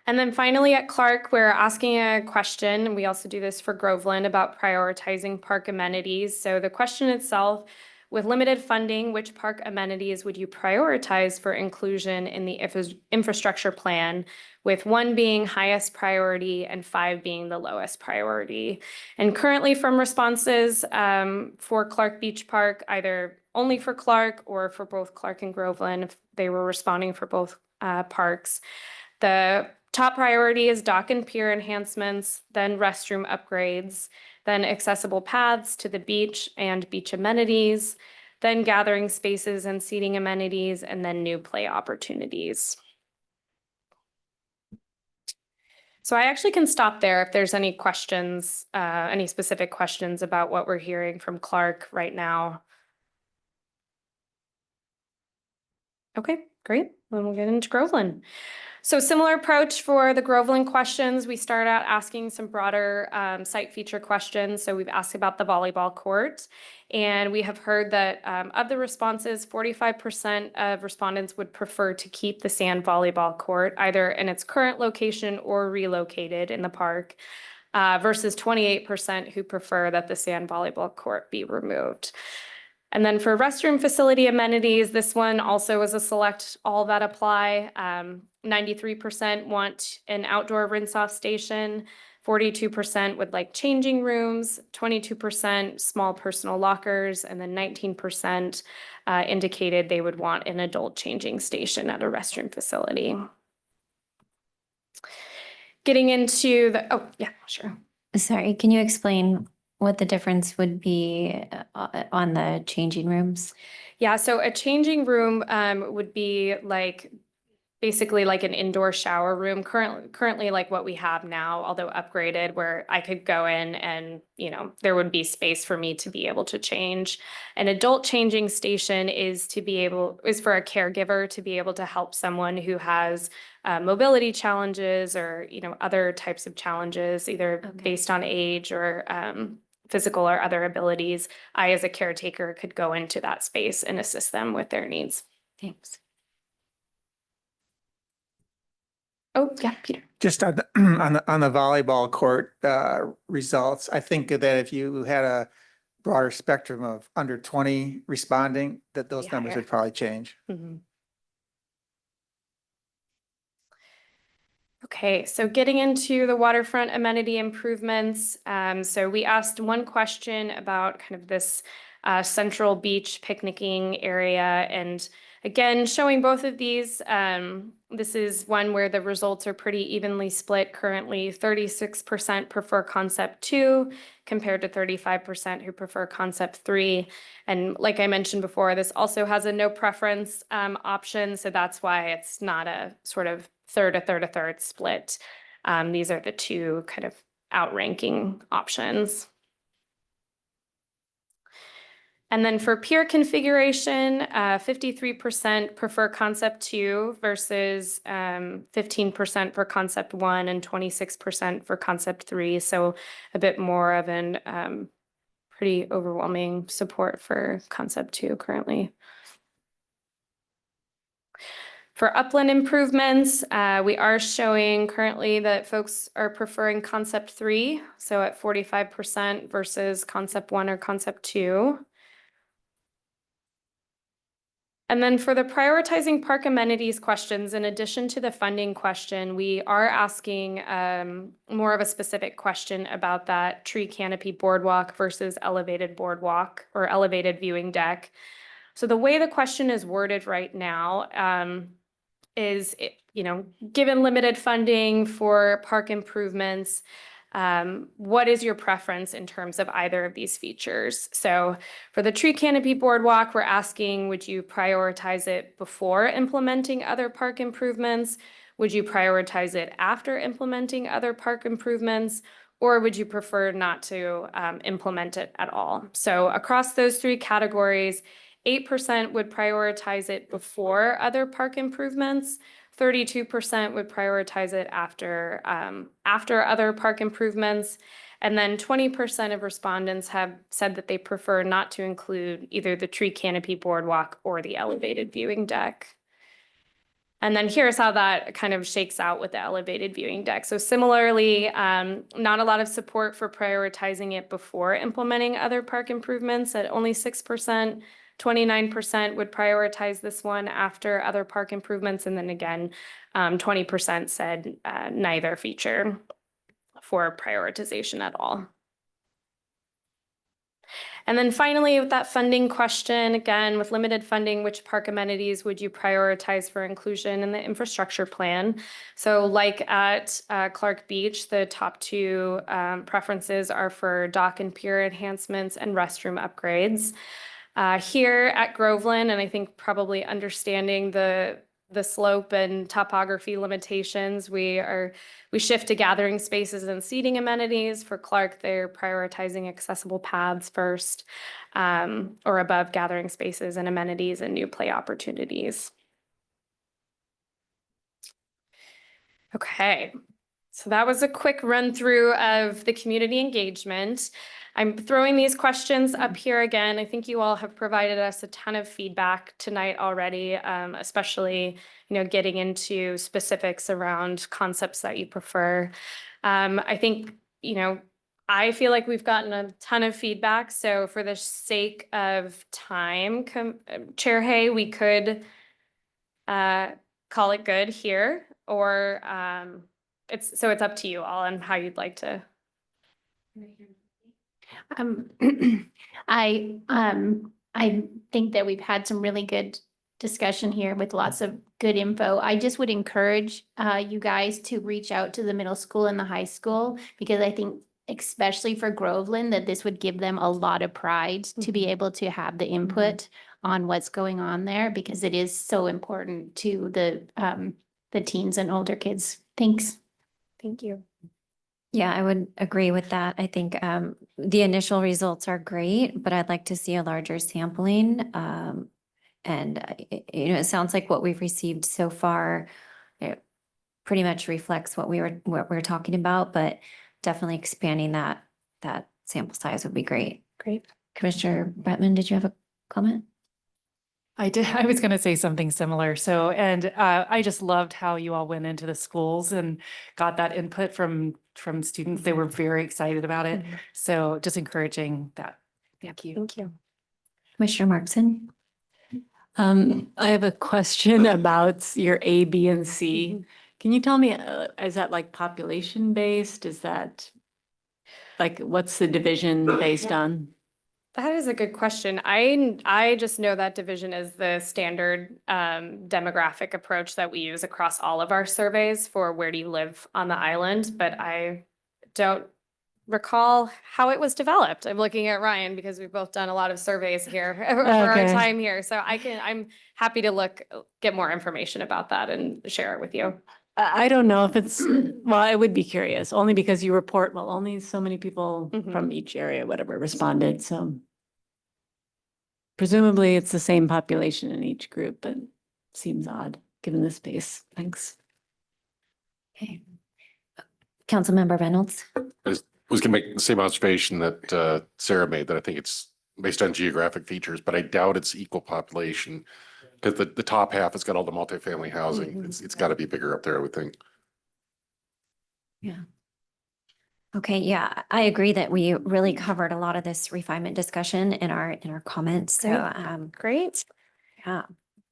And then finally at Clark, we're asking a question, and we also do this for Groveland, about prioritizing park amenities. So the question itself, with limited funding, which park amenities would you prioritize for inclusion in the infrastructure plan, with 1 being highest priority and 5 being the lowest priority? And currently from responses for Clark Beach Park, either only for Clark or for both Clark and Groveland, if they were responding for both parks, the top priority is dock and pier enhancements, then restroom upgrades, then accessible paths to the beach and beach amenities, then gathering spaces and seating amenities, and then new play opportunities. So I actually can stop there if there's any questions, any specific questions about what we're hearing from Clark right now. Okay, great. Then we'll get into Groveland. So similar approach for the Groveland questions. We start out asking some broader site feature questions. So we've asked about the volleyball court, and we have heard that of the responses, 45% of respondents would prefer to keep the sand volleyball court either in its current location or relocated in the park, versus 28% who prefer that the sand volleyball court be removed. And then for restroom facility amenities, this one also is a select all that apply. 93% want an outdoor rinse-off station, 42% would like changing rooms, 22% small personal lockers, and then 19% indicated they would want an adult changing station at a restroom facility. Getting into oh, yeah, sure. Sorry, can you explain what the difference would be on the changing rooms? Yeah, so a changing room would be basically like an indoor shower room, currently like what we have now, although upgraded, where I could go in and, there would be space for me to be able to change. An adult changing station is for a caregiver to be able to help someone who has mobility challenges or, other types of challenges, either based on age or physical or other abilities, I, as a caretaker, could go into that space and assist them with their needs. Thanks. Oh, yeah, Peter. Just on the, on the volleyball court, results, I think that if you had a broader spectrum of under 20 responding, that those Be numbers higher. would probably change. Okay, so getting into the waterfront amenity improvements. So we asked one question about kind of this central beach picnicking area. And again, showing both of these, this is one where the results are pretty evenly split currently. 36% prefer concept 2 compared to 35% who prefer concept 3. And like I mentioned before, this also has a no preference option. So that's why it's not a sort of third split. These are the two kind of outranking options. And then for peer configuration, 53% prefer concept 2 versus 15% for concept 1 and 26% for concept 3. So a bit more of an pretty overwhelming support for concept 2 currently. For upland improvements, we are showing currently that folks are preferring concept 3, so at 45% versus concept 1 or concept 2. And then for the prioritizing park amenities questions, in addition to the funding question, we are asking more of a specific question about that tree canopy boardwalk versus elevated boardwalk or elevated viewing deck. So the way the question is worded right now is, given limited funding for park improvements, what is your preference in terms of either of these features? So for the tree canopy boardwalk, we're asking, would you prioritize it before implementing other park improvements? Would you prioritize it after implementing other park improvements? Or would you prefer not to implement it at all? So across those 3 categories, 8% would prioritize it before other park improvements. 32% would prioritize it after other park improvements. And then 20% of respondents have said that they prefer not to include either the tree canopy boardwalk or the elevated viewing deck. And then here's how that kind of shakes out with the elevated viewing deck. So similarly, not a lot of support for prioritizing it before implementing other park improvements at only 6%. 29% would prioritize this one after other park improvements. And then again, 20% said neither feature for prioritization at all. And then finally, with that funding question, again, with limited funding, which park amenities would you prioritize for inclusion in the infrastructure plan? So like at Clark Beach, the top 2 preferences are for dock and pier enhancements and restroom upgrades. Here at Groveland, and I think probably understanding the slope and topography limitations, we shift to gathering spaces and seating amenities. For Clark, they're prioritizing accessible paths first, or above gathering spaces and amenities and new play opportunities. Okay, so that was a quick run through of the community engagement. I'm throwing these questions up here again. I think you all have provided us a ton of feedback tonight already, especially, getting into specifics around concepts that you prefer. I think, I feel like we've gotten a ton of feedback. So for the sake of time, Chair Hay, we could call it good here, or it's up to you all on how you'd like to. I think that we've had some really good discussion here with lots of good info. I just would encourage you guys to reach out to the middle school and the high school, because I think especially for Groveland, that this would give them a lot of pride to be able to have the input on what's going on there, because it is so important to the teens and older kids. Thanks. Thank you. Yeah, I would agree with that. I think the initial results are great, but I'd like to see a larger sampling. It sounds like what we've received so far, it pretty much reflects what we're talking about, but definitely expanding that sample size would be great. Great. Commissioner Bretman, did you have a comment? I did. I was going to say something similar. So, and I just loved how you all went into the schools and got that input from students. They were very excited about it. So just encouraging that. Thank you. Thank you. Commissioner Markson? I have a question about your A, B, and C. Can you tell me, is that like population based? Is that like, what's the division based on? That is a good question. I just know that division is the standard demographic approach that we use across all of our surveys for where do you live on the island, but I don't recall how it was developed. I'm looking at Ryan because we've both done a lot of surveys here over our Okay. time here. So I'm happy to get more information about that and share it with you. I don't know if it's, well, I would be curious, only because you report, well, only so many people Mhm. from each area, whatever, responded, so. Presumably it's the same population in each group, but seems odd, given the space. Thanks. Okay. Councilmember Reynolds? Was gonna make the same observation that Sarah made, that I think it's based on geographic features, but I doubt it's equal population. Because the top half has got all the multifamily housing. It's gotta be bigger up there, I would think. Okay, yeah, I agree that we really covered a lot of this refinement discussion in our comments. So, Great. yeah,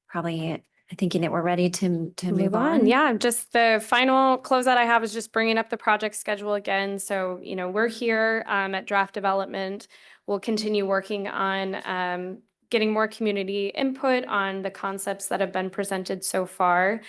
probably thinking that we're ready to move on. Yeah, just the final closeout I have is just bringing up the project schedule again. So, we're here at draft development. We'll continue working on getting more community input on the concepts that have been presented so far.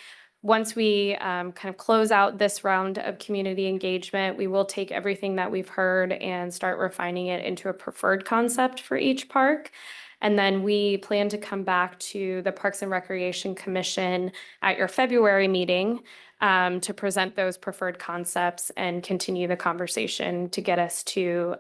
Once we kind of close out this round of community engagement, we will take everything that we've heard and start refining it into a preferred concept for each park. And then we plan to come back to the Parks and Recreation Commission at your February meeting to present those preferred concepts and continue the conversation to get us to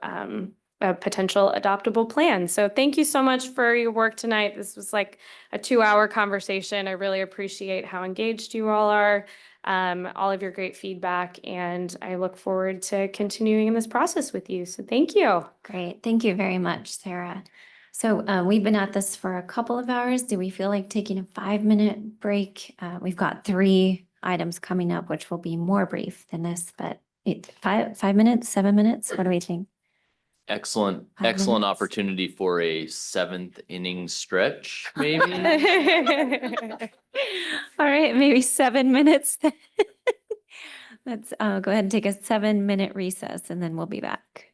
a potential adoptable plan. So thank you so much for your work tonight. This was like a 2-hour conversation. I really appreciate how engaged you all are, all of your great feedback, and I look forward to continuing in this process with you. So thank you. Great. Thank you very much, Sarah. So we've been at this for a couple of hours. Do we feel like taking a 5-minute break? We've got 3 items coming up, which will be more brief than this, but 5 minutes, 7 minutes? What do we think? Excellent, 5 excellent minutes. opportunity for a 7th inning stretch, maybe. All right, maybe 7 minutes. Let's go ahead and take a 7-minute recess and then we'll be back.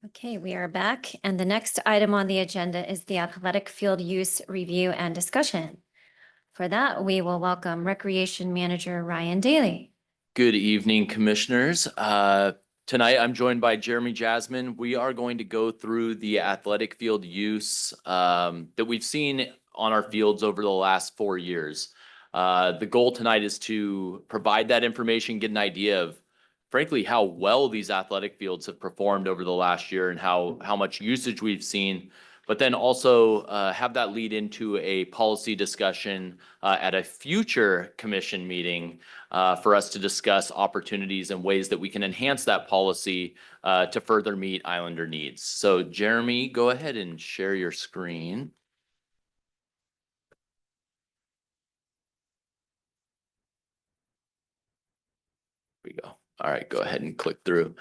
Okay, we are back, and the next item on the agenda is the athletic field use review and discussion. For that, we will welcome Recreation Manager Ryan Daly. Good evening, commissioners. Tonight I'm joined by Jeremy Jasmine. We are going to go through the athletic field use that we've seen on our fields over the last 4 years. The goal tonight is to provide that information, get an idea of frankly how well these athletic fields have performed over the last year and how much usage we've seen, but then also have that lead into a policy discussion at a future commission meeting for us to discuss opportunities and ways that we can enhance that policy to further meet Islander needs. So Jeremy, go ahead and share your screen. Here we go. All right, go ahead and click through.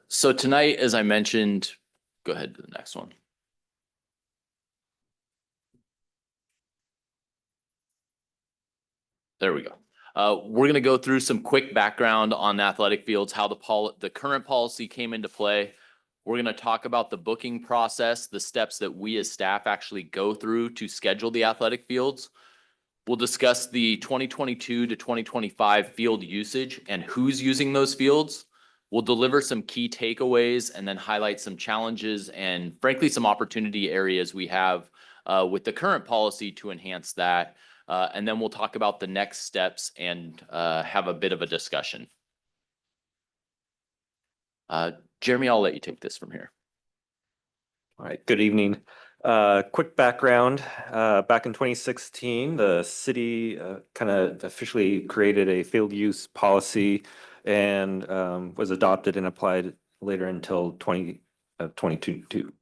So tonight, as I mentioned, go ahead to the next one. There we go. We're going to go through some quick background on athletic fields, how the current policy came into play. We're going to talk about the booking process, the steps that we as staff actually go through to schedule the athletic fields. We'll discuss the 2022 to 2025 field usage and who's using those fields. We'll deliver some key takeaways and then highlight some challenges and frankly, some opportunity areas we have with the current policy to enhance that. And then we'll talk about the next steps and have a bit of a discussion. Jeremy, I'll let you take this from here. All right, good evening. Quick background, back in 2016, the city kind of officially created a field use policy and was adopted and applied later until 2022.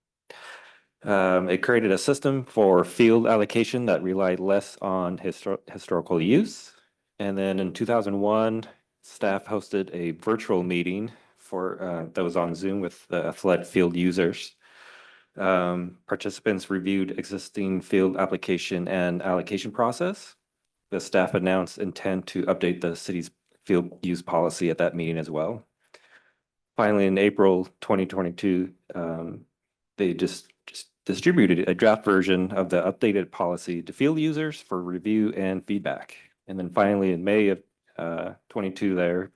It created a system for field allocation that relied less on historical use. And then in 2001, staff hosted a virtual meeting for that was on Zoom with the athletic field users. Participants reviewed existing field application and allocation process. The staff announced intent to update the city's field use policy at that meeting as well. Finally, in April 2022, they just distributed a draft version of the updated policy to field users for review and feedback. And then finally, in May of 22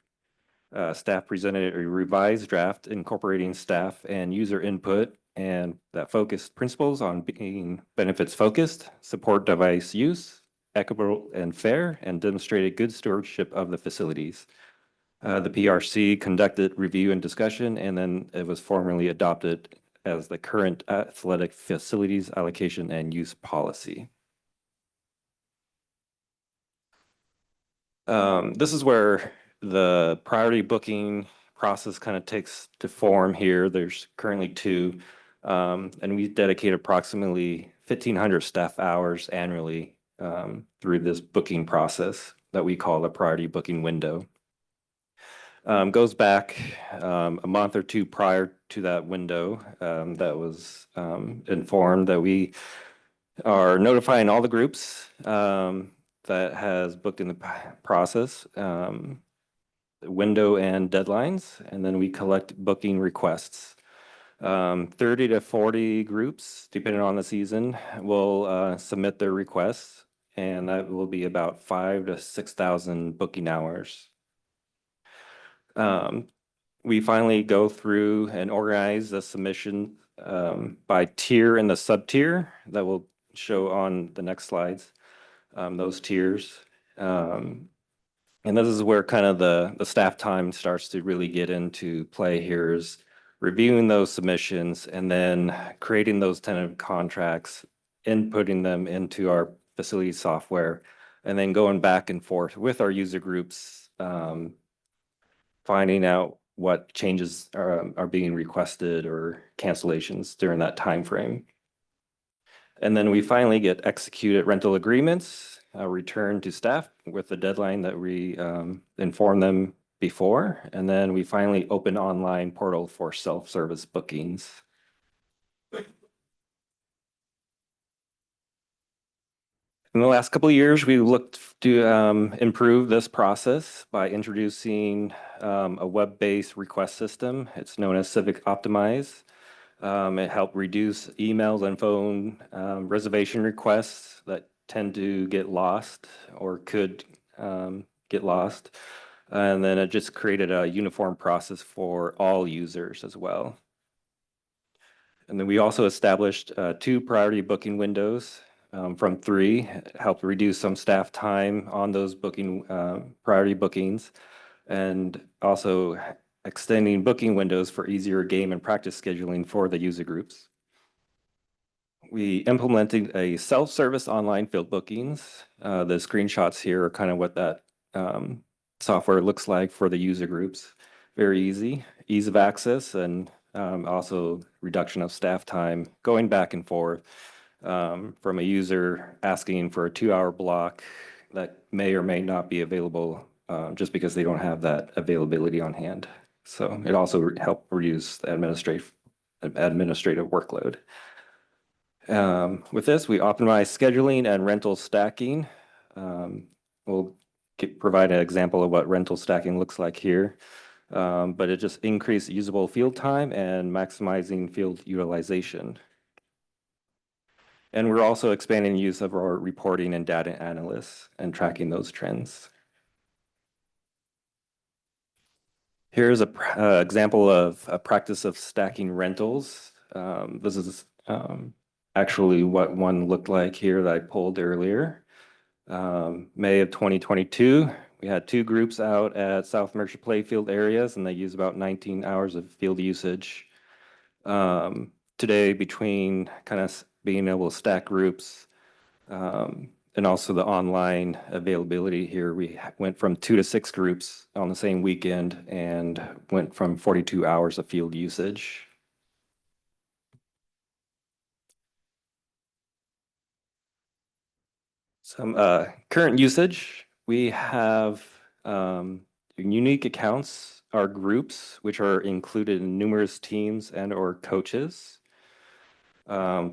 staff presented a revised draft incorporating staff and user input and that focused principles on being benefits focused, support device use, equitable and fair, and demonstrated good stewardship of the facilities. The PRC conducted review and discussion, and then it was formally adopted as the current athletic facilities allocation and use policy. This is where the priority booking process kind of takes to form here. There's currently 2. And we dedicate approximately 1,500 staff hours annually through this booking process that we call the priority booking window. Goes back a month or 2 prior to that window that was informed that we are notifying all the groups that has booked in the process, window and deadlines, and then we collect booking requests. 30 to 40 groups, depending on the season, will submit their requests, and that will be about 5,000 to 6,000 booking hours. We finally go through and organize the submission by tier and the sub-tier that will show on the next slides, those tiers. And this is where kind of the staff time starts to really get into play here is reviewing those submissions and then creating those tentative contracts, inputting them into our facility software, and then going back and forth with our user groups, finding out what changes are being requested or cancellations during that time frame. And then we finally get executed rental agreements, returned to staff with the deadline that we inform them before, and then we finally open online portal for self-service bookings. And In the last couple of years, we looked to improve this process by introducing a web-based request system. It's known as Civic Optimize. It helped reduce emails and phone reservation requests that tend to get lost or could get lost. And then it just created a uniform process for all users as well. And then we also established 2 priority booking windows from 3, helped reduce some staff time on those booking priority bookings, and also extending booking windows for easier game and practice scheduling for the user groups. We implemented a self-service online field bookings. The screenshots here are kind of what that software looks like for the user groups. Very easy, ease of access, and also reduction of staff time going back and forth from a user asking for a 2-hour block that may or may not be available just because they don't have that availability on hand. So it also helped reduce the administrative workload. With this, we optimize scheduling and rental stacking. We'll provide an example of what rental stacking looks like here. But it just increased usable field time and maximizing field utilization. And we're also expanding the use of our reporting and data analysts and tracking those trends. Here's an example of a practice of stacking rentals. This is actually what one looked like here that I pulled earlier. May of 2022, we had 2 groups out at South Mercer Playfield areas, and they use about 19 hours of field usage. Today, between kind of being able to stack groups and also the online availability here, we went from 2 to 6 groups on the same weekend and went from 42 hours of field usage. Some current usage, we have unique accounts are groups which are included in numerous teams and or coaches.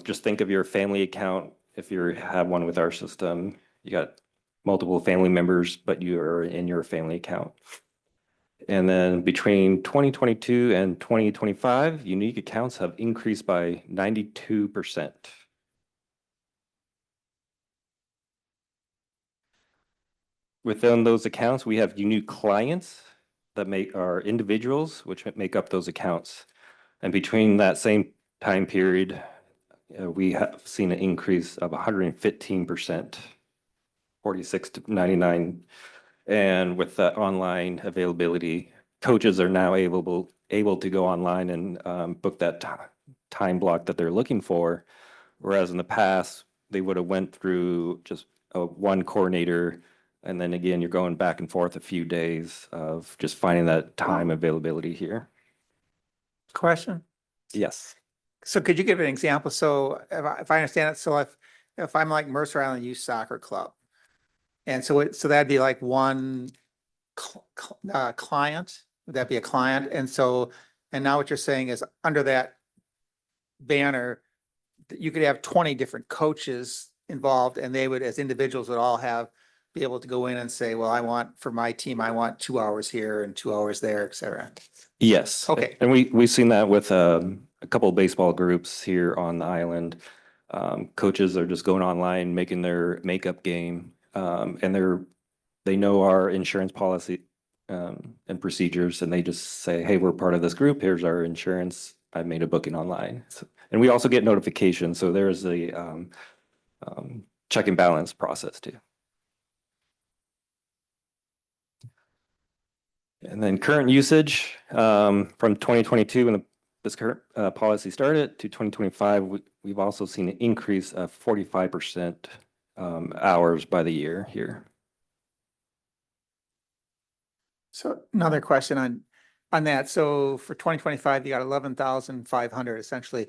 Just think of your family account. If you have one with our system, you got multiple family members, but you are in your family account. And then between 2022 and 2025, unique accounts have increased by 92%. Within those accounts, we have unique clients that are individuals, which make up those accounts. And between that same time period, we have seen an increase of 115%, 46 to 99. And with that online availability, coaches are now able to go online and book that time block that they're looking for. Whereas in the past, they would have went through just one coordinator. And then again, you're going back and forth a few days of just finding that time availability here. Question? Yes. So could you give an example? So if I understand it, so if I'm like Mercer Island Youth Soccer Club, and so that'd be like one client, would that be a client? And now what you're saying is under that banner, you could have 20 different coaches involved, and they would, as individuals, would all be able to go in and say, well, for my team, I want 2 hours here and 2 hours there, et cetera. Yes. Okay. And we've seen that with a couple of baseball groups here on the island. Coaches are just going online, making their makeup game, and they know our insurance policy and procedures, and they just say, hey, we're part of this group. Here's our insurance. I made a booking online. And we also get notifications. So there's a check and balance process too. And then current usage from 2022 when this current policy started to 2025, we've also seen an increase of 45% hours by the year here. So another question on that. So for 2025, you got 11,500 essentially.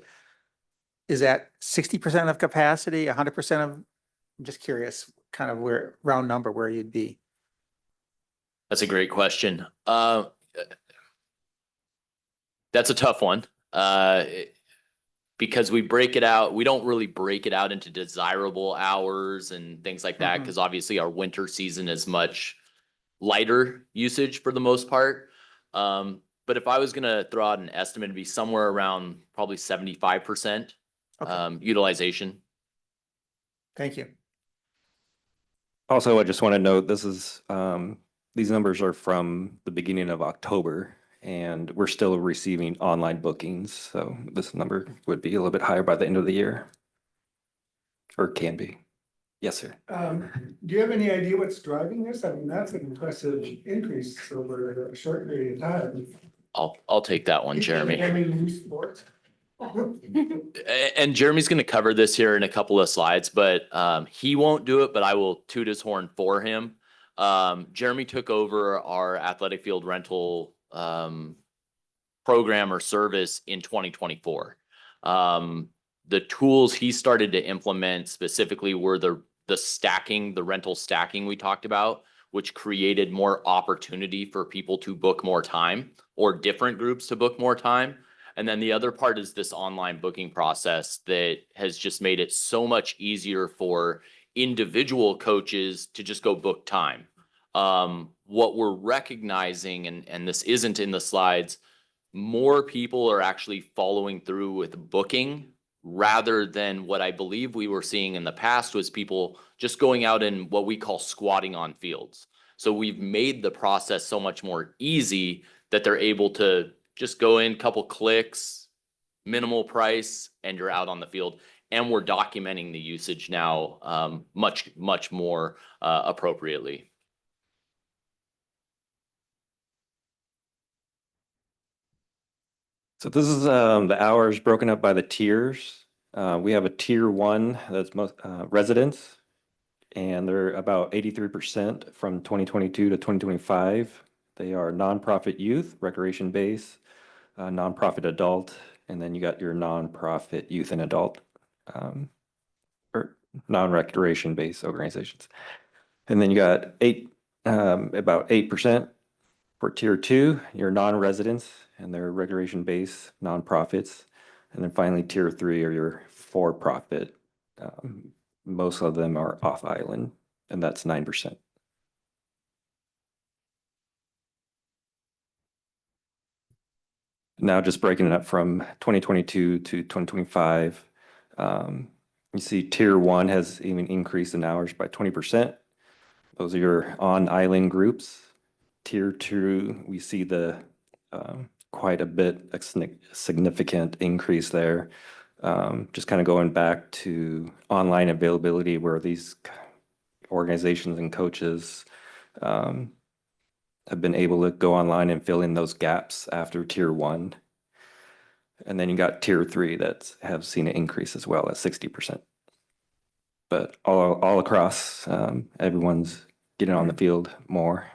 Is that 60% of capacity, 100% of, I'm just curious, kind of round number where you'd be. That's a great question. That's a tough one. because we break it out, we don't really break it out into desirable hours and things like that, Mhm. because obviously our winter season is much lighter usage for the most part. But if I was gonna throw out an estimate, it'd be somewhere around probably 75% Okay. utilization. Thank you. Also, I just want to note, these numbers are from the beginning of October, and we're still receiving online bookings, so this number would be a little bit higher by the end of the year. Or can be. Yes, sir. Do you have any idea what's driving this? I mean, that's an impressive increase over a short period of time. I'll take that one, Jeremy. Having new sports. And Jeremy's gonna cover this here in a couple of slides, but he won't do it, but I will toot his horn for him. Jeremy took over our athletic field rental program or service in 2024. The tools he started to implement specifically were the stacking, the rental stacking we talked about, which created more opportunity for people to book more time or different groups to book more time. And then the other part is this online booking process that has just made it so much easier for individual coaches to just go book time. What we're recognizing, and this isn't in the slides, more people are actually following through with booking rather than what I believe we were seeing in the past was people just going out and what we call squatting on fields. So we've made the process so much more easy that they're able to just go in, couple clicks, minimal price, and you're out on the field. And we're documenting the usage now much more appropriately. So this is the hours broken up by the tiers. We have a tier 1 that's most residents, and they're about 83% from 2022 to 2025. They are nonprofit youth, recreation base, nonprofit adult, and then you got your nonprofit youth and adult or non-recreation based organizations. And then you got about 8% for tier 2, your non-residents and their recreation based nonprofits. And then finally, tier 3 are your for-profit. Most of them are off island, and that's 9%. Now just breaking it up from 2022 to 2025, you see tier 1 has even increased in hours by 20%. Those are your on-island groups. Tier 2, we see the quite a bit significant increase there. Just kind of going back to online availability where these organizations and coaches have been able to go online and fill in those gaps after tier 1. And then you got tier 3 that have seen an increase as well at 60%. But all across, everyone's getting on the field more.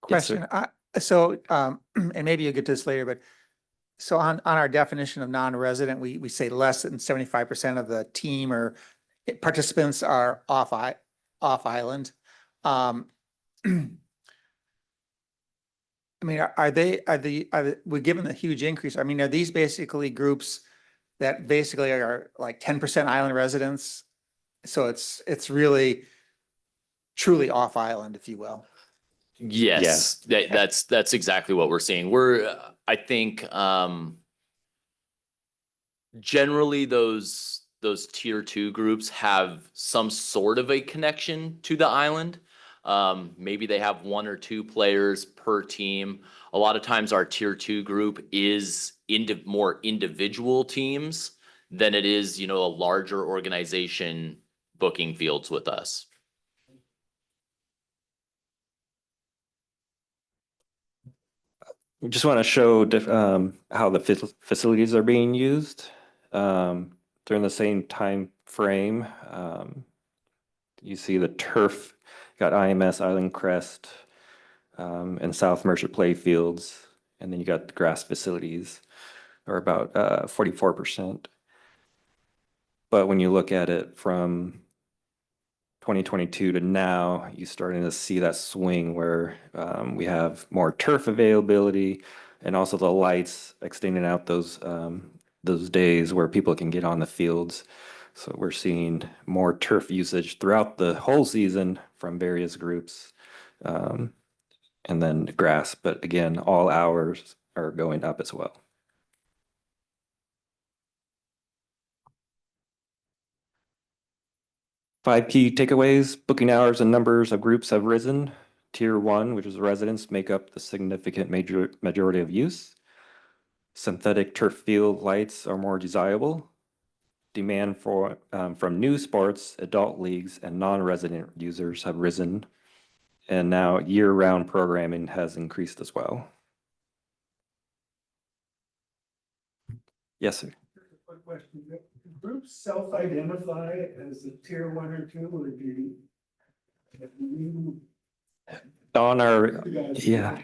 Yes, sir. Question. And maybe you'll get to this later, but so on our definition of non-resident, we say less than 75% of the team or participants are off island. I mean, we're given a huge increase. I mean, are these basically groups that basically are like 10% island residents? So it's really truly off island, if you will. Yes, that's exactly what we're seeing. I think generally those tier 2 groups have some sort of a connection to the island. Maybe they have 1 or 2 players per team. A lot of times our tier 2 group is more individual teams than it is, a larger organization booking fields with us. We just want to show how the facilities are being used during the same time frame. You see the turf, got IMS, Island Crest, and South Mercer play fields, and then you got the grass facilities are about 44%. But when you look at it from 2022 to now, you're starting to see that swing where we have more turf availability And also the lights, extending out those days where people can get on the fields. So we're seeing more turf usage throughout the whole season from various groups. And then grass, but again, all hours are going up as well. Five key takeaways: booking hours and numbers of groups have risen. Tier 1, which is residents, make up the significant majority of use. Synthetic turf field lights are more desirable. Demand for from new sports, adult leagues, and non-resident users have risen. And now year-round programming has increased as well. Yes, sir. Quick question. Do groups self-identify as a tier 1 or 2, or do you? On our, yeah,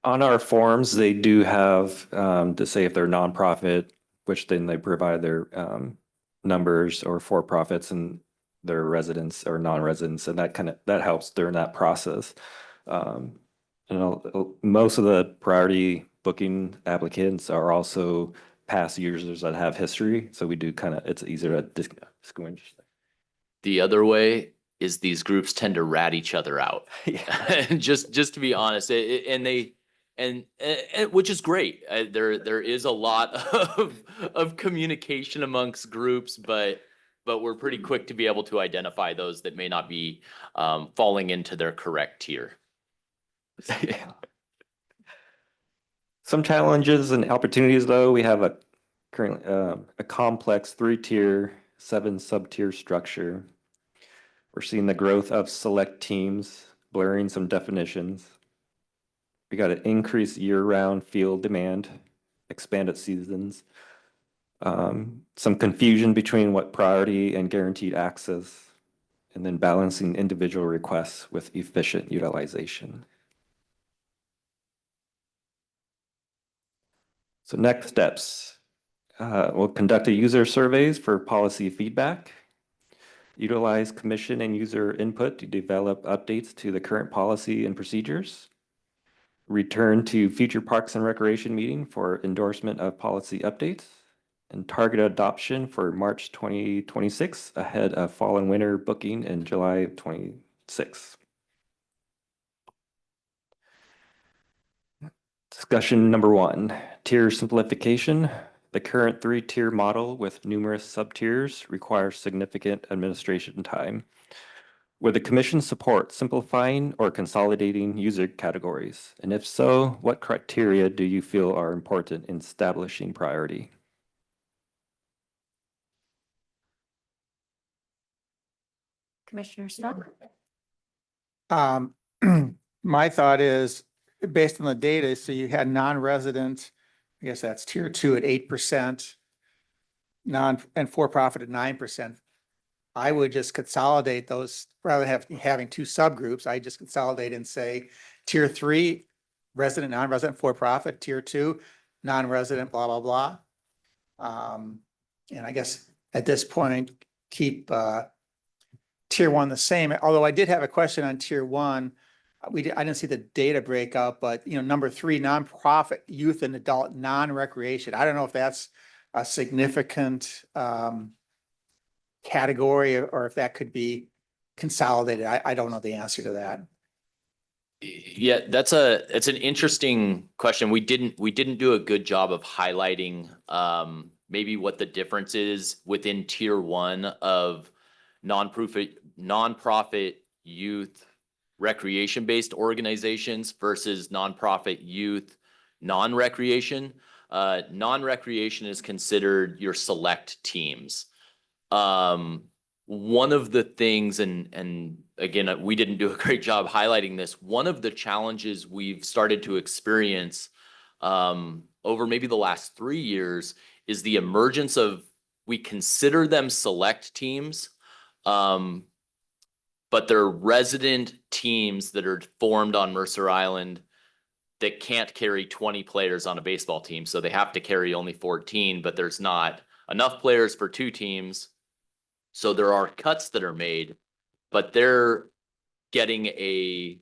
on our forms, they do have to say if they're nonprofit, which then they provide their numbers, or for profits and their residents or non-residents, and that helps during that process. Most of the priority booking applicants are also past users that have history, so we do it's easier to distinguish. The other way is these groups tend to rat each other out. Yeah. Just to be honest, and which is great. There is a lot of communication amongst groups, but we're pretty quick to be able to identify those that may not be falling into their correct tier. Yeah. Some challenges and opportunities, though. We have currently a complex 3-tier, 7 sub-tier structure. We're seeing the growth of select teams, blurring some definitions. We got an increased year-round field demand, expanded seasons. Some confusion between what priority and guaranteed access, and then balancing individual requests with efficient utilization. So next steps, we'll conduct a user surveys for policy feedback, utilize commission and user input to develop updates to the current policy and procedures, return to future Parks and Recreation meeting for endorsement of policy updates, and target adoption for March 2026 ahead of fall and winter booking in July of 26. Discussion number 1, tier simplification. The current 3-tier model with numerous sub-tiers requires significant administration time. Would the commission support simplifying or consolidating user categories? And if so, what criteria do you feel are important in establishing priority? Commissioner Stock? My thought is, based on the data, so you had non-resident, I guess that's tier 2 at 8%, and for-profit at 9%. I would just consolidate those, rather than having 2 subgroups. I just consolidate and say tier 3, resident, non-resident, for-profit, tier 2, non-resident, blah, blah, blah. And I guess at this point, keep tier 1 the same, although I did have a question on tier 1. I didn't see the data breakout, but number 3, nonprofit, youth and adult, non-recreation. I don't know if that's a significant category, or if that could be consolidated. I don't know the answer to that. Yeah, it's an interesting question. We didn't do a good job of highlighting maybe what the difference is within tier 1 of nonprofit youth recreation based organizations versus nonprofit youth non-recreation. Non-recreation is considered your select teams. One of the things, and again, we didn't do a great job highlighting this, one of the challenges we've started to experience over maybe the last 3 years is the emergence of, we consider them select teams, but they're resident teams that are formed on Mercer Island that can't carry 20 players on a baseball team. So they have to carry only 14, but there's not enough players for 2 teams. So there are cuts that are made, but they're getting a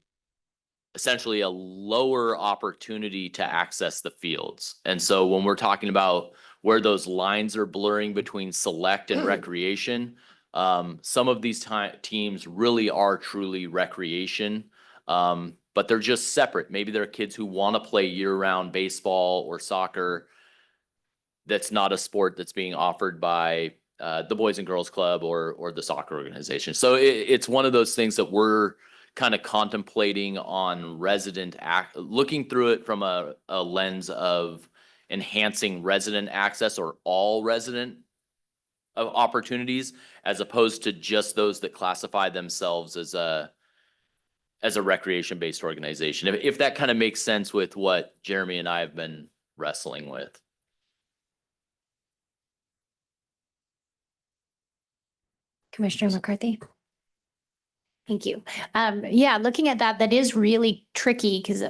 essentially a lower opportunity to access the fields. And so when we're talking about where those lines are blurring between select and recreation, some of these teams really are truly recreation, but they're just separate. Maybe there are kids who want to play year-round baseball or soccer. That's not a sport that's being offered by the Boys and Girls Club or the soccer organization. So it's one of those things that we're kind of contemplating on looking through it from a lens of enhancing resident access or all resident opportunities, as opposed to just those that classify themselves as a recreation-based organization. If that kind of makes sense with what Jeremy and I have been wrestling with. Commissioner McCarthy? Thank you. Yeah, looking at that, that is really tricky because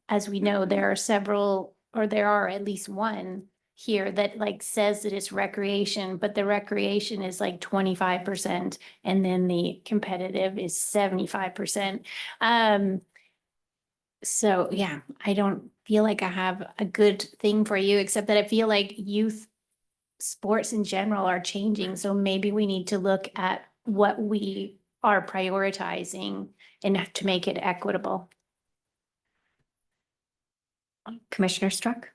as we know, there are several, or there are at least one here that like says that it's recreation, but the recreation is like 25% and then the competitive is 75%. So yeah, I don't feel like I have a good thing for you, except that I feel like youth sports in general are changing. So maybe we need to look at what we are prioritizing and to make it equitable. Commissioner Struck?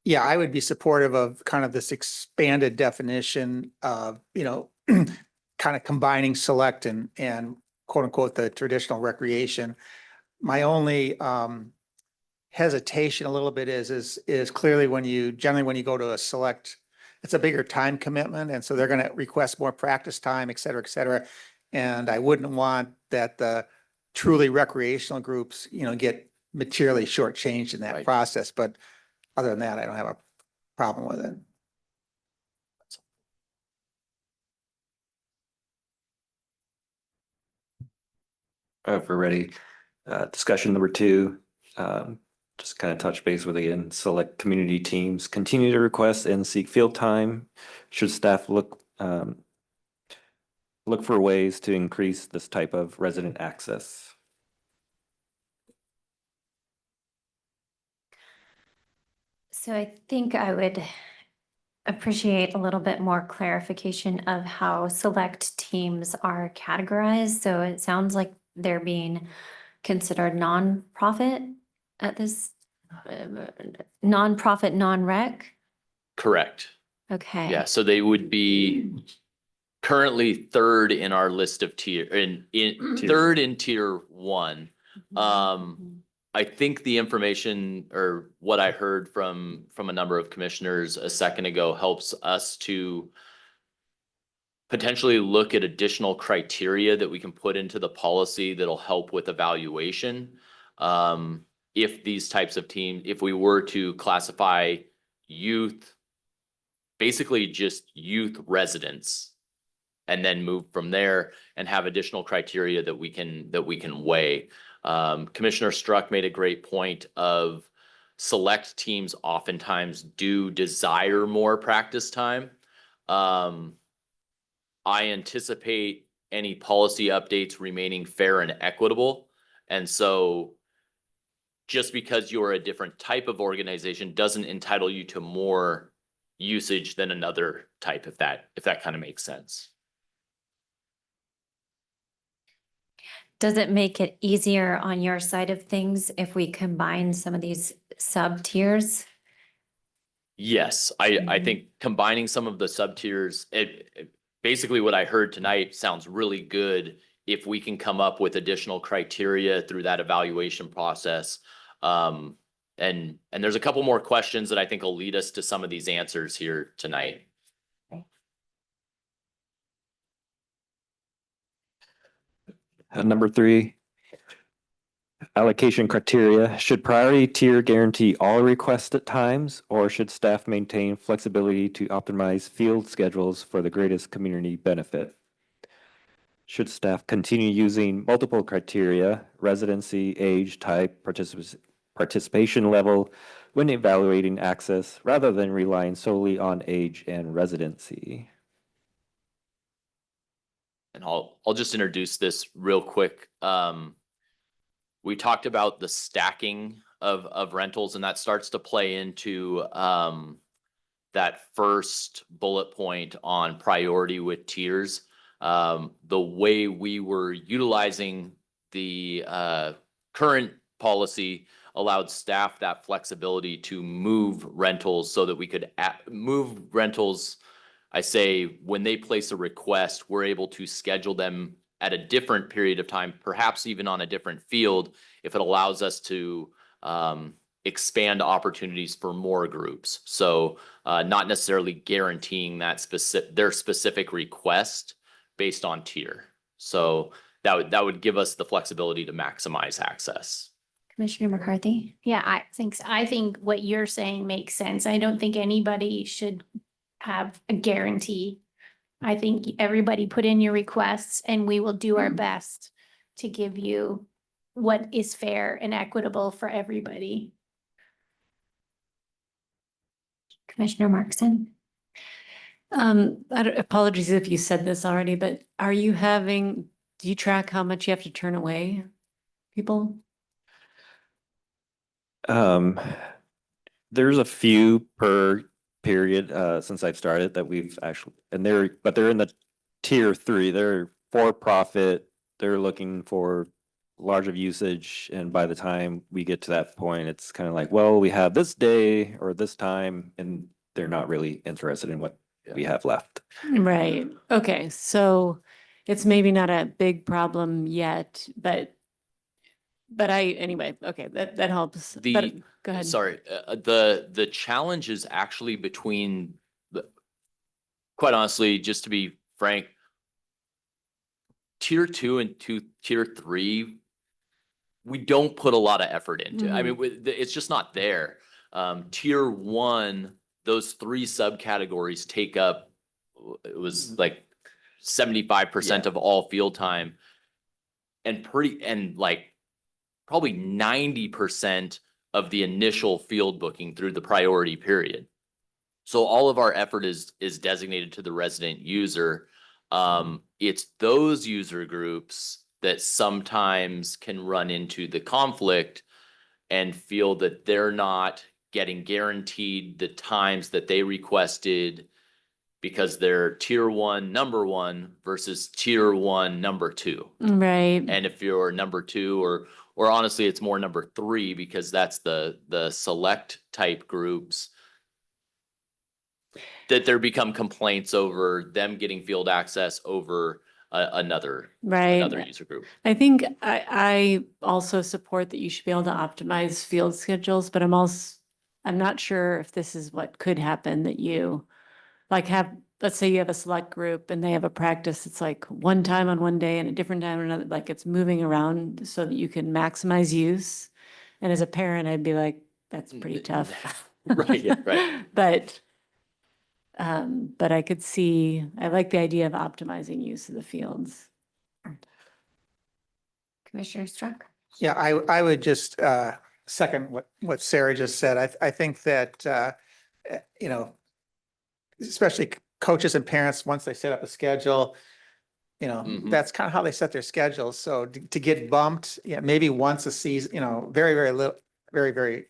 Yeah, I would be supportive of kind of this expanded definition of, kind of combining select and quote unquote, the traditional recreation. My only hesitation a little bit is clearly generally when you go to a select, it's a bigger time commitment. And so they're going to request more practice time, et cetera, et cetera. And I wouldn't want that the truly recreational groups, get materially shortchanged in that Right. process. But other than that, I don't have a problem with it. If we're ready, discussion number 2, just kind of touch base with again, select community teams, continue to request and seek field time. Should staff look for ways to increase this type of resident access? So I think I would appreciate a little bit more clarification of how select teams are categorized. So it sounds like they're being considered nonprofit at this, nonprofit, non-rec. Correct. Okay. Yeah, so they would be currently third in our list of in third in tier 1. I think the information or what I heard from a number of commissioners a second ago helps us to potentially look at additional criteria that we can put into the policy that'll help with evaluation. If these types of teams, if we were to classify youth, basically just youth residents, and then move from there and have additional criteria that we can weigh. Commissioner Struck made a great point of select teams oftentimes do desire more practice time. I anticipate any policy updates remaining fair and equitable. And so just because you're a different type of organization doesn't entitle you to more usage than another type, if that kind of makes sense. Does it make it easier on your side of things if we combine some of these sub tiers? Yes, I think combining some of the sub tiers, basically what I heard tonight sounds really good if we can come up with additional criteria through that evaluation process. And there's a couple more questions that I think will lead us to some of these answers here tonight. Number 3, allocation criteria. Should priority tier guarantee all requested times, or should staff maintain flexibility to optimize field schedules for the greatest community benefit? Should staff continue using multiple criteria, residency, age, type, participation level, when evaluating access, rather than relying solely on age and residency? And I'll just introduce this real quick. We talked about the stacking of rentals, and that starts to play into that first bullet point on priority with tiers. The way we were utilizing the current policy allowed staff that flexibility to move rentals so that we could move rentals. I say when they place a request, we're able to schedule them at a different period of time, perhaps even on a different field, if it allows us to expand opportunities for more groups. So not necessarily guaranteeing that their specific request based on tier. So that would give us the flexibility to maximize access. Commissioner McCarthy? Yeah, I think what you're saying makes sense. I don't think anybody should have a guarantee. I think everybody put in your requests and we will do our best to give you what is fair and equitable for everybody. Commissioner Markson? Apologies if you said this already, but do you track how much you have to turn away people? There's a few per period since I've started that we've actually, but they're in the tier 3. They're for profit. They're looking for large of usage, and by the time we get to that point, it's kind of like, well, we have this day or this time, and they're not really interested in what we have left. Right. Okay. So it's maybe not a big problem yet, but anyway, okay, that helps. But go ahead. Sorry, the challenge is actually between quite honestly, just to be frank, tier 2 and tier 3, we don't put a lot of effort into. I mean, it's just not there. Tier 1, those 3 subcategories take up, it was like 75% of all field time, and like probably 90% of the initial field booking through the priority period. So all of our effort is designated to the resident user. It's those user groups that sometimes can run into the conflict and feel that they're not getting guaranteed the times that they requested because they're tier 1, number 1 versus tier 1, number 2. Right. And if you're number 2 or honestly, it's more number 3 because that's the select type groups that there become complaints over them getting field access over another user group. I think I also support that you should be able to optimize field schedules, but I'm not sure if this is what could happen, that you like let's say you have a select group and they have a practice. It's like one time on one day and a different time on another, like it's moving around so that you can maximize use. And as a parent, I'd be like, that's pretty tough. Right, yeah, right. But I could see, I like the idea of optimizing use of the fields. Commissioner Struck? Yeah, I would just second what Sarah just said. I think that, you know, especially coaches and parents, once they set up a schedule, you know, that's kind of how they set their schedules. So to get bumped, yeah, maybe once a season, you know, very, very little, very, very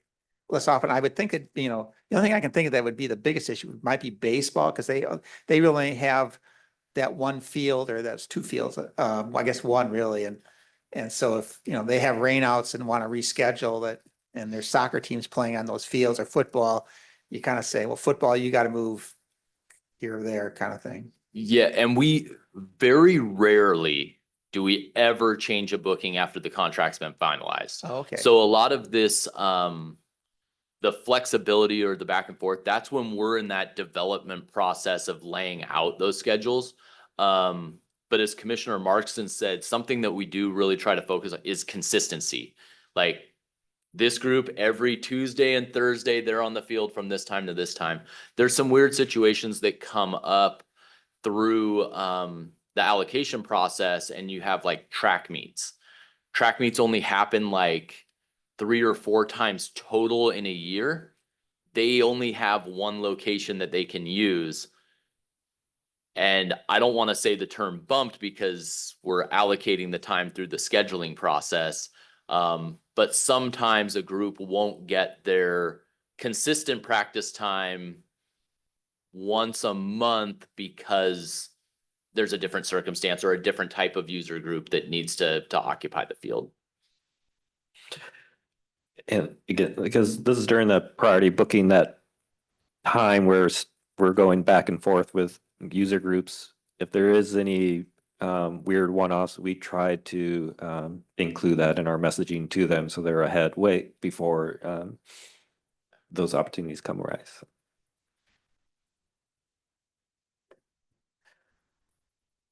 less often. I would think that, you know, the only thing I can think of that would be the biggest issue might be baseball, because they really have that one field, or that's 2 fields, I guess 1 really. And so if, you know, they have rainouts and want to reschedule that, and there's soccer teams playing on those fields, or football, you kind of say, well, football, you got to move here or there, kind of thing. Yeah, and we very rarely do we ever change a booking after the contract's been finalized. Oh, okay. So a lot of this, the flexibility or the back and forth, that's when we're in that development process of laying out those schedules. But as Commissioner Markson said, something that we do really try to focus on is consistency. Like this group, every Tuesday and Thursday, they're on the field from this time to this time. There's some weird situations that come up through the allocation process, and you have like track meets. Track meets only happen like 3 or 4 times total in a year. They only have 1 location that they can use. And I don't want to say the term bumped because we're allocating the time through the scheduling process. But sometimes a group won't get their consistent practice time once a month because there's a different circumstance or a different type of user group that needs to occupy the field. And again, because this is during the priority booking, that time where we're going back and forth with user groups. If there is any weird one-offs, we try to include that in our messaging to them so they're ahead way before those opportunities come arise.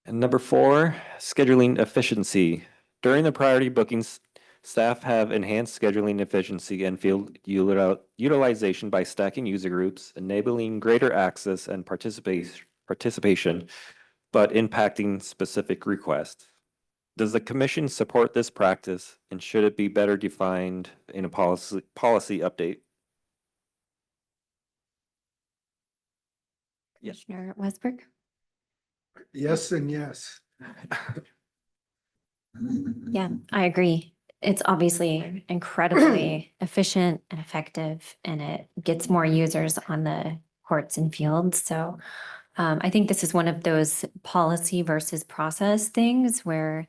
And number 4, scheduling efficiency. During the priority bookings, staff have enhanced scheduling efficiency and field utilization by stacking user groups, enabling greater access and participation, but impacting specific requests. Does the commission support this practice, and should it be better defined in a policy update? Yes. Commissioner Westberg? Yes and yes. Yeah, I agree. It's obviously incredibly efficient and effective, and it gets more users on the courts and fields. So I think this is one of those policy versus process things where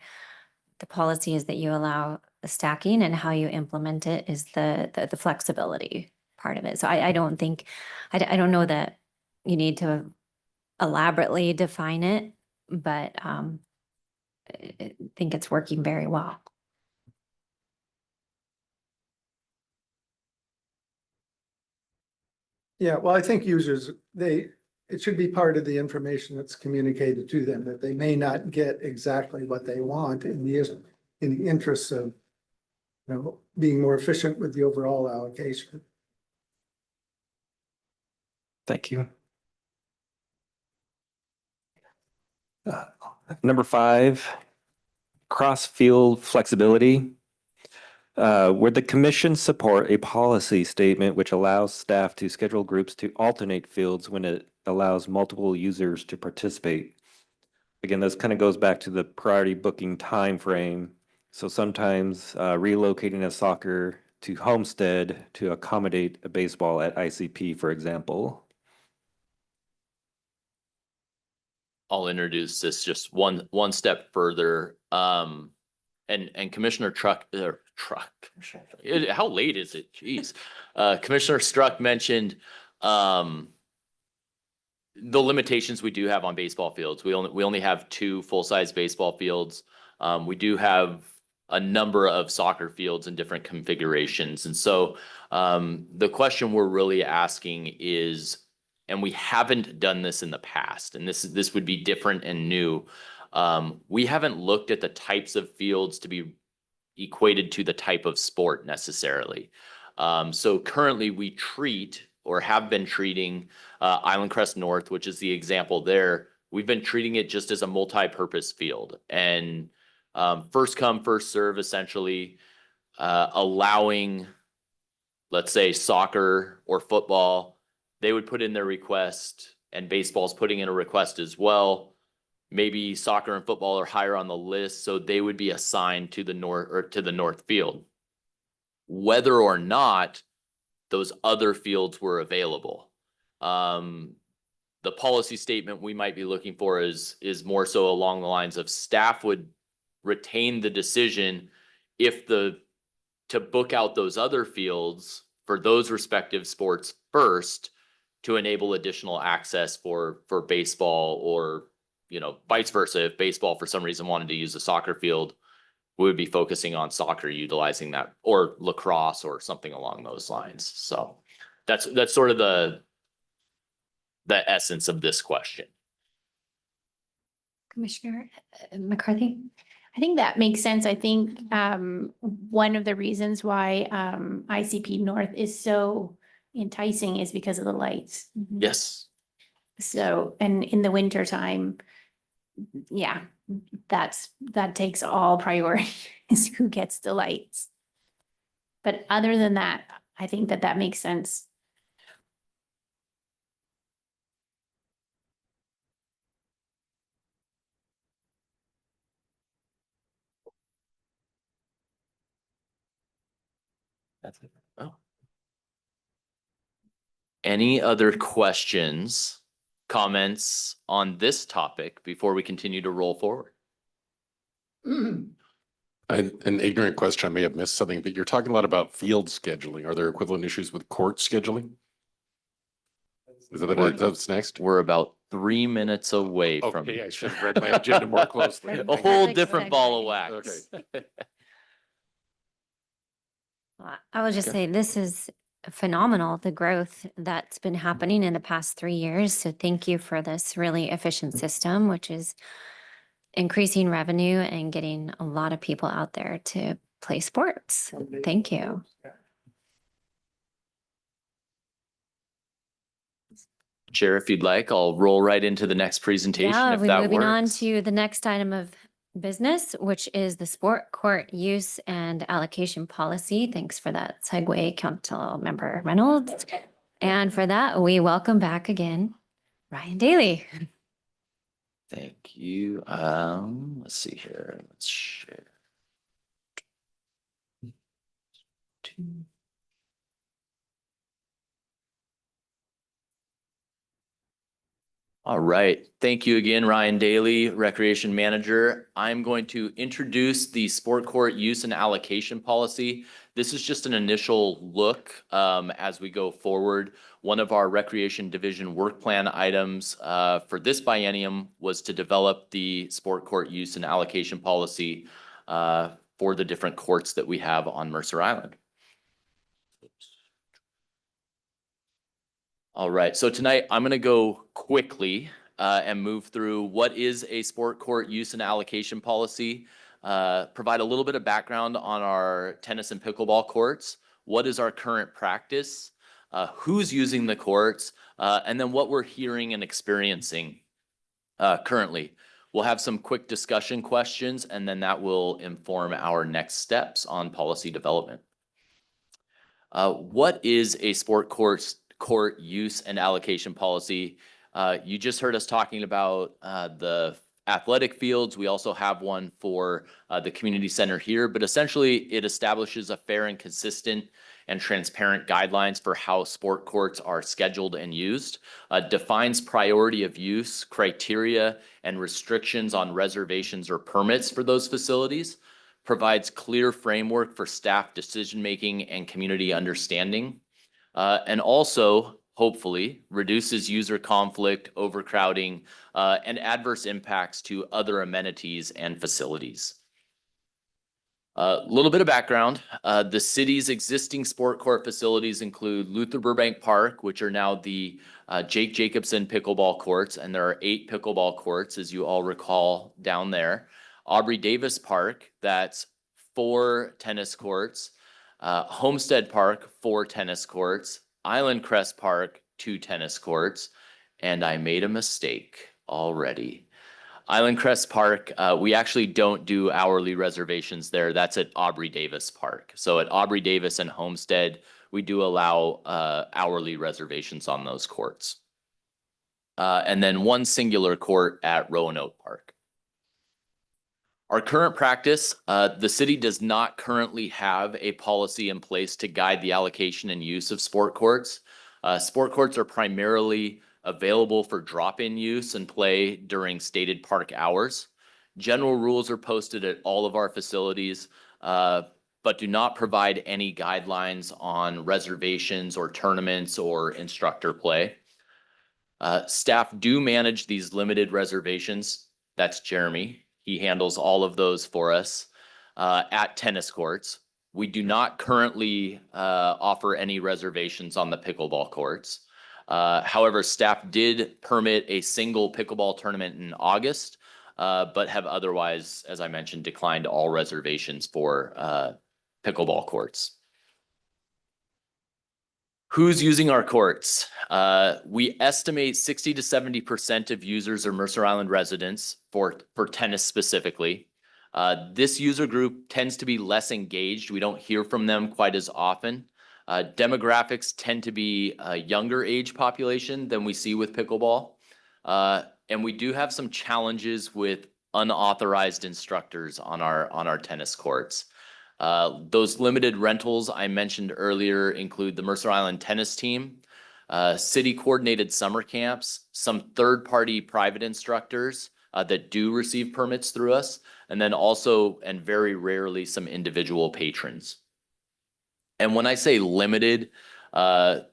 the policy is that you allow the stacking, and how you implement it is the flexibility part of it. So I don't think, I don't know that you need to elaborately define it, but I think it's working very well. Yeah, well, I think users, it should be part of the information that's communicated to them, that they may not get exactly what they want in the interests of, being more efficient with the overall allocation. Thank you. Number 5, cross-field flexibility. Would the commission support a policy statement which allows staff to schedule groups to alternate fields when it allows multiple users to participate? Again, this kind of goes back to the priority booking time frame. So sometimes relocating a soccer to Homestead to accommodate a baseball at ICP, for example. I'll introduce this just one step further. And Commissioner how late is it? Jeez. Commissioner Struck mentioned the limitations we do have on baseball fields. We only have 2 full-size baseball fields. We do have a number of soccer fields in different configurations. And so the question we're really asking is, and we haven't done this in the past, and this would be different and new. We haven't looked at the types of fields to be equated to the type of sport necessarily. So currently we treat, or have been treating, Island Crest North, which is the example there. We've been treating it just as a multi-purpose field, and first come, first serve, essentially, allowing, let's say, soccer or football. They would put in their request, and baseball's putting in a request as well. Maybe soccer and football are higher on the list, so they would be assigned to the north field. Whether or not those other fields were available. The policy statement we might be looking for is more so along the lines of staff would retain the decision if to book out those other fields for those respective sports first, to enable additional access for baseball, or vice versa. If baseball for some reason wanted to use a soccer field, we would be focusing on soccer utilizing that, or lacrosse or something along those lines. So that's sort of the essence of this question. Commissioner McCarthy? I think that makes sense. I think one of the reasons why ICP North is so enticing is because of the lights. Yes. So, and in the winter time, yeah, that takes all priority is who gets the lights. But other than that, I think that makes sense. That's it. Oh. Any other questions, comments on this topic before we continue to roll forward? An ignorant question, I may have missed something, but you're talking a lot about field scheduling. Are there equivalent issues with court scheduling? Is that that's next? We're about 3 minutes away from. Okay, I should have read my agenda more closely. A whole Perfect different ball of segue. wax. I would just Okay. say this is phenomenal, the growth that's been happening in the past 3 years. So thank you for this really efficient system, which is increasing revenue and getting a lot of people out there to play sports. Thank you. Chair, if you'd like, I'll roll right into the next presentation Yeah, if we're that moving on works. to the next item of business, which is the sport court use and allocation policy. Thanks for that segue, Council Member Reynolds. And for that, we welcome back again Ryan Daly. Thank you. Let's see here. Let's share. All right. Thank you again, Ryan Daly, Recreation Manager. I'm going to introduce the sport court use and allocation policy. This is just an initial look as we go forward. One of our Recreation Division work plan items for this biennium was to develop the sport court use and allocation policy for the different courts that we have on Mercer Island. All right, so tonight I'm gonna go quickly and move through what is a sport court use and allocation policy, provide a little bit of background on our tennis and pickleball courts, what is our current practice, who's using the courts, and then what we're hearing and experiencing currently. We'll have some quick discussion questions, and then that will inform our next steps on policy development. What is a sport court use and allocation policy? You just heard us talking about the athletic fields. We also have one for the community center here, but essentially it establishes a fair and consistent and transparent guidelines for how sport courts are scheduled and used, defines priority of use, criteria, and restrictions on reservations or permits for those facilities, provides clear framework for staff decision-making and community understanding, and also, hopefully, reduces user conflict, overcrowding, and adverse impacts to other amenities and facilities. A little bit of background, the city's existing sport court facilities include Luther Burbank Park, which are now the Jake Jacobson pickleball courts, and there are 8 pickleball courts, as you all recall, down there. Aubrey Davis Park, that's 4 tennis courts. Homestead Park, 4 tennis courts. Island Crest Park, 2 tennis courts. And I made a mistake already. Island Crest Park, we actually don't do hourly reservations there. That's at Aubrey Davis Park. So at Aubrey Davis and Homestead, we do allow hourly reservations on those courts. And then 1 singular court at Roanoke Park. Our current practice, the city does not currently have a policy in place to guide the allocation and use of sport courts. Sport courts are primarily available for drop-in use and play during stated park hours. General rules are posted at all of our facilities, but do not provide any guidelines on reservations or tournaments or instructor play. Staff do manage these limited reservations. That's Jeremy. He handles all of those for us at tennis courts. We do not currently offer any reservations on the pickleball courts. However, staff did permit a single pickleball tournament in August, but have otherwise, as I mentioned, declined all reservations for pickleball courts. Who's using our courts? We estimate 60 to 70% of users are Mercer Island residents for tennis specifically. This user group tends to be less engaged. We don't hear from them quite as often. Demographics tend to be a younger age population than we see with pickleball. And we do have some challenges with unauthorized instructors on our tennis courts. Those limited rentals I mentioned earlier include the Mercer Island tennis team, city coordinated summer camps, some third-party private instructors that do receive permits through us, and then also, and very rarely, some individual patrons. And when I say limited, the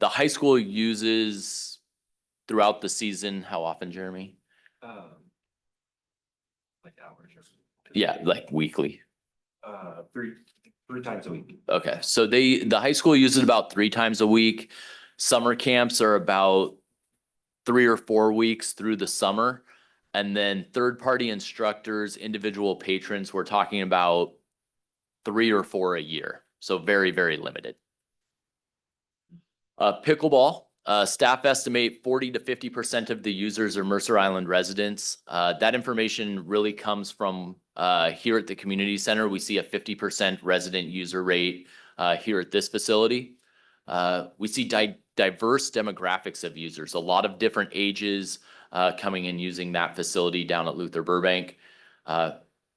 high school uses throughout the season, how often, Jeremy? Like hours or something. Yeah, like weekly. Three times a week. Okay, so the high school uses it about 3 times a week. Summer camps are about 3 or 4 weeks through the summer. And then third-party instructors, individual patrons, we're talking about 3 or 4 a year. So very, very limited. Pickleball, staff estimate 40 to 50% of the users are Mercer Island residents. That information really comes from here at the community center. We see a 50% resident user rate here at this facility. We see diverse demographics of users, a lot of different ages coming and using that facility down at Luther Burbank.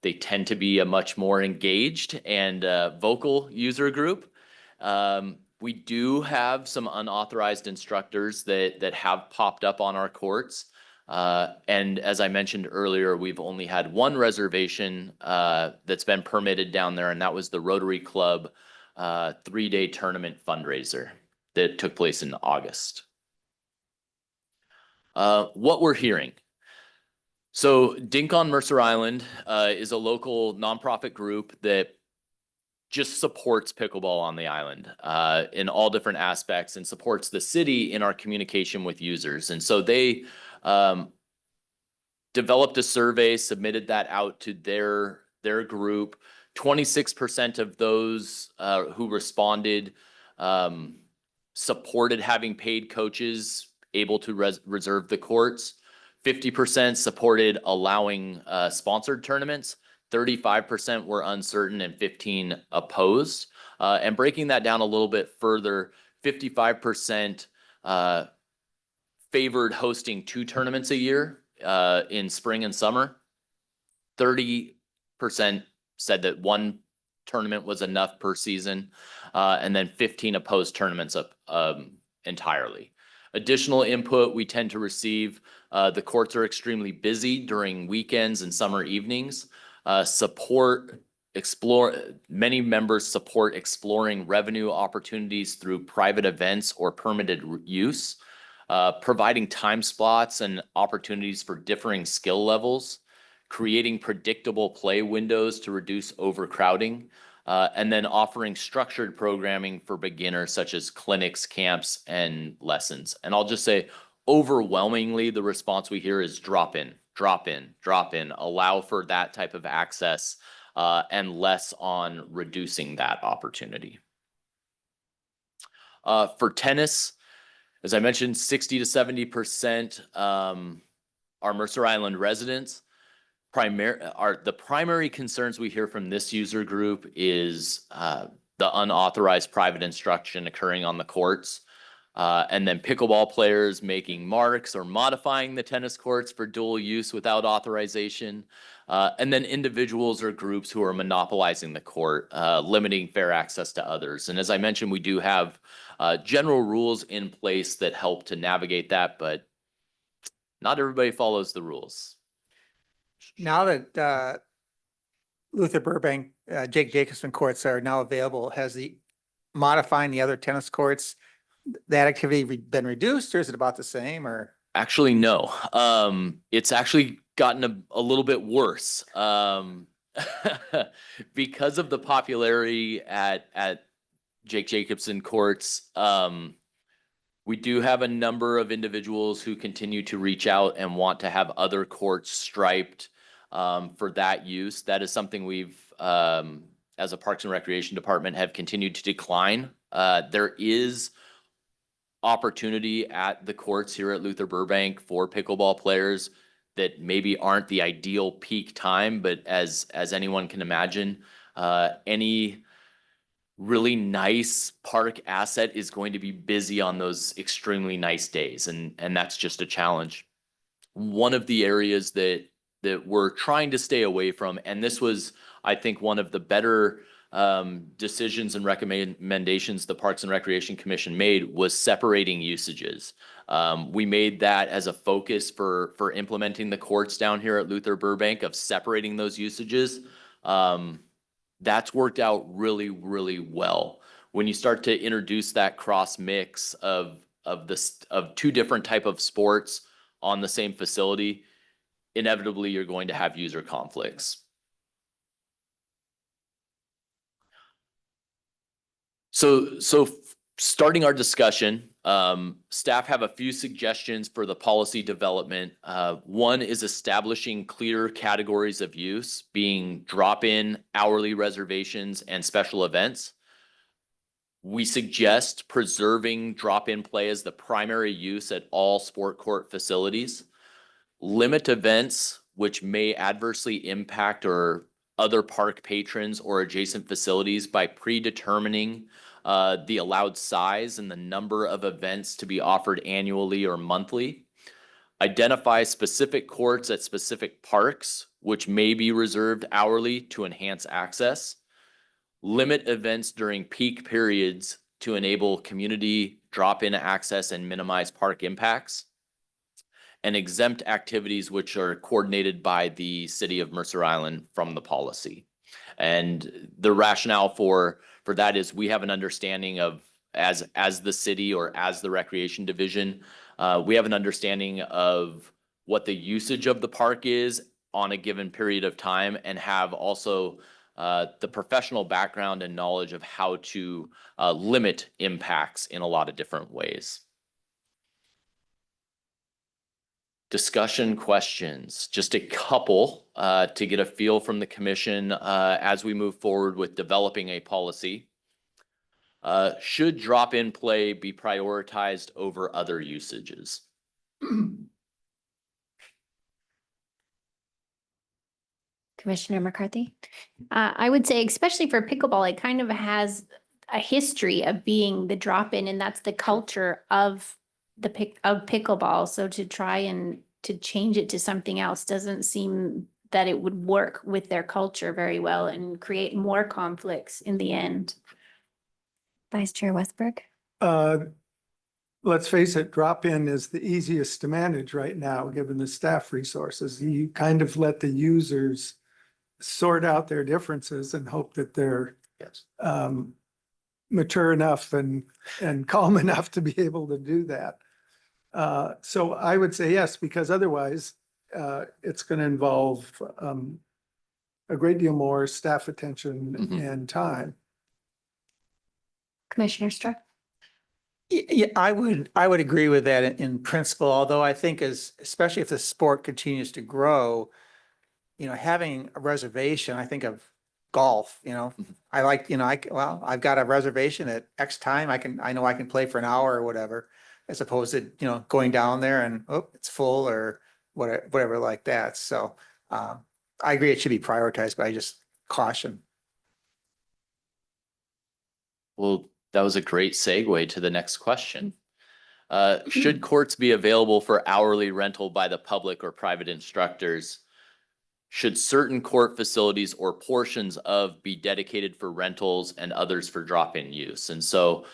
They tend to be a much more engaged and vocal user group. We do have some unauthorized instructors that have popped up on our courts. And as I mentioned earlier, we've only had one reservation that's been permitted down there, and that was the Rotary Club 3-day tournament fundraiser that took place in August. What we're hearing. So Dink on Mercer Island is a local nonprofit group that just supports pickleball on the island in all different aspects and supports the city in our communication with users. And so they developed a survey, submitted that out to their group. 26% of those who responded supported having paid coaches able to reserve the courts. 50% supported allowing sponsored tournaments. 35% were uncertain and 15% opposed. And breaking that down a little bit further, 55% favored hosting 2 tournaments a year in spring and summer. 30% said that 1 tournament was enough per season, and then 15% opposed tournaments entirely. Additional input we tend to receive, the courts are extremely busy during weekends and summer evenings. Many members support exploring revenue opportunities through private events or permitted use, providing time slots and opportunities for differing skill levels, creating predictable play windows to reduce overcrowding, and then offering structured programming for beginners such as clinics, camps, and lessons. And I'll just say, overwhelmingly, the response we hear is drop in, drop in, drop in, allow for that type of access, and less on reducing that opportunity. For tennis, as I mentioned, 60 to 70% are Mercer Island residents. The primary concerns we hear from this user group is the unauthorized private instruction occurring on the courts, and then pickleball players making marks or modifying the tennis courts for dual use without authorization, and then individuals or groups who are monopolizing the court, limiting fair access to others. And as I mentioned, we do have general rules in place that help to navigate that, but not everybody follows the rules. Now that Luther Burbank, Jake Jacobson courts are now available, has the modifying the other tennis courts, that activity been reduced, or is it about the same, or? Actually, no. It's actually gotten a little bit worse. Because of the popularity at Jake Jacobson courts, we do have a number of individuals who continue to reach out and want to have other courts striped for that use. That is something we've, as a Parks and Recreation Department, have continued to decline. There is opportunity at the courts here at Luther Burbank for pickleball players that maybe aren't the ideal peak time, but as anyone can imagine, any really nice park asset is going to be busy on those extremely nice days, and that's just a challenge. One of the areas that we're trying to stay away from, and this was, I think, one of the better decisions and recommendations the Parks and Recreation Commission made was separating usages. We made that as a focus for implementing the courts down here at Luther Burbank of separating those usages. That's worked out really, really well. When you start to introduce that cross mix of two different type of sports on the same facility, inevitably you're going to have user conflicts. So starting our discussion, staff have a few suggestions for the policy development. One is establishing clear categories of use, being drop-in, hourly reservations, and special events. We suggest preserving drop-in play as the primary use at all sport court facilities. Limit events which may adversely impact or other park patrons or adjacent facilities by predetermining the allowed size and the number of events to be offered annually or monthly. Identify specific courts at specific parks, which may be reserved hourly to enhance access. Limit events during peak periods to enable community drop-in access and minimize park impacts. And exempt activities which are coordinated by the city of Mercer Island from the policy. And the rationale for that is we have an understanding of, as the city or as the recreation division, we have an understanding of what the usage of the park is on a given period of time, and have also the professional background and knowledge of how to limit impacts in a lot of different ways. Discussion questions, just a couple to get a feel from the commission as we move forward with developing a policy. Should drop-in play be prioritized over other usages? Commissioner McCarthy? I would say, especially for pickleball, it kind of has a history of being the drop-in, and that's the culture of pickleball. So to try and to change it to something else doesn't seem that it would work with their culture very well and create more conflicts in the end. Vice Chair Westberg? Let's face it, drop-in is the easiest to manage right now, given the staff resources. You kind of let the users sort out their differences and hope that they're mature enough and calm enough to be able to do that. So I would say yes, because otherwise it's going to involve a great deal more staff attention and time. Commissioner Struck? Yeah, I would agree with that in principle, although I think especially if the sport continues to grow, having a reservation, I think of golf, I like, I've got a reservation at X time. I know I can play for an hour or whatever, as opposed to, going down there and, oh, it's full or whatever like that. So I agree it should be prioritized, but I just caution. Well, that was a great segue to the next question. Should courts be available for hourly rental by the public or private instructors? Should certain court facilities or portions of be dedicated for rentals and others for drop-in use? And so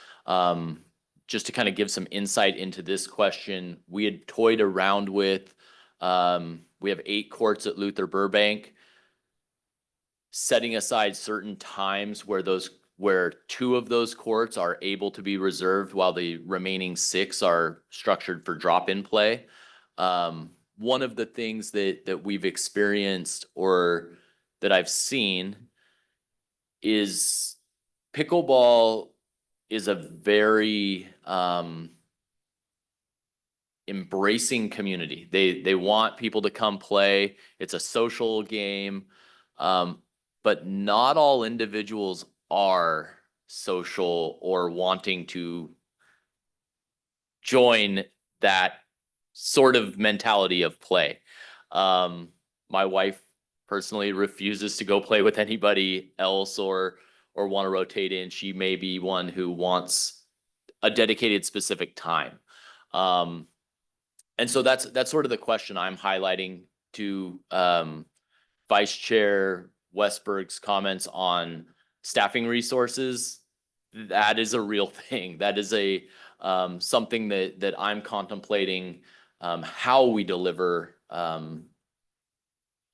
just to kind of give some insight into this question, we had toyed around with, we have 8 courts at Luther Burbank, setting aside certain times where 2 of those courts are able to be reserved while the remaining 6 are structured for drop-in play. One of the things that we've experienced or that I've seen is pickleball is a very embracing community. They want people to come play. It's a social game, but not all individuals are social or wanting to join that sort of mentality of play. My wife personally refuses to go play with anybody else or want to rotate in. She may be one who wants a dedicated specific time. And so that's sort of the question I'm highlighting to Vice Chair Westberg's comments on staffing resources, that is a real thing. That is a something that I'm contemplating how we deliver on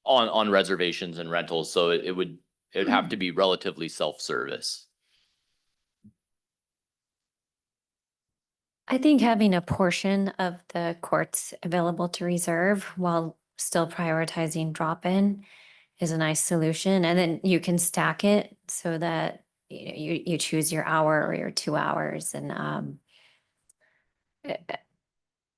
reservations and rentals. So it'd have to be relatively self-service. I think having a portion of the courts available to reserve while still prioritizing drop-in is a nice solution. And then you can stack it so that you choose your hour or your 2 hours. And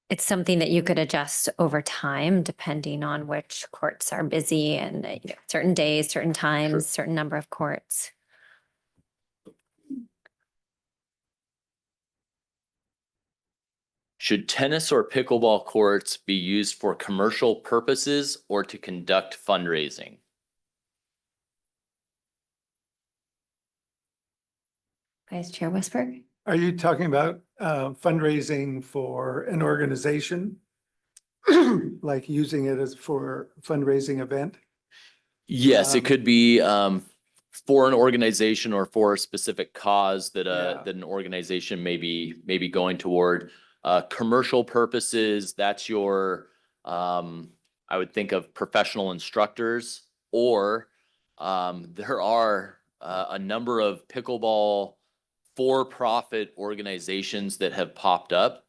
it's something that you could adjust over time depending on which courts are busy and certain days, certain times, certain number of courts. Should tennis or pickleball courts be used for commercial purposes or to conduct fundraising? Vice Chair Westberg? Are you talking about fundraising for an organization? Like using it as for fundraising event? Yes, it could be for an organization or for a specific cause that Yeah. that an organization may be going toward. Commercial purposes, that's your I would think of professional instructors, or there are a number of pickleball for-profit organizations that have popped up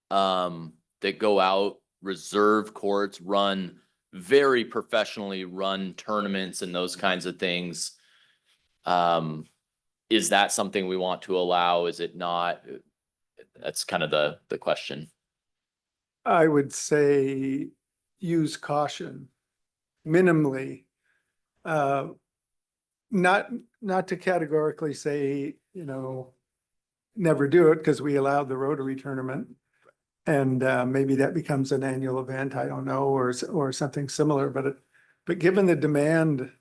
that go out, reserve courts, run very professionally run tournaments and those kinds of things. Is that something we want to allow? Is it not? That's kind of the question. I would say use caution minimally. Not to categorically say, never do it, because we allowed the Rotary tournament. And maybe that becomes an annual event, I don't know, or something similar, but given the demand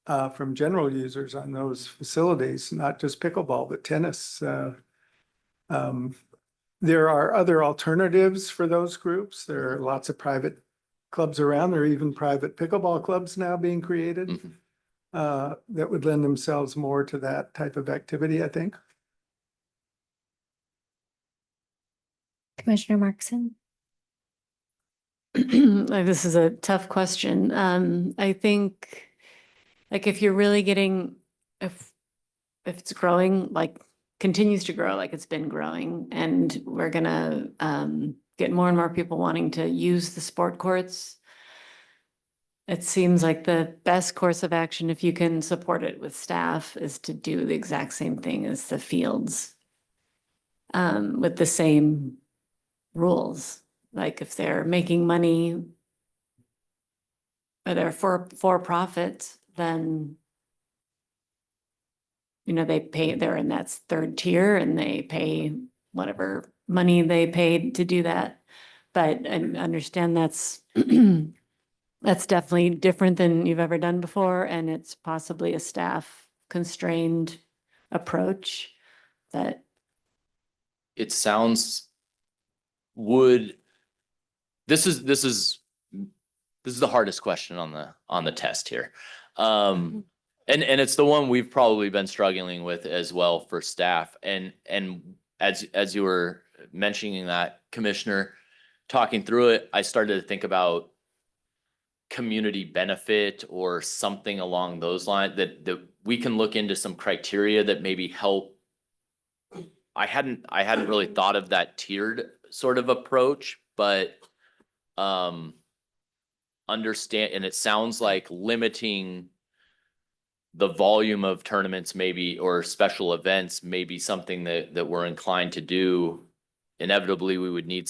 from general users on those facilities, not just pickleball, but tennis, there are other alternatives for those groups. There are lots of private clubs around. There are even private pickleball clubs now being created that would lend themselves more to that type of activity, I think. Commissioner Markson? This is a tough question. I think, like, if you're really getting, if it's growing, like continues to grow like it's been growing, and we're gonna get more and more people wanting to use the sport courts, it seems like the best course of action, if you can support it with staff, is to do the exact same thing as the fields with the same rules. Like if they're making money or they're for profit, then they're in that third tier and they pay whatever money they paid to do that. But I understand that's that's definitely different than you've ever done before, and it's possibly a staff constrained approach that It sounds this is the hardest question on the test here. And it's the one we've probably been struggling with as well for staff. And as you were mentioning that, Commissioner, talking through it, I started to think about community benefit or something along those lines that we can look into some criteria that maybe help. I hadn't really thought of that tiered sort of approach, but understand, and it sounds like limiting the volume of tournaments maybe or special events may be something that we're inclined to do. Inevitably, we would need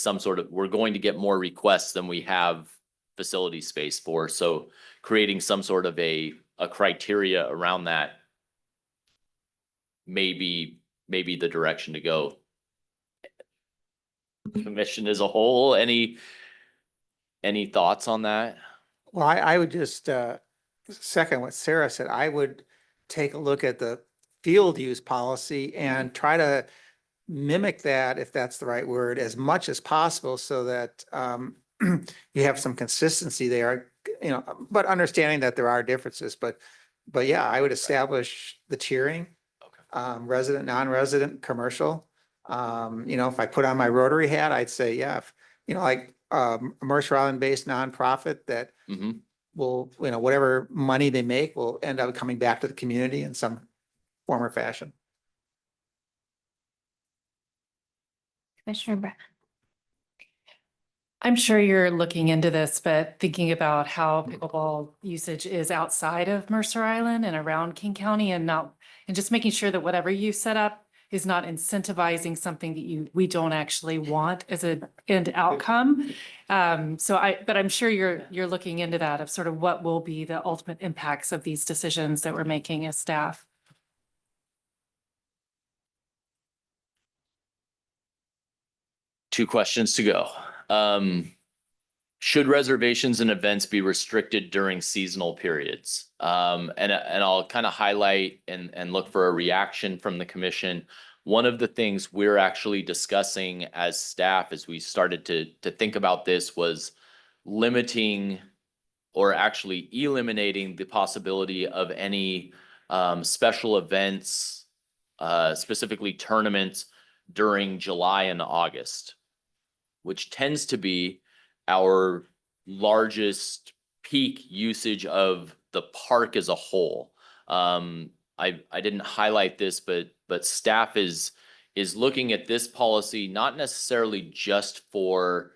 we're going to get more requests than we have facility space for. So creating some sort of a criteria around that may be the direction to go. Commission as a whole, any thoughts on that? Well, I would just second what Sarah said. I would take a look at the field use policy and try to mimic that, if that's the right word, as much as possible so that you have some consistency there, but understanding that there are differences, but But yeah, I would establish the tiering, Okay. resident, non-resident, commercial. If I put on my Rotary hat, I'd say, yeah, like, a Mercer Island-based nonprofit that Hmm. will, whatever money they make will end up coming back to the community in some form or fashion. Commissioner Brett. I'm sure you're looking into this, but thinking about how pickleball usage is outside of Mercer Island and around King County and just making sure that whatever you set up is not incentivizing something that we don't actually want as an end outcome. But I'm sure you're looking into that of sort of what will be the ultimate impacts of these decisions that we're making as staff. Two questions to go. Should reservations and events be restricted during seasonal periods? And I'll kind of highlight and look for a reaction from the commission. One of the things we're actually discussing as staff as we started to think about this was limiting or actually eliminating the possibility of any special events, specifically tournaments during July and August, which tends to be our largest peak usage of the park as a whole. I didn't highlight this, but staff is looking at this policy not necessarily just for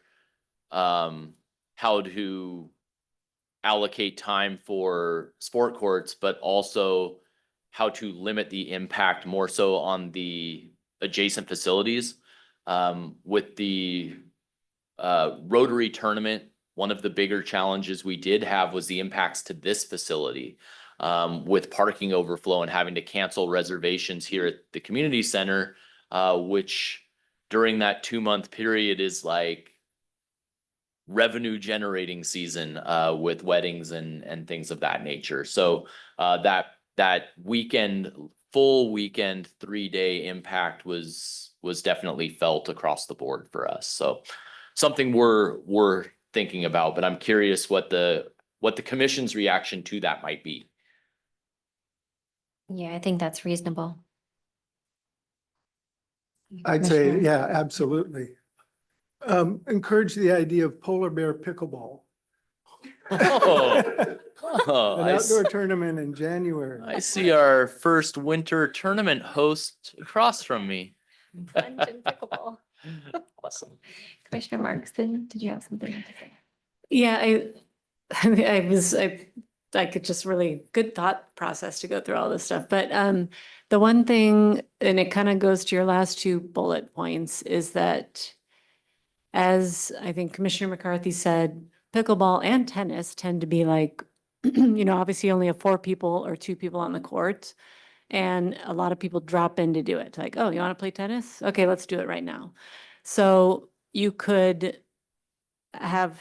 how to allocate time for sport courts, but also how to limit the impact more so on the adjacent facilities. With the Rotary tournament, one of the bigger challenges we did have was the impacts to this facility, with parking overflow and having to cancel reservations here at the community center, which during that 2-month period is like revenue generating season, with weddings and things of that nature. So that weekend, full weekend, 3-day impact was definitely felt across the board for us. So something we're thinking about, but I'm curious what the commission's reaction to that might be. Yeah, I think that's reasonable. I'd say, Commissioner? yeah, absolutely. Encourage the idea of polar bear pickleball. Oh, An outdoor tournament in January. I see our first winter tournament host across from me. Awesome. Commissioner Marks, did you have something to say? Yeah, I could just really good thought process to go through all this stuff. But the one thing, and it kind of goes to your last 2 bullet points, is that as I think Commissioner McCarthy said, pickleball and tennis tend to be like, obviously only have 4 people or 2 people on the court. And a lot of people drop in to do it. Like, oh, you want to play tennis? Okay, let's do it right now. So you could have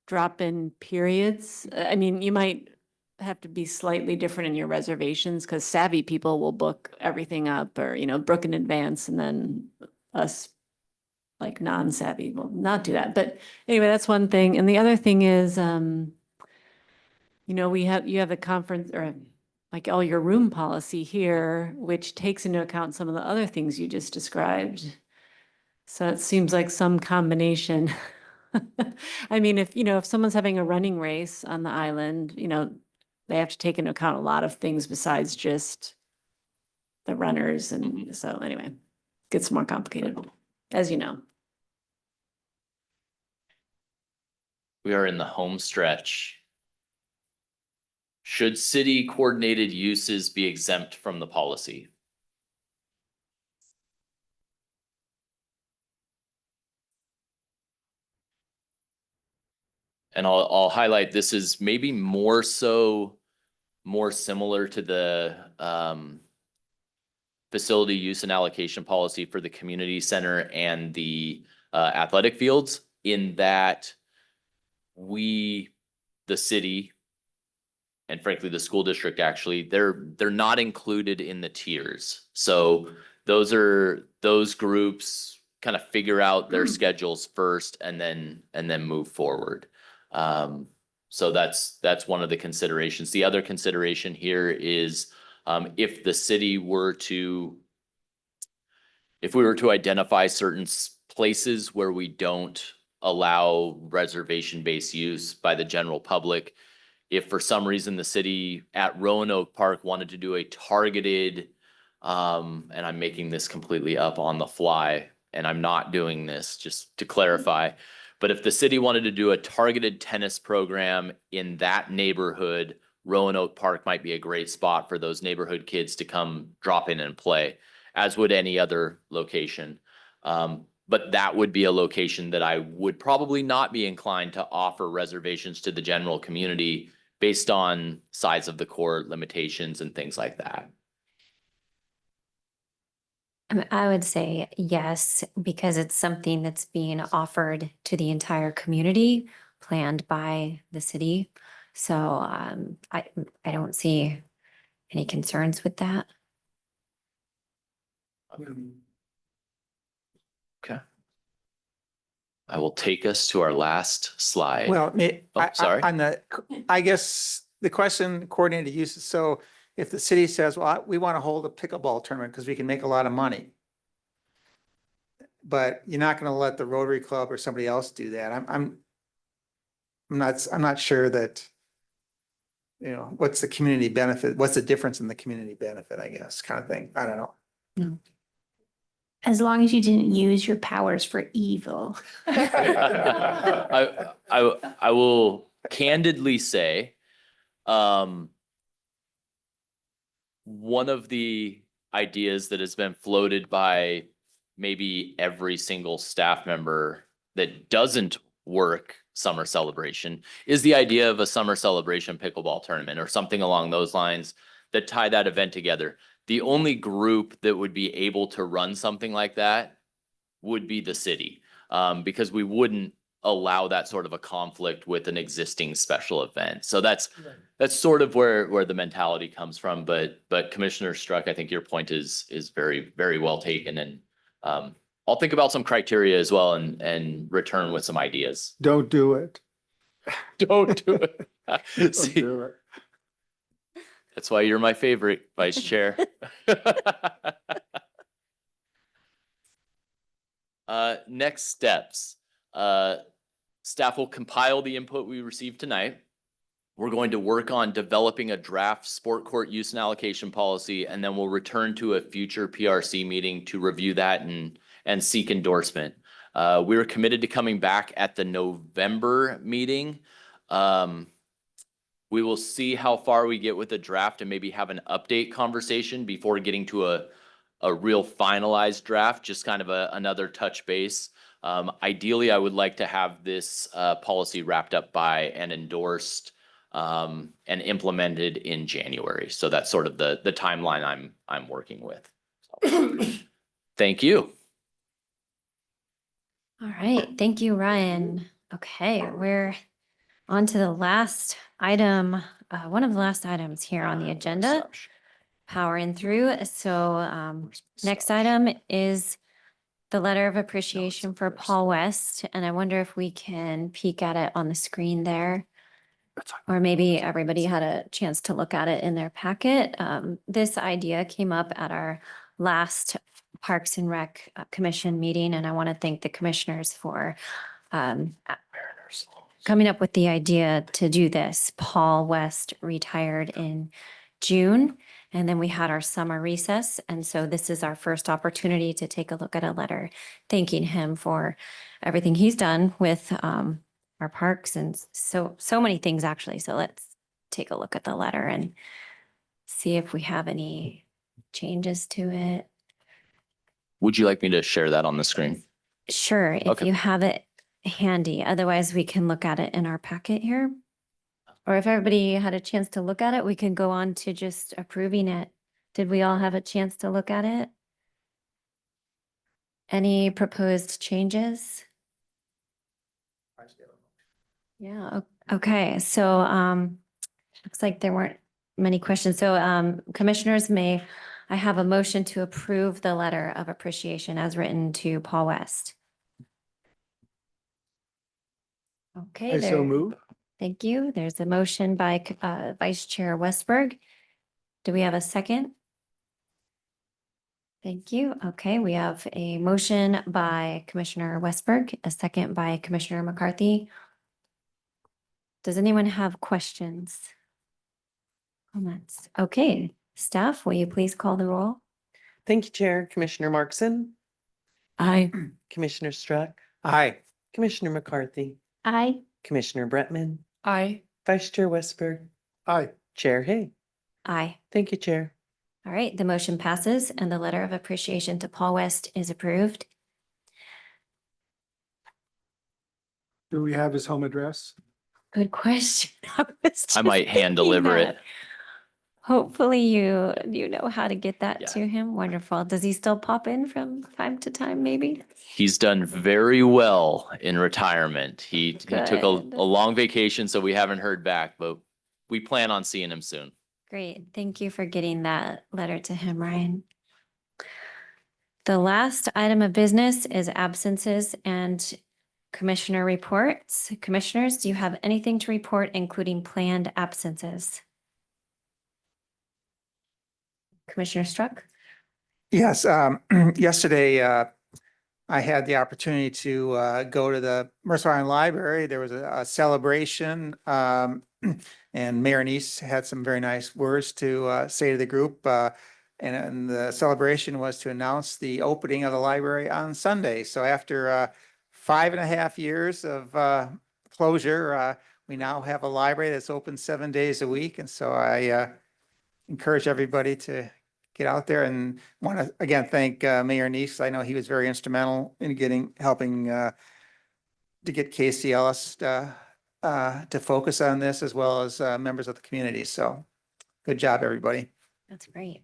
drop-in periods. I mean, you might have to be slightly different in your reservations because savvy people will book everything up or, book in advance, and then us like non-savvy will not do that. But anyway, that's one thing. And the other thing is, you have the conference or like all your room policy here, which takes into account some of the other things you just described. So it seems like some combination. I mean, if someone's having a running race on the island, they have to take into account a lot of things besides just the runners. And so anyway, it gets more complicated, as you know. We are in the home stretch. Should city coordinated uses be exempt from the policy? And I'll highlight, this is maybe more similar to the facility use and allocation policy for the community center and the athletic fields, in that the city, and frankly, the school district, actually, they're not included in the tiers. So those groups kind of figure out their schedules first and then move forward. So that's one of the considerations. The other consideration here is if the city were to, if we were to identify certain places where we don't allow reservation-based use by the general public, if for some reason the city at Roanoke Park wanted to do a targeted, and I'm making this completely up on the fly, and I'm not doing this, just to clarify, but if the city wanted to do a targeted tennis program in that neighborhood, Roanoke Park might be a great spot for those neighborhood kids to come drop in and play, as would any other location. But that would be a location that I would probably not be inclined to offer reservations to the general community based on size of the court limitations and things like that. I would say yes, because it's something that's being offered to the entire community, planned by the city. So I don't see any concerns with that. Okay. I will take us to our last slide. Well, Oh, sorry. I guess the question coordinated uses, so if the city says, well, we want to hold a pickleball tournament because we can make a lot of money. But you're not going to let the Rotary Club or somebody else do that. I'm not sure that, what's the community benefit? What's the difference in the community benefit, I guess, kind of thing. I don't know. As long as you didn't use your powers for evil. I will candidly say, one of the ideas that has been floated by maybe every single staff member that doesn't work summer celebration is the idea of a summer celebration pickleball tournament or something along those lines that tie that event together. The only group that would be able to run something like that would be the city, because we wouldn't allow that sort of a conflict with an existing special event. So that's sort of where the mentality comes from. But Commissioner Struck, I think your point is very, very well taken. And I'll think about some criteria as well and return with some ideas. Don't do it. Don't do it. Don't See, do it. that's why you're my favorite, Vice Chair. Next steps. Staff will compile the input we received tonight. We're going to work on developing a draft sport court use and allocation policy, and then we'll return to a future PRC meeting to review that and seek endorsement. We were committed to coming back at the November meeting. We will see how far we get with the draft and maybe have an update conversation before getting to a real finalized draft, just kind of another touch base. Ideally, I would like to have this policy wrapped up by and endorsed and implemented in January. So that's sort of the timeline I'm working with. So, thank you. All right, thank you, Ryan. Okay, we're on to the last item, one of the last items here on the agenda. Powering through. So next item is the letter of appreciation for Paul West. And I wonder if we can peek at it on the screen there. Or maybe everybody had a chance to look at it in their packet. This idea came up at our last Parks and Rec Commission meeting, and I want to thank the commissioners for coming up with the idea to do this. Paul West retired in June, and then we had our summer recess. And so this is our first opportunity to take a look at a letter thanking him for everything he's done with our parks and so many things, actually. So let's take a look at the letter and see if we have any changes to it. Would you like me to share that on the screen? Sure, if Okay. you have it handy. Otherwise, we can look at it in our packet here. Or if everybody had a chance to look at it, we can go on to just approving it. Did we all have a chance to look at it? Any proposed changes? Yeah, okay, so looks like there weren't many questions. So commissioners, may I have a motion to approve the letter of appreciation as written to Paul West? Okay, I so move. Thank you. There's a motion by Vice Chair Westberg. Do we have a second? Thank you. Okay, we have a motion by Commissioner Westberg, a second by Commissioner McCarthy. Does anyone have questions? Comments? Okay, staff, will you please call the roll? Thank you, Chair. Commissioner Markson, Aye. Commissioner Struck, Aye. Commissioner McCarthy, Aye. Commissioner Bretman, Aye. Vice Chair Westberg, Aye. Chair Hay. Aye. Thank you, Chair. All right, the motion passes and the letter of appreciation to Paul West is approved. Do we have his home address? Good question. I might hand deliver it. Hopefully you know how to get that Yeah. to him. Wonderful. Does he still pop in from time to time, maybe? He's done very well in retirement. He took a Good. long vacation, so we haven't heard back, but we plan on seeing him soon. Great. Thank you for getting that letter to him, Ryan. The last item of business is absences and commissioner reports. Commissioners, do you have anything to report, including planned absences? Commissioner Struck? Yes, yesterday, I had the opportunity to go to the Mercer Island Library. There was a celebration, and Mayor Neese had some very nice words to say to the group. And the celebration was to announce the opening of the library on Sunday. So after 5.5 years of closure, we now have a library that's open 7 days a week. And so I encourage everybody to get out there, and want to again thank Mayor Neese. I know he was very instrumental in helping to get Casey Ellis to focus on this, as well as members of the community. So good job, everybody. That's great.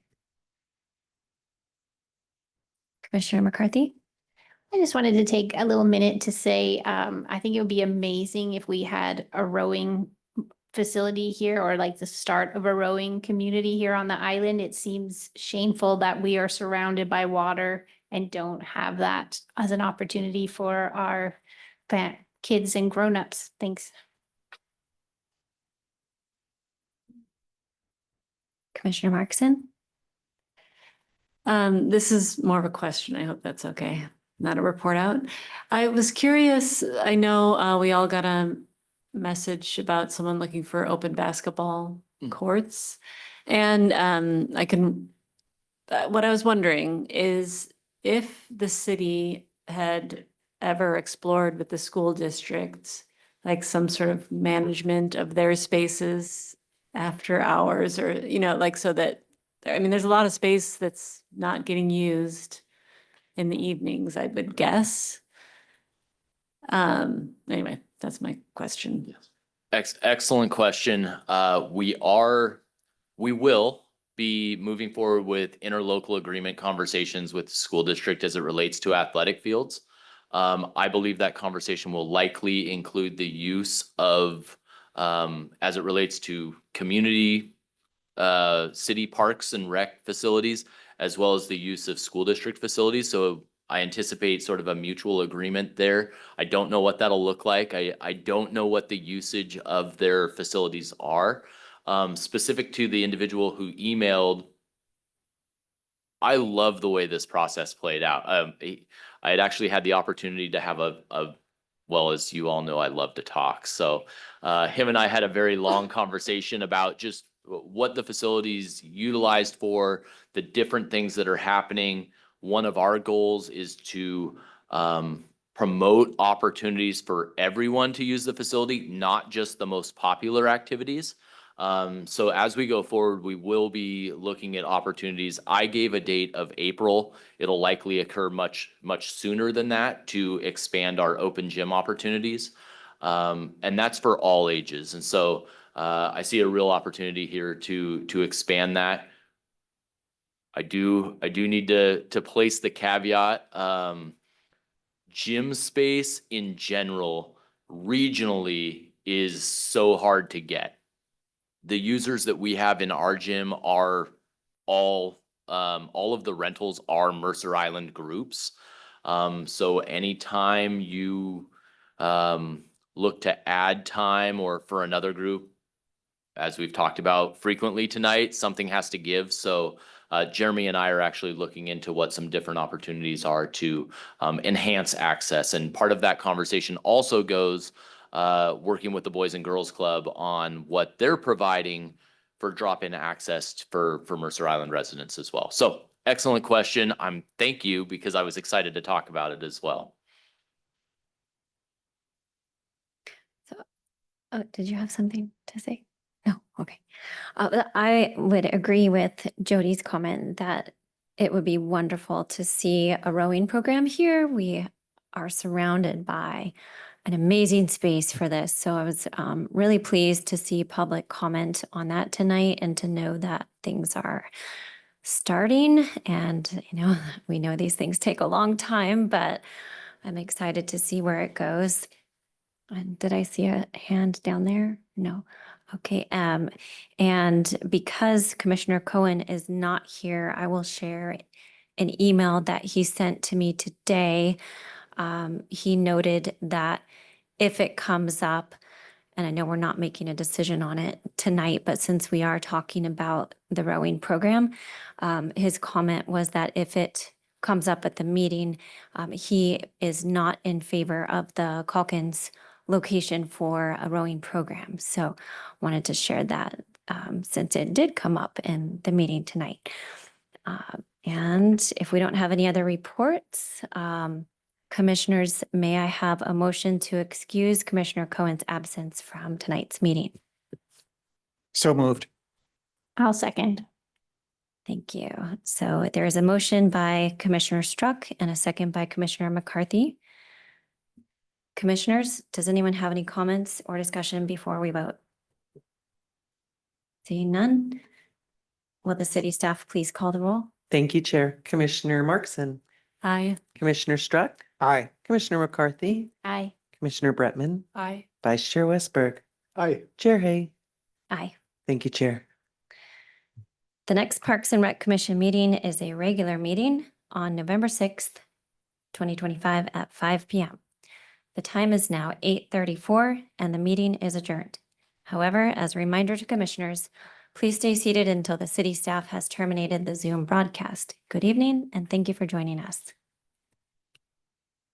Commissioner McCarthy? I just wanted to take a little minute to say, I think it would be amazing if we had a rowing facility here, or like the start of a rowing community here on the island. It seems shameful that we are surrounded by water and don't have that as an opportunity for our kids and grownups. Thanks. Commissioner Markson? This is more of a question. I hope that's okay. Not a report out. I was curious, I know we all got a message about someone looking for open basketball courts. And what I was wondering is if the city had ever explored with the school districts, like some sort of management of their spaces after hours, or, like, so that, I mean, there's a lot of space that's not getting used in the evenings, I would guess. Anyway, that's my question. Excellent question. We will be moving forward with interlocal agreement conversations with the school district as it relates to athletic fields. I believe that conversation will likely include the use of, as it relates to community, city parks and rec facilities, as well as the use of school district facilities. So I anticipate sort of a mutual agreement there. I don't know what that'll look like. I don't know what the usage of their facilities are. Specific to the individual who emailed, I love the way this process played out. I had actually had the opportunity to have well, as you all know, I love to talk. So him and I had a very long conversation about just what the facilities utilized for, the different things that are happening. One of our goals is to promote opportunities for everyone to use the facility, not just the most popular activities. So as we go forward, we will be looking at opportunities. I gave a date of April. It'll likely occur much sooner than that to expand our open gym opportunities. And that's for all ages. And so I see a real opportunity here to expand that. I do need to place the caveat. Gym space in general, regionally, is so hard to get. The users that we have in our gym are all of the rentals are Mercer Island groups. So anytime you look to add time or for another group, as we've talked about frequently tonight, something has to give. So Jeremy and I are actually looking into what some different opportunities are to enhance access. And part of that conversation also goes working with the Boys and Girls Club on what they're providing for drop-in access for Mercer Island residents as well. So excellent question. Thank you, because I was excited to talk about it as well. Oh, did you have something to say? No, okay. I would agree with Jody's comment that it would be wonderful to see a rowing program here. We are surrounded by an amazing space for this. So I was really pleased to see public comment on that tonight and to know that things are starting. And, we know these things take a long time, but I'm excited to see where it goes. And did I see a hand down there? No. Okay. And because Commissioner Cohen is not here, I will share an email that he sent to me today. He noted that if it comes up, and I know we're not making a decision on it tonight, but since we are talking about the rowing program, his comment was that if it comes up at the meeting, he is not in favor of the Calkins location for a rowing program. So wanted to share that since it did come up in the meeting tonight. And if we don't have any other reports, commissioners, may I have a motion to excuse Commissioner Cohen's absence from tonight's meeting? So moved. I'll second. Thank you. So there is a motion by Commissioner Struck and a second by Commissioner McCarthy. Commissioners, does anyone have any comments or discussion before we vote? Seeing none, will the city staff please call the roll? Thank you, Chair. Commissioner Markson, Aye. Commissioner Struck, Aye. Commissioner McCarthy, Aye. Commissioner Bretman, Aye. Vice Chair Westberg, Aye. Chair Hay. Aye. Thank you, Chair. The next Parks and Rec Commission meeting is a regular meeting on November 6th, 2025 at 5 p.m. The time is now 8:34 and the meeting is adjourned. However, as a reminder to commissioners, please stay seated until the city staff has terminated the Zoom broadcast. Good evening and thank you for joining us.